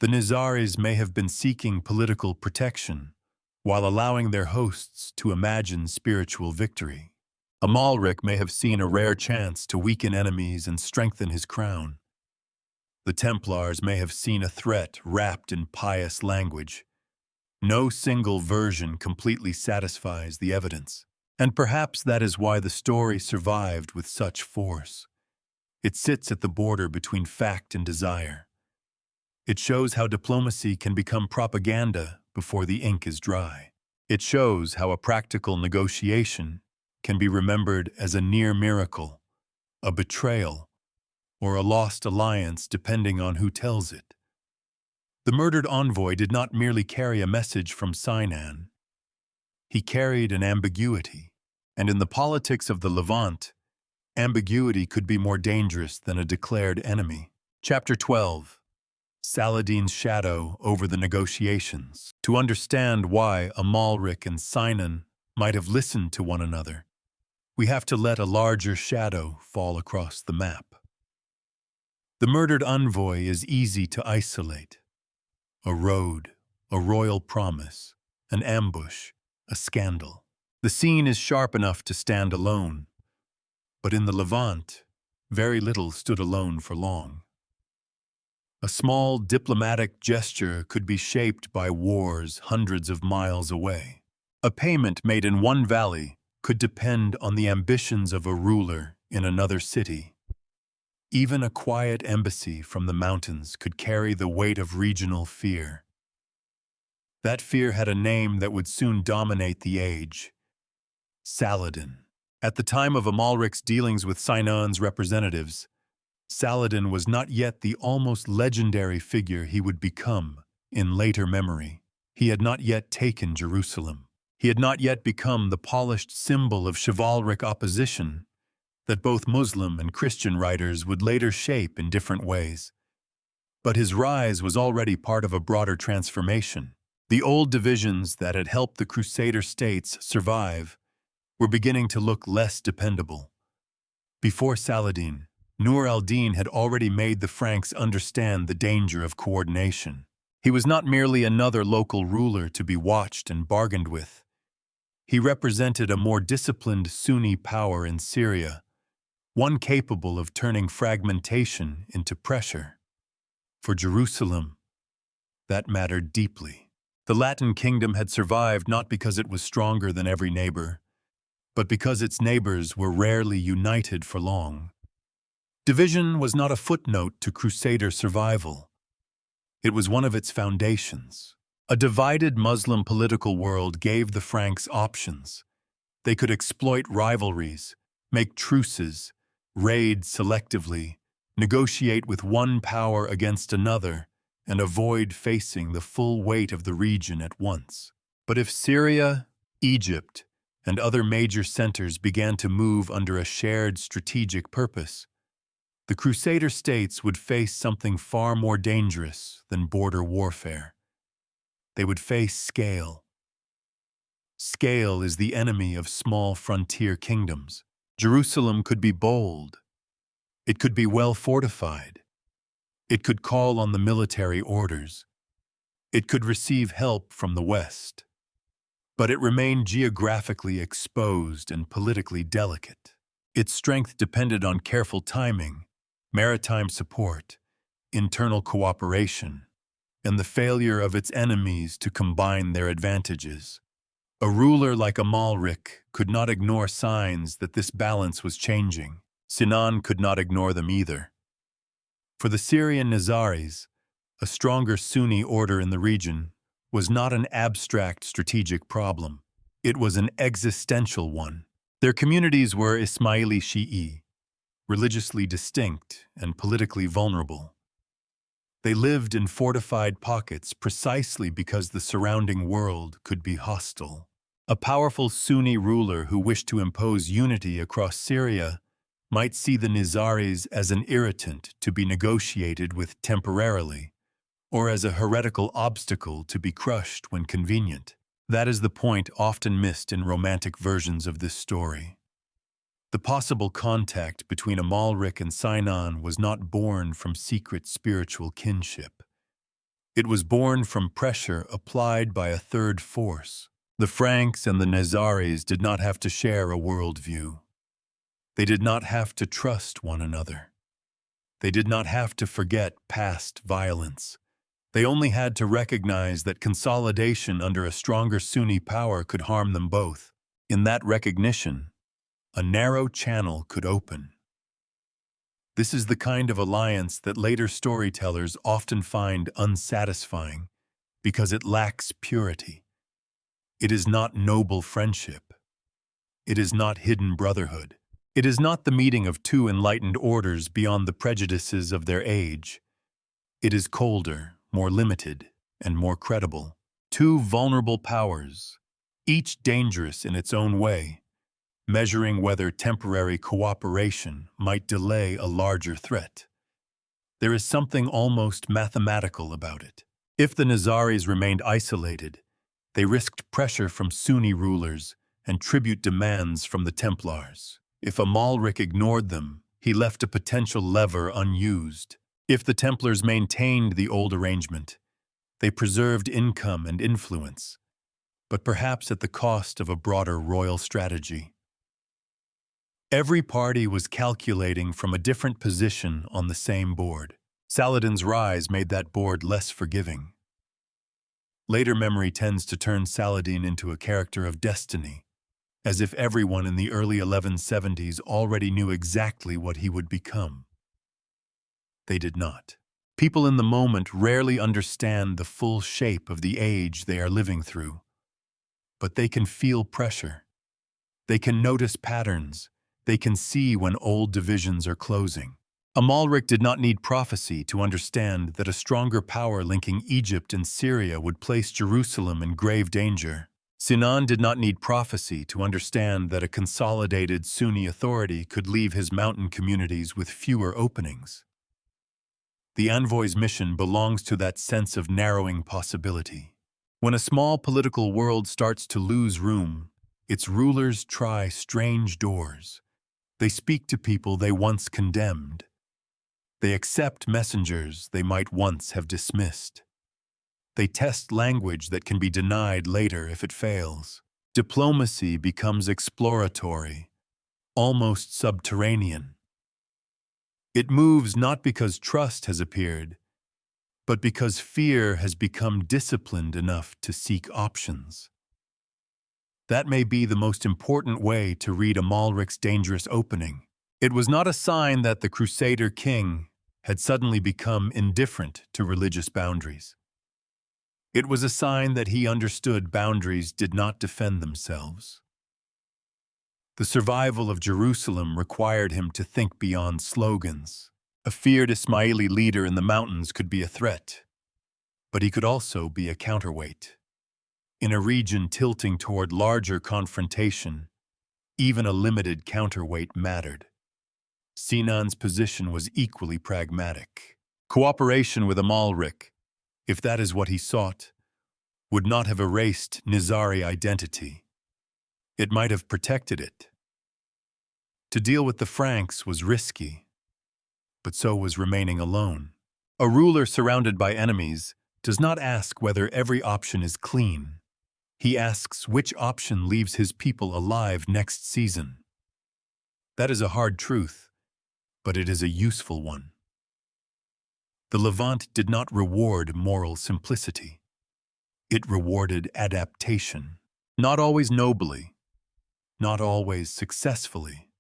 The Nizaris may have been seeking political protection, while allowing their hosts to imagine spiritual victory. Amalric may have seen a rare chance to weaken enemies and strengthen his crown. The Templars may have seen a threat wrapped in pious language. No single version completely satisfies the evidence, and perhaps that is why the story survived with such force. It sits at the border between fact and desire. It shows how diplomacy can become propaganda before the ink is dry. It shows how a practical negotiation can be remembered as a near miracle, a betrayal, or a lost alliance depending on who tells it. The murdered envoy did not merely carry a message from Sinan. He carried an ambiguity, and in the politics of the Levant, ambiguity could be more dangerous than a declared enemy. Chapter 12. Saladin's shadow over the negotiations. To understand why Amalric and Sinan might have listened to one another, we have to let a larger shadow fall across the map. The murdered envoy is easy to isolate. A road, a royal promise, an ambush, a scandal. The scene is sharp enough to stand alone, but in the Levant, very little stood alone for long. A small diplomatic gesture could be shaped by wars hundreds of miles away. A payment made in one valley could depend on the ambitions of a ruler in another city. Even a quiet embassy from the mountains could carry the weight of regional fear. That fear had a name that would soon dominate the age: Saladin. At the time of Amalric's dealings with Sinan's representatives, Saladin was not yet the almost legendary figure he would become in later memory. He had not yet taken Jerusalem. He had not yet become the polished symbol of chivalric opposition that both Muslim and Christian writers would later shape in different ways. But his rise was already part of a broader transformation. The old divisions that had helped the Crusader states survive were beginning to look less dependable. Before Saladin, Nur al-Din had already made the Franks understand the danger of coordination. He was not merely another local ruler to be watched and bargained with. He represented a more disciplined Sunni power in Syria, one capable of turning fragmentation into pressure. For Jerusalem, that mattered deeply. The Latin kingdom had survived not because it was stronger than every neighbor, but because its neighbors were rarely united for long. Division was not a footnote to Crusader survival. It was one of its foundations. A divided Muslim political world gave the Franks options. They could exploit rivalries, make truces, raid selectively, negotiate with one power against another, and avoid facing the full weight of the region at once. But if Syria, Egypt, and other major centers began to move under a shared strategic purpose, the Crusader states would face something far more dangerous than border warfare. They would face scale. Scale is the enemy of small frontier kingdoms. Jerusalem could be bold. It could be well fortified. It could call on the military orders. It could receive help from the West. But it remained geographically exposed and politically delicate. Its strength depended on careful timing, maritime support, internal cooperation, and the failure of its enemies to combine their advantages. A ruler like Amalric could not ignore signs that this balance was changing. Sinan could not ignore them either. For the Syrian Nizaris, a stronger Sunni order in the region was not an abstract strategic problem. It was an existential one. Their communities were Ismaili Shi'i, religiously distinct and politically vulnerable. They lived in fortified pockets precisely because the surrounding world could be hostile. A powerful Sunni ruler who wished to impose unity across Syria might see the Nizaris as an irritant to be negotiated with temporarily, or as a heretical obstacle to be crushed when convenient. That is the point often missed in romantic versions of this story. The possible contact between Amalric and Sinan was not born from secret spiritual kinship. It was born from pressure applied by a third force. The Franks and the Nizaris did not have to share a worldview. They did not have to trust one another. They did not have to forget past violence. They only had to recognize that consolidation under a stronger Sunni power could harm them both. In that recognition, a narrow channel could open. This is the kind of alliance that later storytellers often find unsatisfying because it lacks purity. It is not noble friendship. It is not hidden brotherhood. It is not the meeting of two enlightened orders beyond the prejudices of their age. It is colder, more limited, and more credible. Two vulnerable powers, each dangerous in its own way, measuring whether temporary cooperation might delay a larger threat. There is something almost mathematical about it. If the Nizaris remained isolated, they risked pressure from Sunni rulers and tribute demands from the Templars. If Amalric ignored them, he left a potential lever unused. If the Templars maintained the old arrangement, they preserved income and influence, but perhaps at the cost of a broader royal strategy. Every party was calculating from a different position on the same board. Saladin's rise made that board less forgiving. Later memory tends to turn Saladin into a character of destiny, as if everyone in the early 1170s already knew exactly what he would become. They did not. People in the moment rarely understand the full shape of the age they are living through, but they can feel pressure. They can notice patterns. They can see when old divisions are closing. Amalric did not need prophecy to understand that a stronger power linking Egypt and Syria would place Jerusalem in grave danger. Sinan did not need prophecy to understand that a consolidated Sunni authority could leave his mountain communities with fewer openings. The envoy's mission belongs to that sense of narrowing possibility. When a small political world starts to lose room, its rulers try strange doors. They speak to people they once condemned. They accept messengers they might once have dismissed. They test language that can be denied later if it fails. Diplomacy becomes exploratory, almost subterranean. It moves not because trust has appeared, but because fear has become disciplined enough to seek options. That may be the most important way to read Amalric's dangerous opening. It was not a sign that the Crusader king had suddenly become indifferent to religious boundaries. It was a sign that he understood boundaries did not defend themselves. The survival of Jerusalem required him to think beyond slogans. A feared Ismaili leader in the mountains could be a threat, but he could also be a counterweight. In a region tilting toward larger confrontation, even a limited counterweight mattered. Sinan's position was equally pragmatic. Cooperation with Amalric, if that is what he sought, would not have erased Nizari identity. It might have protected it. To deal with the Franks was risky, but so was remaining alone. A ruler surrounded by enemies does not ask whether every option is clean. He asks which option leaves his people alive next season. That is a hard truth, but it is a useful one. The Levant did not reward moral simplicity. It rewarded adaptation, not always nobly, not always successfully,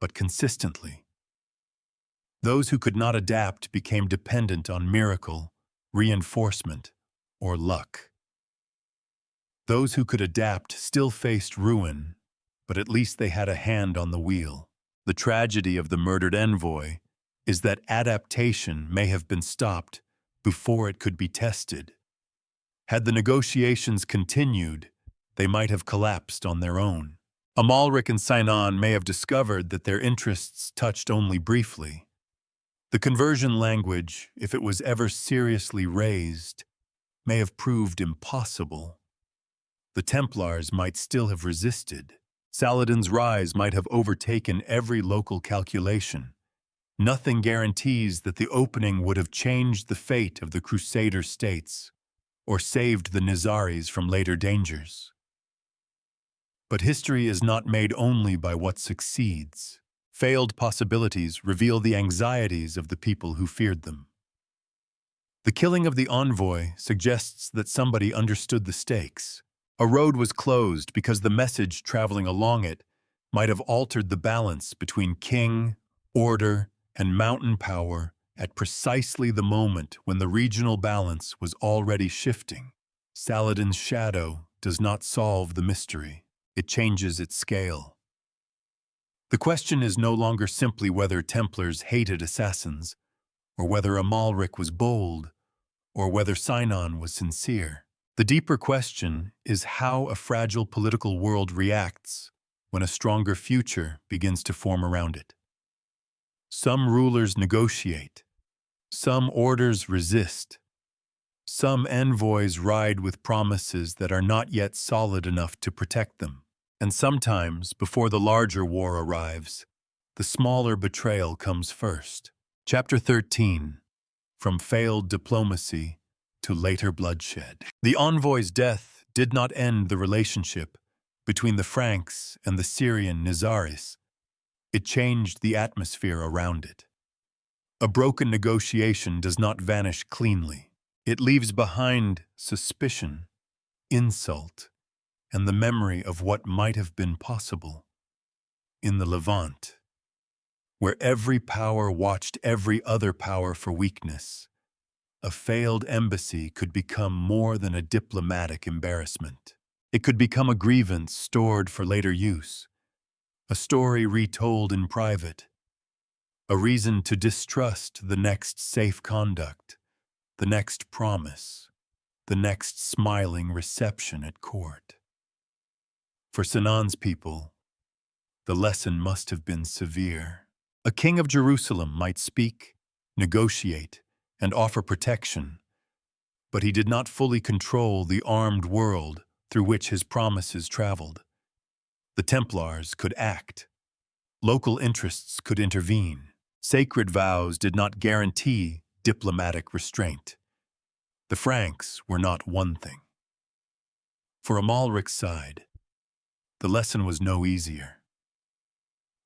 but consistently. Those who could not adapt became dependent on miracle, reinforcement, or luck. Those who could adapt still faced ruin, but at least they had a hand on the wheel. The tragedy of the murdered envoy is that adaptation may have been stopped before it could be tested. Had the negotiations continued, they might have collapsed on their own. Amalric and Sinan may have discovered that their interests touched only briefly. The conversion language, if it was ever seriously raised, may have proved impossible. The Templars might still have resisted. Saladin's rise might have overtaken every local calculation. Nothing guarantees that the opening would have changed the fate of the Crusader states or saved the Nizaris from later dangers. But history is not made only by what succeeds. Failed possibilities reveal the anxieties of the people who feared them. The killing of the envoy suggests that somebody understood the stakes. A road was closed because the message traveling along it might have altered the balance between king, order, and mountain power at precisely the moment when the regional balance was already shifting. Saladin's shadow does not solve the mystery. It changes its scale. The question is no longer simply whether Templars hated assassins, or whether Amalric was bold, or whether Sinan was sincere. The deeper question is how a fragile political world reacts when a stronger future begins to form around it. Some rulers negotiate, some orders resist, some envoys ride with promises that are not yet solid enough to protect them, and sometimes, before the larger war arrives, the smaller betrayal comes first. Chapter 13, From Failed Diplomacy to Later Bloodshed. The envoy's death did not end the relationship between the Franks and the Syrian Nizaris. It changed the atmosphere around it. A broken negotiation does not vanish cleanly. It leaves behind suspicion, insult, and the memory of what might have been possible. In the Levant, where every power watched every other power for weakness, a failed embassy could become more than a diplomatic embarrassment. It could become a grievance stored for later use, a story retold in private, a reason to distrust the next safe conduct, the next promise, the next smiling reception at court. For Sinan's people, the lesson must have been severe. A king of Jerusalem might speak, negotiate, and offer protection, but he did not fully control the armed world through which his promises traveled. The Templars could act. Local interests could intervene. Sacred vows did not guarantee diplomatic restraint. The Franks were not one thing. For Amalric's side, the lesson was no easier.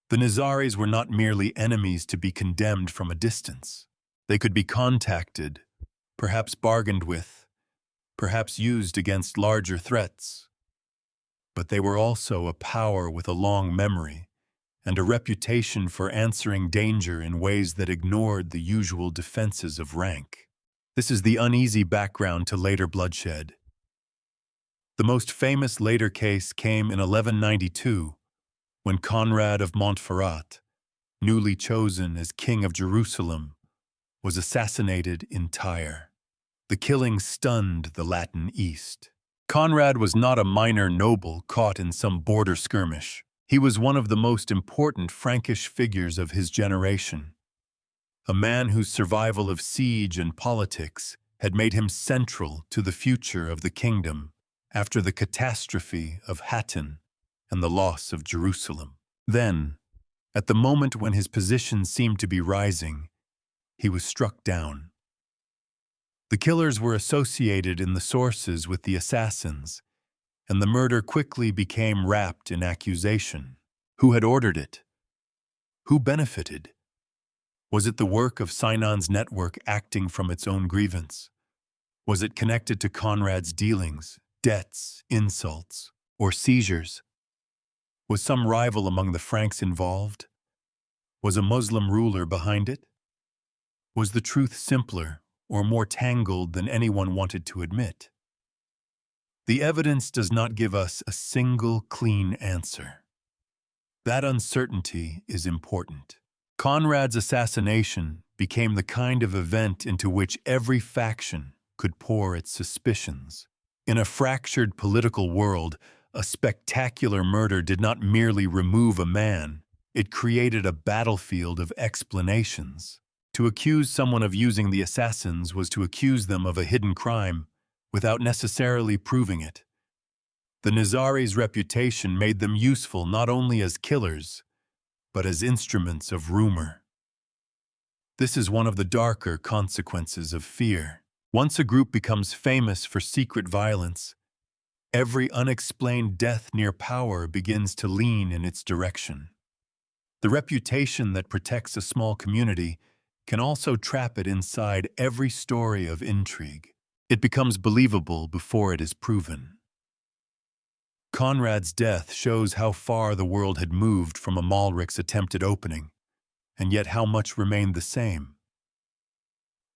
The Nizaris were not merely enemies to be condemned from a distance. They could be contacted, perhaps bargained with, perhaps used against larger threats. But they were also a power with a long memory and a reputation for answering danger in ways that ignored the usual defenses of rank. This is the uneasy background to later bloodshed. The most famous later case came in 1192, when Conrad of Montferrat, newly chosen as king of Jerusalem, was assassinated in Tyre. The killing stunned the Latin East. Conrad was not a minor noble caught in some border skirmish. He was one of the most important Frankish figures of his generation, a man whose survival of siege and politics had made him central to the future of the kingdom after the catastrophe of Hattin and the loss of Jerusalem. Then, at the moment when his position seemed to be rising, he was struck down. The killers were associated in the sources with the assassins, and the murder quickly became wrapped in accusation. Who had ordered it? Who benefited? Was it the work of Sinan's network acting from its own grievance? Was it connected to Conrad's dealings, debts, insults, or seizures? Was some rival among the Franks involved? Was a Muslim ruler behind it? Was the truth simpler or more tangled than anyone wanted to admit? The evidence does not give us a single clean answer. That uncertainty is important. Conrad's assassination became the kind of event into which every faction could pour its suspicions. In a fractured political world, a spectacular murder did not merely remove a man, it created a battlefield of explanations. To accuse someone of using the assassins was to accuse them of a hidden crime without necessarily proving it. The Nizari's reputation made them useful not only as killers, but as instruments of rumor. This is one of the darker consequences of fear. Once a group becomes famous for secret violence, every unexplained death near power begins to lean in its direction. The reputation that protects a small community can also trap it inside every story of intrigue. It becomes believable before it is proven. Conrad's death shows how far the world had moved from Amalric's attempted opening, and yet how much remained the same.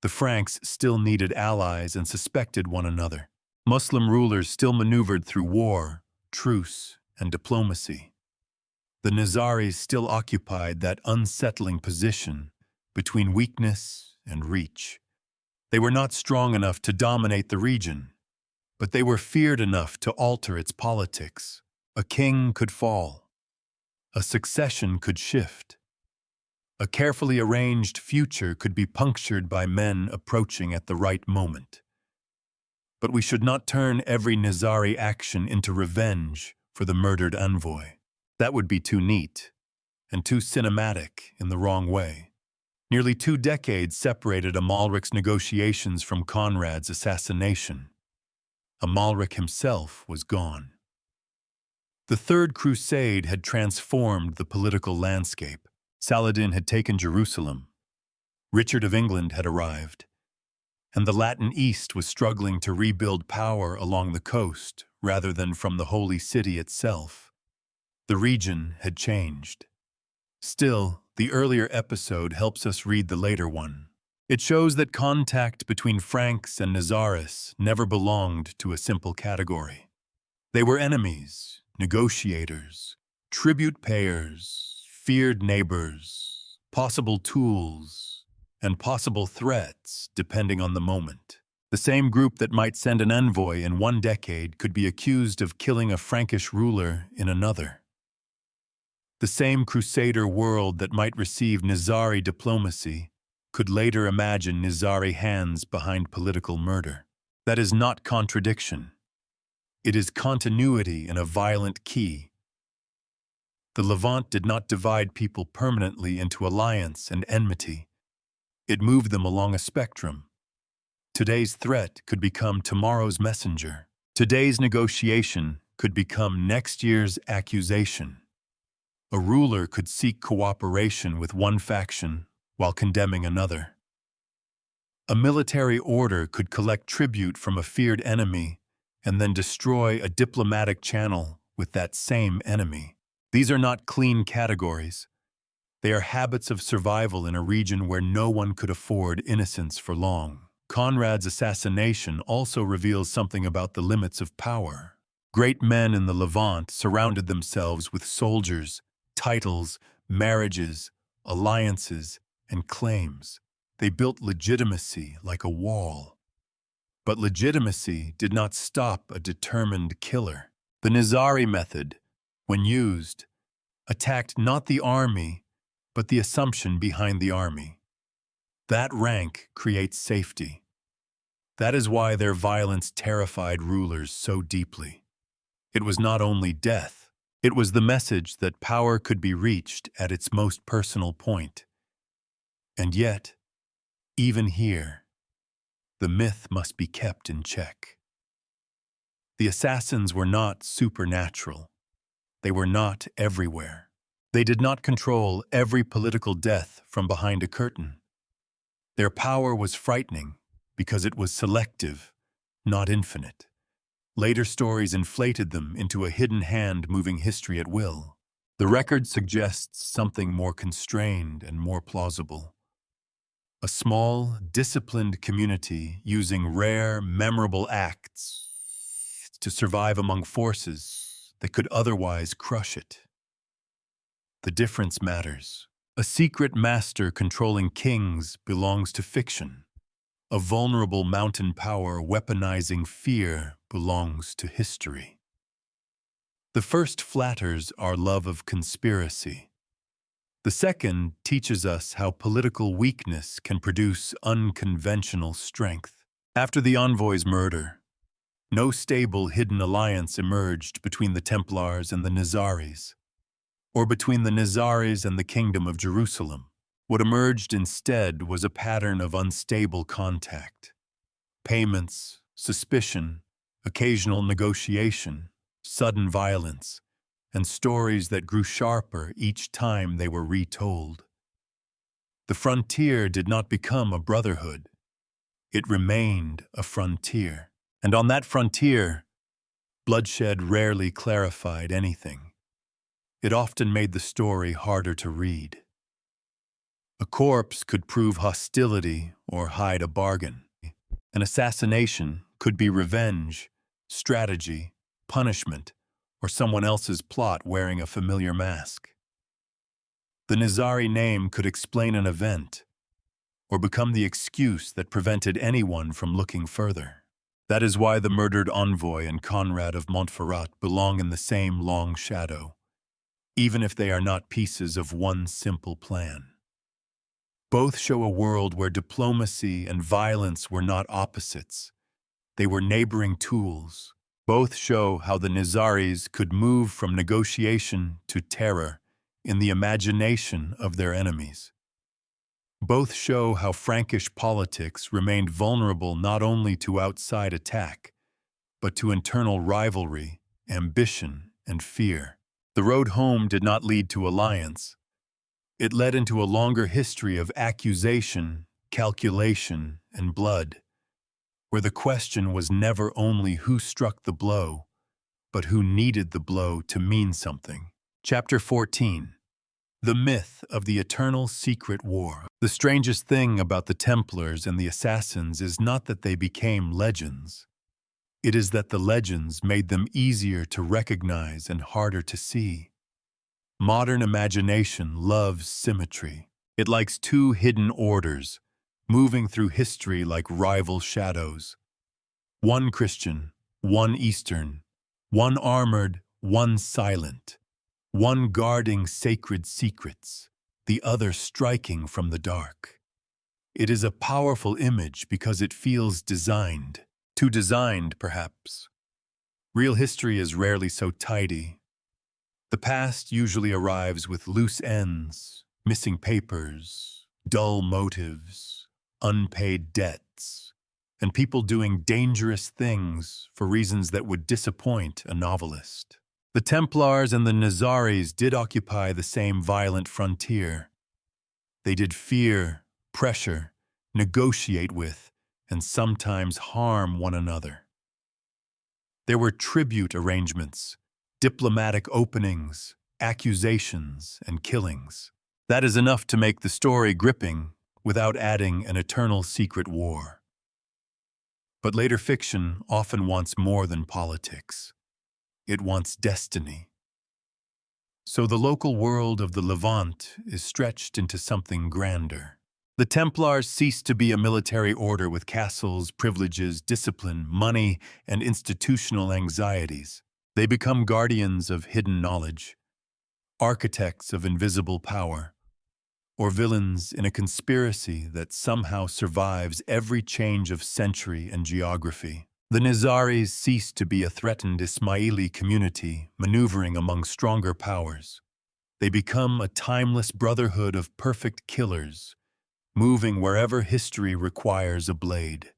The Franks still needed allies and suspected one another. Muslim rulers still maneuvered through war, truce, and diplomacy. The Nizaris still occupied that unsettling position between weakness and reach. They were not strong enough to dominate the region, but they were feared enough to alter its politics. A king could fall. A succession could shift. A carefully arranged future could be punctured by men approaching at the right moment. But we should not turn every Nizari action into revenge for the murdered envoy. That would be too neat and too cinematic in the wrong way. Nearly 2 decades separated Amalric's negotiations from Conrad's assassination. Amalric himself was gone. The Third Crusade had transformed the political landscape. Saladin had taken Jerusalem. Richard of England had arrived. And the Latin East was struggling to rebuild power along the coast rather than from the Holy City itself. The region had changed. Still, the earlier episode helps us read the later one. It shows that contact between Franks and Nizaris never belonged to a simple category. They were enemies, negotiators, tribute payers, feared neighbors, possible tools, and possible threats depending on the moment. The same group that might send an envoy in one decade could be accused of killing a Frankish ruler in another. The same crusader world that might receive Nizari diplomacy could later imagine Nizari hands behind political murder. That is not contradiction. It is continuity in a violent key. The Levant did not divide people permanently into alliance and enmity. It moved them along a spectrum. Today's threat could become tomorrow's messenger. Today's negotiation could become next year's accusation. A ruler could seek cooperation with one faction while condemning another. A military order could collect tribute from a feared enemy and then destroy a diplomatic channel with that same enemy. These are not clean categories. They are habits of survival in a region where no one could afford innocence for long. Conrad's assassination also reveals something about the limits of power. Great men in the Levant surrounded themselves with soldiers, titles, marriages, alliances, and claims. They built legitimacy like a wall. But legitimacy did not stop a determined killer. The Nizari method, when used, attacked not the army, but the assumption behind the army. That rank creates safety. That is why their violence terrified rulers so deeply. It was not only death, it was the message that power could be reached at its most personal point. And yet, even here, the myth must be kept in check. The assassins were not supernatural. They were not everywhere. They did not control every political death from behind a curtain. Their power was frightening because it was selective, not infinite. Later stories inflated them into a hidden hand moving history at will. The record suggests something more constrained and more plausible. A small, disciplined community using rare, memorable acts to survive among forces that could otherwise crush it. The difference matters. A secret master controlling kings belongs to fiction. A vulnerable mountain power weaponizing fear belongs to history. The first flatters our love of conspiracy. The second teaches us how political weakness can produce unconventional strength. After the envoy's murder, no stable hidden alliance emerged between the Templars and the Nizaris, or between the Nizaris and the Kingdom of Jerusalem. What emerged instead was a pattern of unstable contact. Payments, suspicion, occasional negotiation, sudden violence, and stories that grew sharper each time they were retold. The frontier did not become a brotherhood. It remained a frontier. And on that frontier, bloodshed rarely clarified anything. It often made the story harder to read. A corpse could prove hostility or hide a bargain. An assassination could be revenge, strategy, punishment, or someone else's plot wearing a familiar mask. The Nizari name could explain an event, or become the excuse that prevented anyone from looking further. That is why the murdered envoy and Conrad of Montferrat belong in the same long shadow, even if they are not pieces of one simple plan. Both show a world where diplomacy and violence were not opposites. They were neighboring tools. Both show how the Nizaris could move from negotiation to terror in the imagination of their enemies. Both show how Frankish politics remained vulnerable not only to outside attack, but to internal rivalry, ambition, and fear. The road home did not lead to alliance. It led into a longer history of accusation, calculation, and blood, where the question was never only who struck the blow, but who needed the blow to mean something. Chapter 14. The Myth of the Eternal Secret War. The strangest thing about the Templars and the Assassins is not that they became legends. It is that the legends made them easier to recognize and harder to see. Modern imagination loves symmetry. It likes two hidden orders, moving through history like rival shadows. One Christian, one Eastern, one armored, one silent, one guarding sacred secrets, the other striking from the dark. It is a powerful image because it feels designed. Too designed, perhaps. Real history is rarely so tidy. The past usually arrives with loose ends, missing papers, dull motives, unpaid debts, and people doing dangerous things for reasons that would disappoint a novelist. The Templars and the Nizaris did occupy the same violent frontier. They did fear, pressure, negotiate with, and sometimes harm one another. There were tribute arrangements, diplomatic openings, accusations, and killings. That is enough to make the story gripping without adding an eternal secret war. But later fiction often wants more than politics. It wants destiny. So the local world of the Levant is stretched into something grander. The Templars ceased to be a military order with castles, privileges, discipline, money, and institutional anxieties. They become guardians of hidden knowledge, architects of invisible power, or villains in a conspiracy that somehow survives every change of century and geography. The Nizaris ceased to be a threatened Ismaili community maneuvering among stronger powers. They become a timeless brotherhood of perfect killers, moving wherever history requires a blade.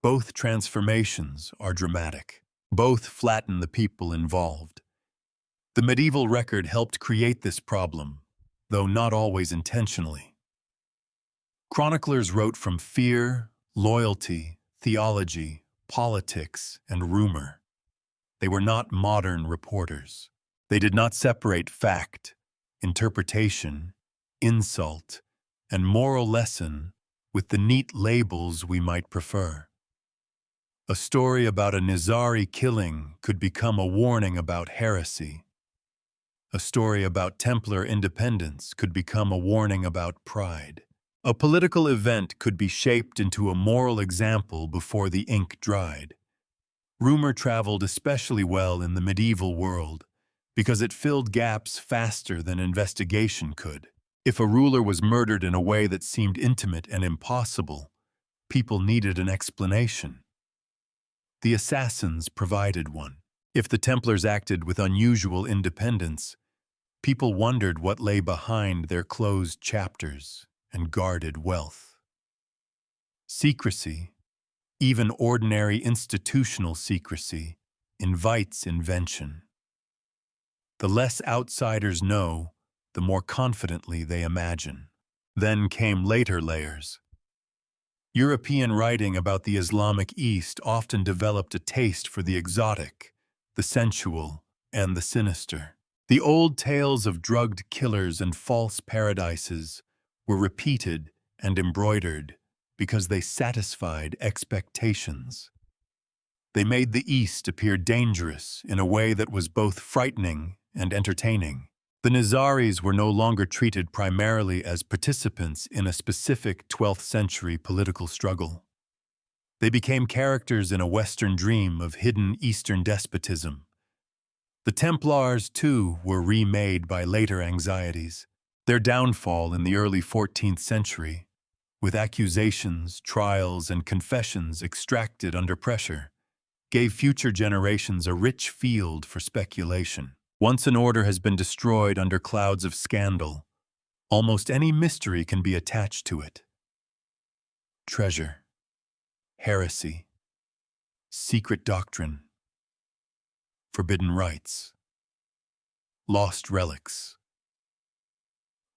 Both transformations are dramatic. Both flatten the people involved. The medieval record helped create this problem, though not always intentionally. Chroniclers wrote from fear, loyalty, theology, politics, and rumor. They were not modern reporters. They did not separate fact, interpretation, insult, and moral lesson with the neat labels we might prefer. A story about a Nizari killing could become a warning about heresy. A story about Templar independence could become a warning about pride. A political event could be shaped into a moral example before the ink dried. Rumor traveled especially well in the medieval world because it filled gaps faster than investigation could. If a ruler was murdered in a way that seemed intimate and impossible, people needed an explanation. The assassins provided one. If the Templars acted with unusual independence, people wondered what lay behind their closed chapters and guarded wealth. Secrecy, even ordinary institutional secrecy, invites invention. The less outsiders know, the more confidently they imagine. Then came later layers. European writing about the Islamic East often developed a taste for the exotic, the sensual, and the sinister. The old tales of drugged killers and false paradises were repeated and embroidered because they satisfied expectations. They made the East appear dangerous in a way that was both frightening and entertaining. The Nizaris were no longer treated primarily as participants in a specific 12th century political struggle. They became characters in a Western dream of hidden Eastern despotism. The Templars, too, were remade by later anxieties. Their downfall in the early 14th century, with accusations, trials, and confessions extracted under pressure, gave future generations a rich field for speculation. Once an order has been destroyed under clouds of scandal, almost any mystery can be attached to it. Treasure, heresy, secret doctrine, forbidden rites, lost relics.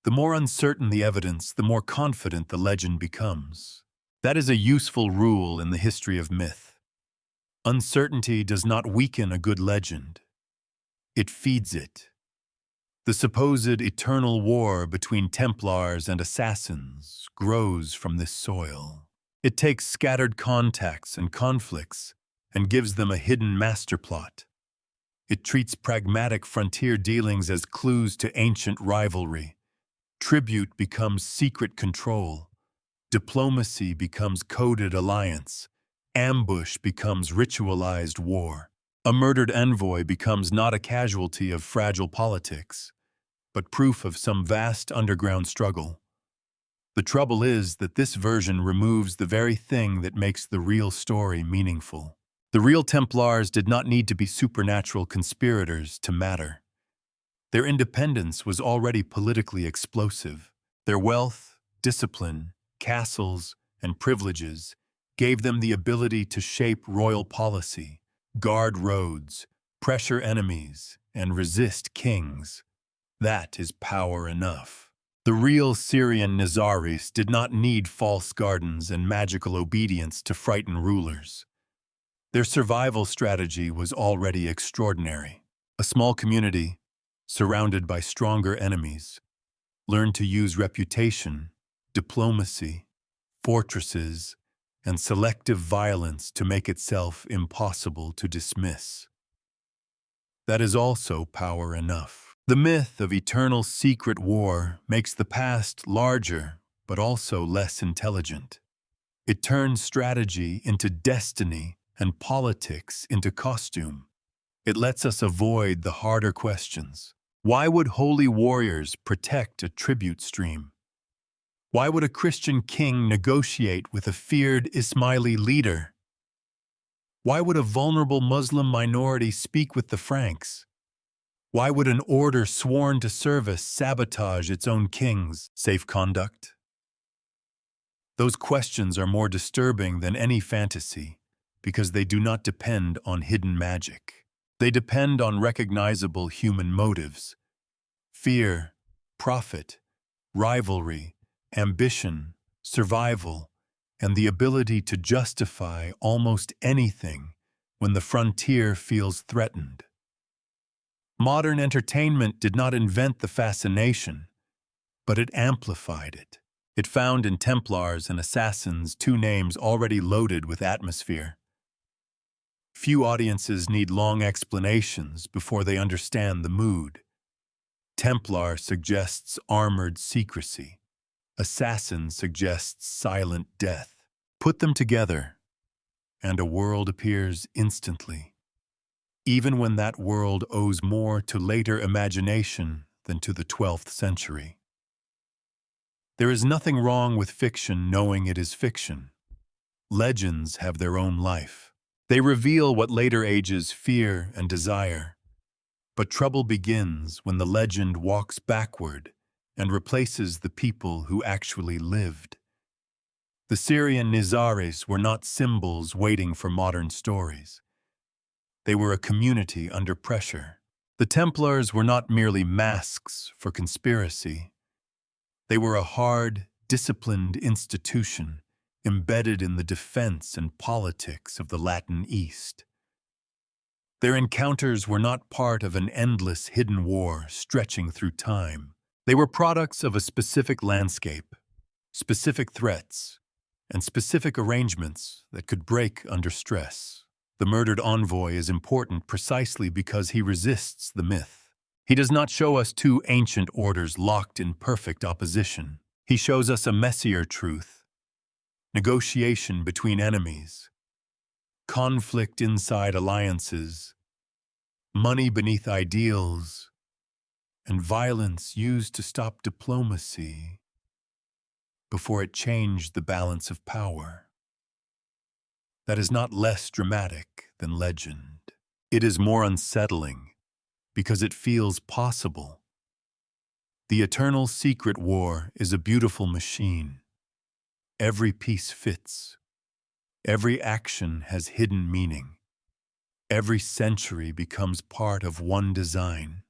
The more uncertain the evidence, the more confident the legend becomes. That is a useful rule in the history of myth. Uncertainty does not weaken a good legend. It feeds it. The supposed eternal war between Templars and assassins grows from this soil. It takes scattered contacts and conflicts and gives them a hidden master plot. It treats pragmatic frontier dealings as clues to ancient rivalry. Tribute becomes secret control. Diplomacy becomes coded alliance. Ambush becomes ritualized war. A murdered envoy becomes not a casualty of fragile politics, but proof of some vast underground struggle. The trouble is that this version removes the very thing that makes the real story meaningful. The real Templars did not need to be supernatural conspirators to matter. Their independence was already politically explosive. Their wealth, discipline, castles, and privileges gave them the ability to shape royal policy, guard roads, pressure enemies, and resist kings. That is power enough. The real Syrian Nizaris did not need false gardens and magical obedience to frighten rulers. Their survival strategy was already extraordinary. A small community, surrounded by stronger enemies, learned to use reputation, diplomacy, fortresses, and selective violence to make itself impossible to dismiss. That is also power enough. The myth of eternal secret war makes the past larger, but also less intelligent. It turns strategy into destiny and politics into costume. It lets us avoid the harder questions. Why would holy warriors protect a tribute stream? Why would a Christian king negotiate with a feared Ismaili leader? Why would a vulnerable Muslim minority speak with the Franks? Why would an order sworn to service sabotage its own king's safe conduct? Those questions are more disturbing than any fantasy because they do not depend on hidden magic. They depend on recognizable human motives: fear, profit, rivalry, ambition, survival, and the ability to justify almost anything when the frontier feels threatened. Modern entertainment did not invent the fascination, but it amplified it. It found in Templars and Assassins two names already loaded with atmosphere. Few audiences need long explanations before they understand the mood. Templar suggests armored secrecy. Assassin suggests silent death. Put them together, and a world appears instantly, even when that world owes more to later imagination than to the 12th century. There is nothing wrong with fiction knowing it is fiction. Legends have their own life. They reveal what later ages fear and desire. But trouble begins when the legend walks backward and replaces the people who actually lived. The Syrian Nizaris were not symbols waiting for modern stories. They were a community under pressure. The Templars were not merely masks for conspiracy. They were a hard, disciplined institution embedded in the defense and politics of the Latin East. Their encounters were not part of an endless hidden war stretching through time. They were products of a specific landscape, specific threats, and specific arrangements that could break under stress. The murdered envoy is important precisely because he resists the myth. He does not show us two ancient orders locked in perfect opposition. He shows us a messier truth: negotiation between enemies, conflict inside alliances, money beneath ideals, and violence used to stop diplomacy before it changed the balance of power. That is not less dramatic than legend. It is more unsettling because it feels possible. The eternal secret war is a beautiful machine. Every piece fits. Every action has hidden meaning. Every century becomes part of one design.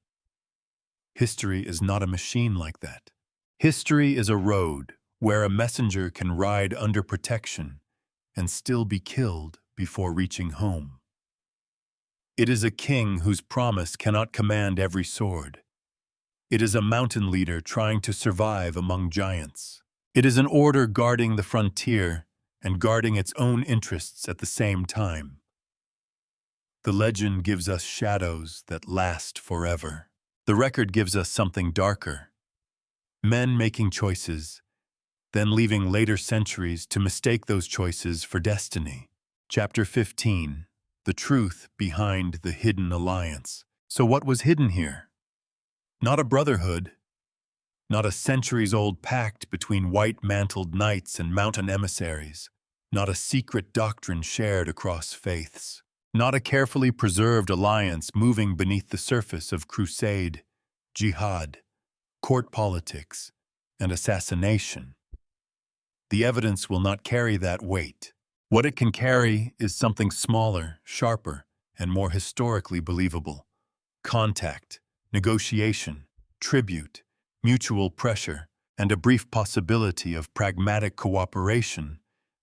History is not a machine like that. History is a road where a messenger can ride under protection and still be killed before reaching home. It is a king whose promise cannot command every sword. It is a mountain leader trying to survive among giants. It is an order guarding the frontier and guarding its own interests at the same time. The legend gives us shadows that last forever. The record gives us something darker: men making choices, then leaving later centuries to mistake those choices for destiny. Chapter 15. The truth behind the hidden alliance. So what was hidden here? Not a brotherhood, not a centuries-old pact between white-mantled knights and mountain emissaries, not a secret doctrine shared across faiths, not a carefully preserved alliance moving beneath the surface of crusade, jihad, court politics, and assassination. The evidence will not carry that weight. What it can carry is something smaller, sharper, and more historically believable: contact, negotiation, tribute, mutual pressure, and a brief possibility of pragmatic cooperation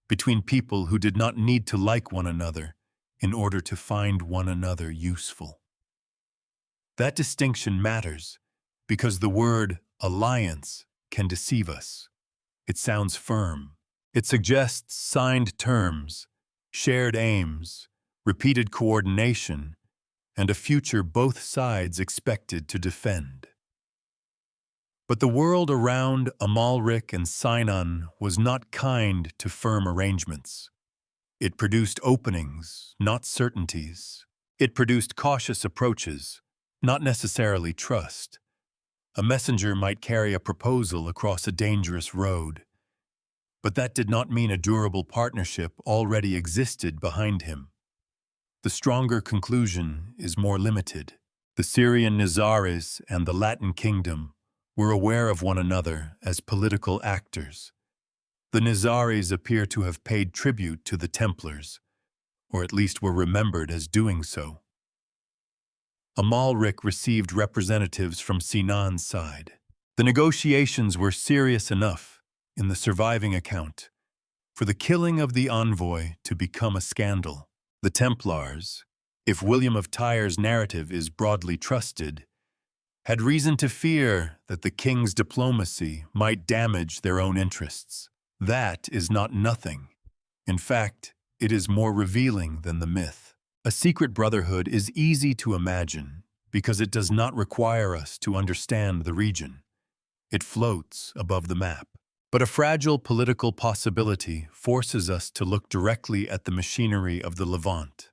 between people who did not need to like one another in order to find one another useful. That distinction matters because the word alliance can deceive us. It sounds firm. It suggests signed terms, shared aims, repeated coordination, and a future both sides expected to defend. But the world around Amalric and Sinon was not kind to firm arrangements. It produced openings, not certainties. It produced cautious approaches, not necessarily trust. A messenger might carry a proposal across a dangerous road, but that did not mean a durable partnership already existed behind him. The stronger conclusion is more limited. The Syrian Nizaris and the Latin kingdom were aware of one another as political actors. The Nizaris appear to have paid tribute to the Templars, or at least were remembered as doing so. Amalric received representatives from Sinan's side. The negotiations were serious enough, in the surviving account, for the killing of the envoy to become a scandal. The Templars, if William of Tyre's narrative is broadly trusted, had reason to fear that the king's diplomacy might damage their own interests. That is not nothing. In fact, it is more revealing than the myth. A secret brotherhood is easy to imagine because it does not require us to understand the region. It floats above the map. But a fragile political possibility forces us to look directly at the machinery of the Levant.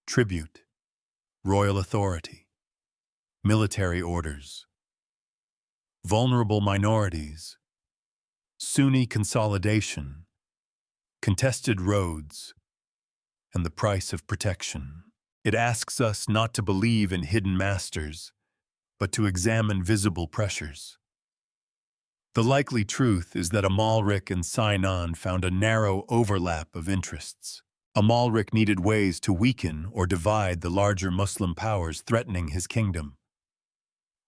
Tribute, royal authority, military orders, vulnerable minorities, Sunni consolidation, contested roads, and the price of protection. It asks us not to believe in hidden masters, but to examine visible pressures. The likely truth is that Amalric and Sinon found a narrow overlap of interests. Amalric needed ways to weaken or divide the larger Muslim powers threatening his kingdom.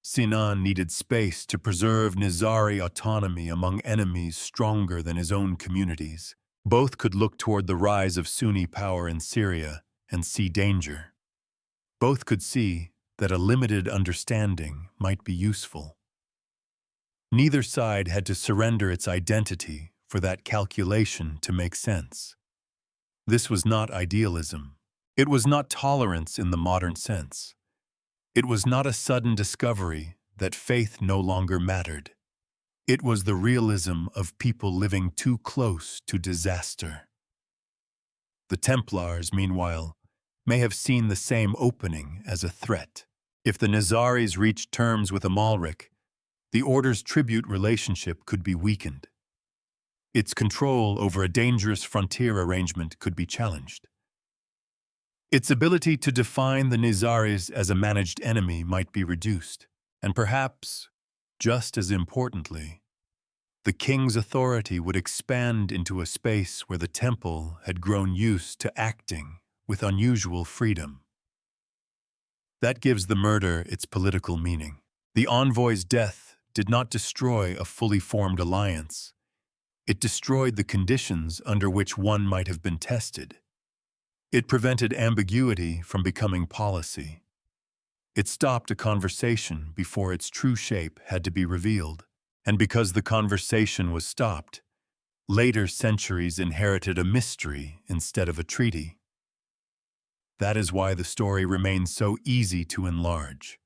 Sinan needed space to preserve Nizari autonomy among enemies stronger than his own communities. Both could look toward the rise of Sunni power in Syria and see danger. Both could see that a limited understanding might be useful. Neither side had to surrender its identity for that calculation to make sense. This was not idealism. It was not tolerance in the modern sense. It was not a sudden discovery that faith no longer mattered. It was the realism of people living too close to disaster. The Templars, meanwhile, may have seen the same opening as a threat. If the Nizaris reached terms with Amalric, the order's tribute relationship could be weakened. Its control over a dangerous frontier arrangement could be challenged. Its ability to define the Nizaris as a managed enemy might be reduced, and perhaps, just as importantly, the king's authority would expand into a space where the temple had grown used to acting with unusual freedom. That gives the murder its political meaning. The envoy's death did not destroy a fully formed alliance. It destroyed the conditions under which one might have been tested. It prevented ambiguity from becoming policy. It stopped a conversation before its true shape had to be revealed. And because the conversation was stopped, later centuries inherited a mystery instead of a treaty. That is why the story remains so easy to enlarge.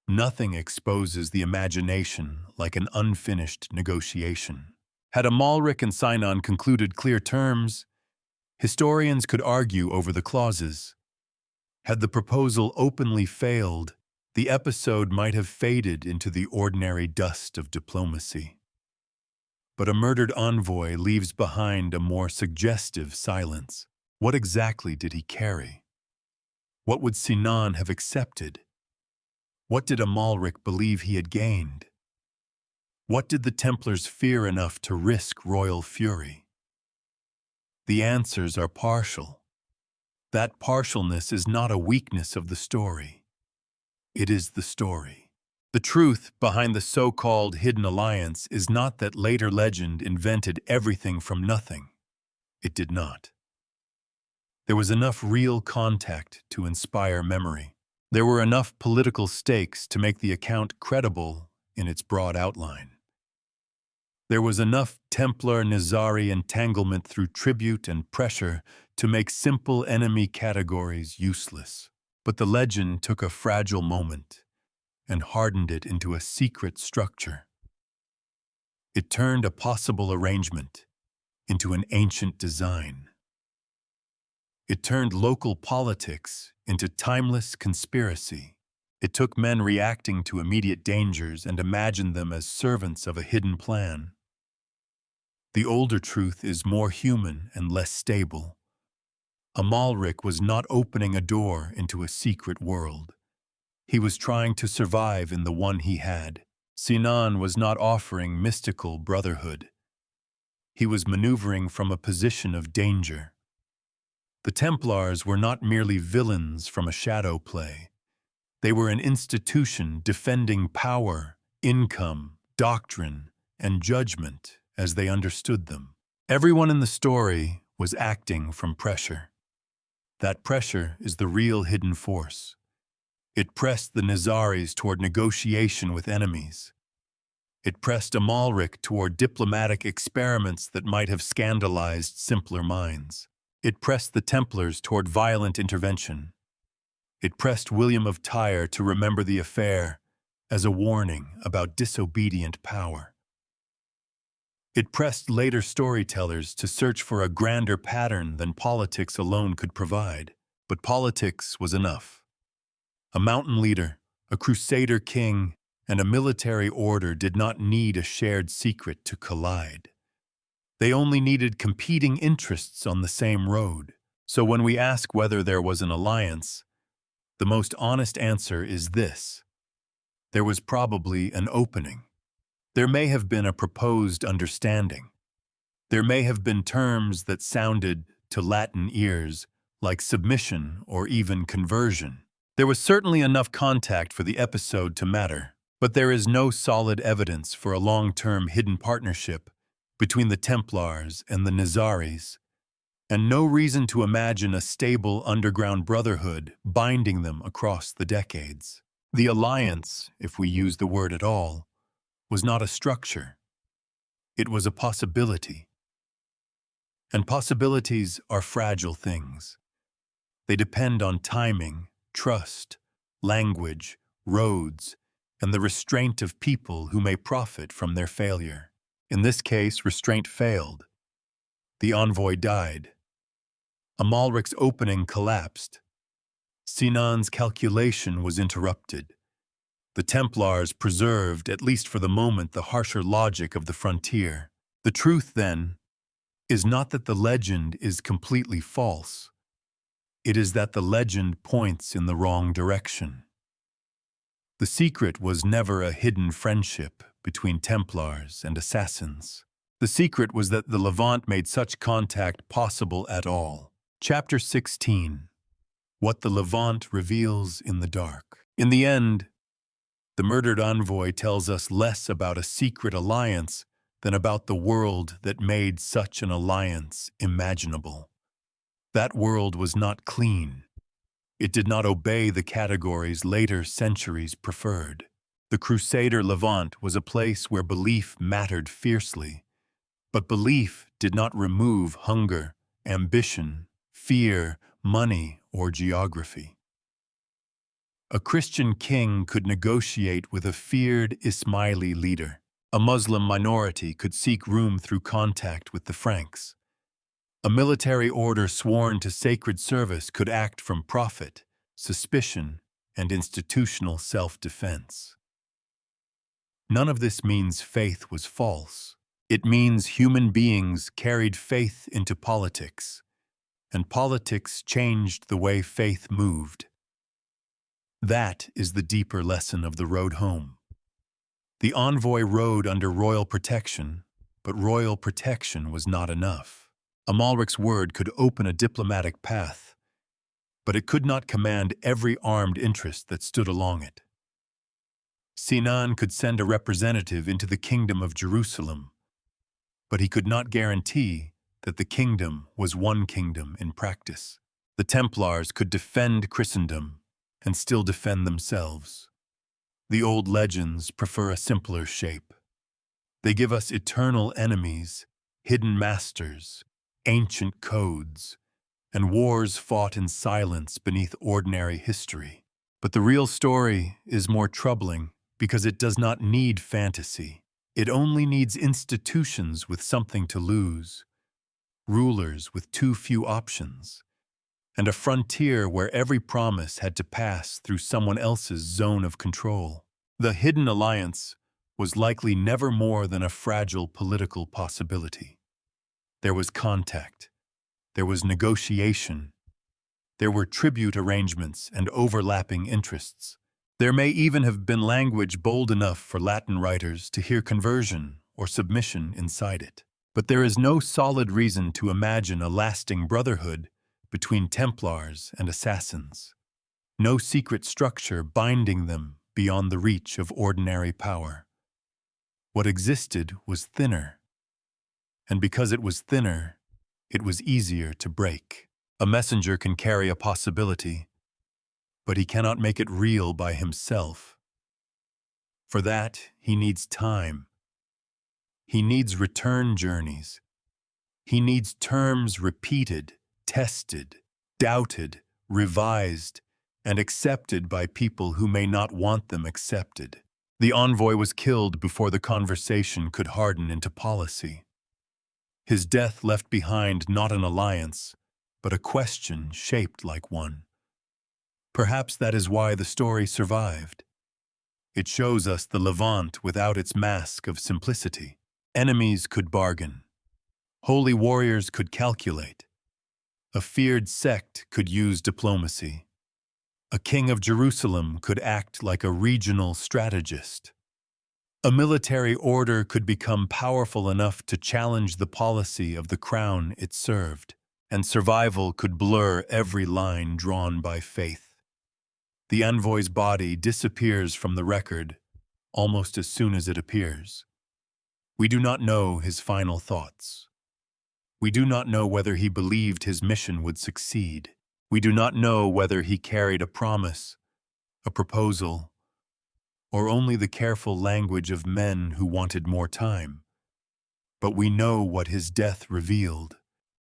Nothing exposes the imagination like an unfinished negotiation. Had Amalric and Sinon concluded clear terms, historians could argue over the clauses. Had the proposal openly failed, the episode might have faded into the ordinary dust of diplomacy. But a murdered envoy leaves behind a more suggestive silence. What exactly did he carry? What would Sinan have accepted? What did Amalric believe he had gained? What did the Templars fear enough to risk royal fury? The answers are partial. That partialness is not a weakness of the story. It is the story. The truth behind the so-called hidden alliance is not that later legend invented everything from nothing. It did not. There was enough real contact to inspire memory. There were enough political stakes to make the account credible in its broad outline. There was enough Templar-Nizari entanglement through tribute and pressure to make simple enemy categories useless. But the legend took a fragile moment and hardened it into a secret structure. It turned a possible arrangement into an ancient design. It turned local politics into timeless conspiracy. It took men reacting to immediate dangers and imagined them as servants of a hidden plan. The older truth is more human and less stable. Amalric was not opening a door into a secret world. He was trying to survive in the one he had. Sinan was not offering mystical brotherhood. He was maneuvering from a position of danger. The Templars were not merely villains from a shadow play. They were an institution defending power, income, doctrine, and judgment as they understood them. Everyone in the story was acting from pressure. That pressure is the real hidden force. It pressed the Nizaris toward negotiation with enemies. It pressed Amalric toward diplomatic experiments that might have scandalized simpler minds. It pressed the Templars toward violent intervention. It pressed William of Tyre to remember the affair as a warning about disobedient power. It pressed later storytellers to search for a grander pattern than politics alone could provide. But politics was enough. A mountain leader, a crusader king, and a military order did not need a shared secret to collide. They only needed competing interests on the same road. So when we ask whether there was an alliance, the most honest answer is this: there was probably an opening. There may have been a proposed understanding. There may have been terms that sounded, to Latin ears, like submission or even conversion. There was certainly enough contact for the episode to matter, but there is no solid evidence for a long-term hidden partnership between the Templars and the Nizaris, and no reason to imagine a stable underground brotherhood binding them across the decades. The alliance, if we use the word at all, was not a structure. It was a possibility. And possibilities are fragile things. They depend on timing, trust, language, roads, and the restraint of people who may profit from their failure. In this case, restraint failed. The envoy died. Amalric's opening collapsed. Sinan's calculation was interrupted. The Templars preserved, at least for the moment, the harsher logic of the frontier. The truth, then, is not that the legend is completely false. It is that the legend points in the wrong direction. The secret was never a hidden friendship between Templars and assassins. The secret was that the Levant made such contact possible at all. Chapter 16. What the Levant reveals in the dark. In the end, the murdered envoy tells us less about a secret alliance than about the world that made such an alliance imaginable. That world was not clean. It did not obey the categories later centuries preferred. The Crusader Levant was a place where belief mattered fiercely, but belief did not remove hunger, ambition, fear, money, or geography. A Christian king could negotiate with a feared Ismaili leader. A Muslim minority could seek room through contact with the Franks. A military order sworn to sacred service could act from profit, suspicion, and institutional self-defense. None of this means faith was false. It means human beings carried faith into politics, and politics changed the way faith moved. That is the deeper lesson of the road home. The envoy rode under royal protection, but royal protection was not enough. Amalric's word could open a diplomatic path, but it could not command every armed interest that stood along it. Sinan could send a representative into the kingdom of Jerusalem, but he could not guarantee that the kingdom was one kingdom in practice. The Templars could defend Christendom and still defend themselves. The old legends prefer a simpler shape. They give us eternal enemies, hidden masters, ancient codes, and wars fought in silence beneath ordinary history. But the real story is more troubling because it does not need fantasy. It only needs institutions with something to lose, rulers with too few options, and a frontier where every promise had to pass through someone else's zone of control. The hidden alliance was likely never more than a fragile political possibility. There was contact, there was negotiation, there were tribute arrangements and overlapping interests. There may even have been language bold enough for Latin writers to hear conversion or submission inside it. But there is no solid reason to imagine a lasting brotherhood between Templars and assassins. No secret structure binding them beyond the reach of ordinary power. What existed was thinner, and because it was thinner, it was easier to break. A messenger can carry a possibility, but he cannot make it real by himself. For that, he needs time. He needs return journeys. He needs terms repeated, tested, doubted, revised, and accepted by people who may not want them accepted. The envoy was killed before the conversation could harden into policy. His death left behind not an alliance, but a question shaped like one. Perhaps that is why the story survived. It shows us the Levant without its mask of simplicity. Enemies could bargain. Holy warriors could calculate. A feared sect could use diplomacy. A king of Jerusalem could act like a regional strategist. A military order could become powerful enough to challenge the policy of the crown it served, and survival could blur every line drawn by faith. The envoy's body disappears from the record almost as soon as it appears. We do not know his final thoughts. We do not know whether he believed his mission would succeed. We do not know whether he carried a promise, a proposal, or only the careful language of men who wanted more time. But we know what his death revealed.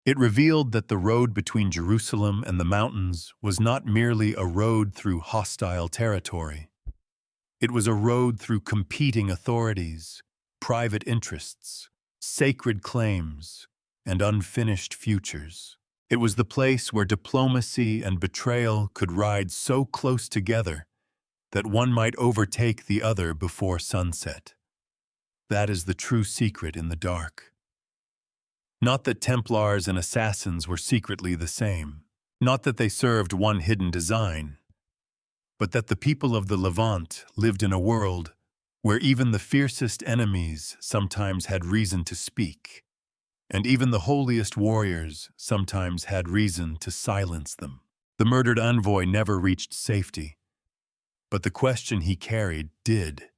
It revealed that the road between Jerusalem and the mountains was not merely a road through hostile territory. It was a road through competing authorities, private interests, sacred claims, and unfinished futures. It was the place where diplomacy and betrayal could ride so close together that one might overtake the other before sunset. That is the true secret in the dark. Not that Templars and assassins were secretly the same, not that they served one hidden design, but that the people of the Levant lived in a world where even the fiercest enemies sometimes had reason to speak, and even the holiest warriors sometimes had reason to silence them. The murdered envoy never reached safety, but the question he carried did.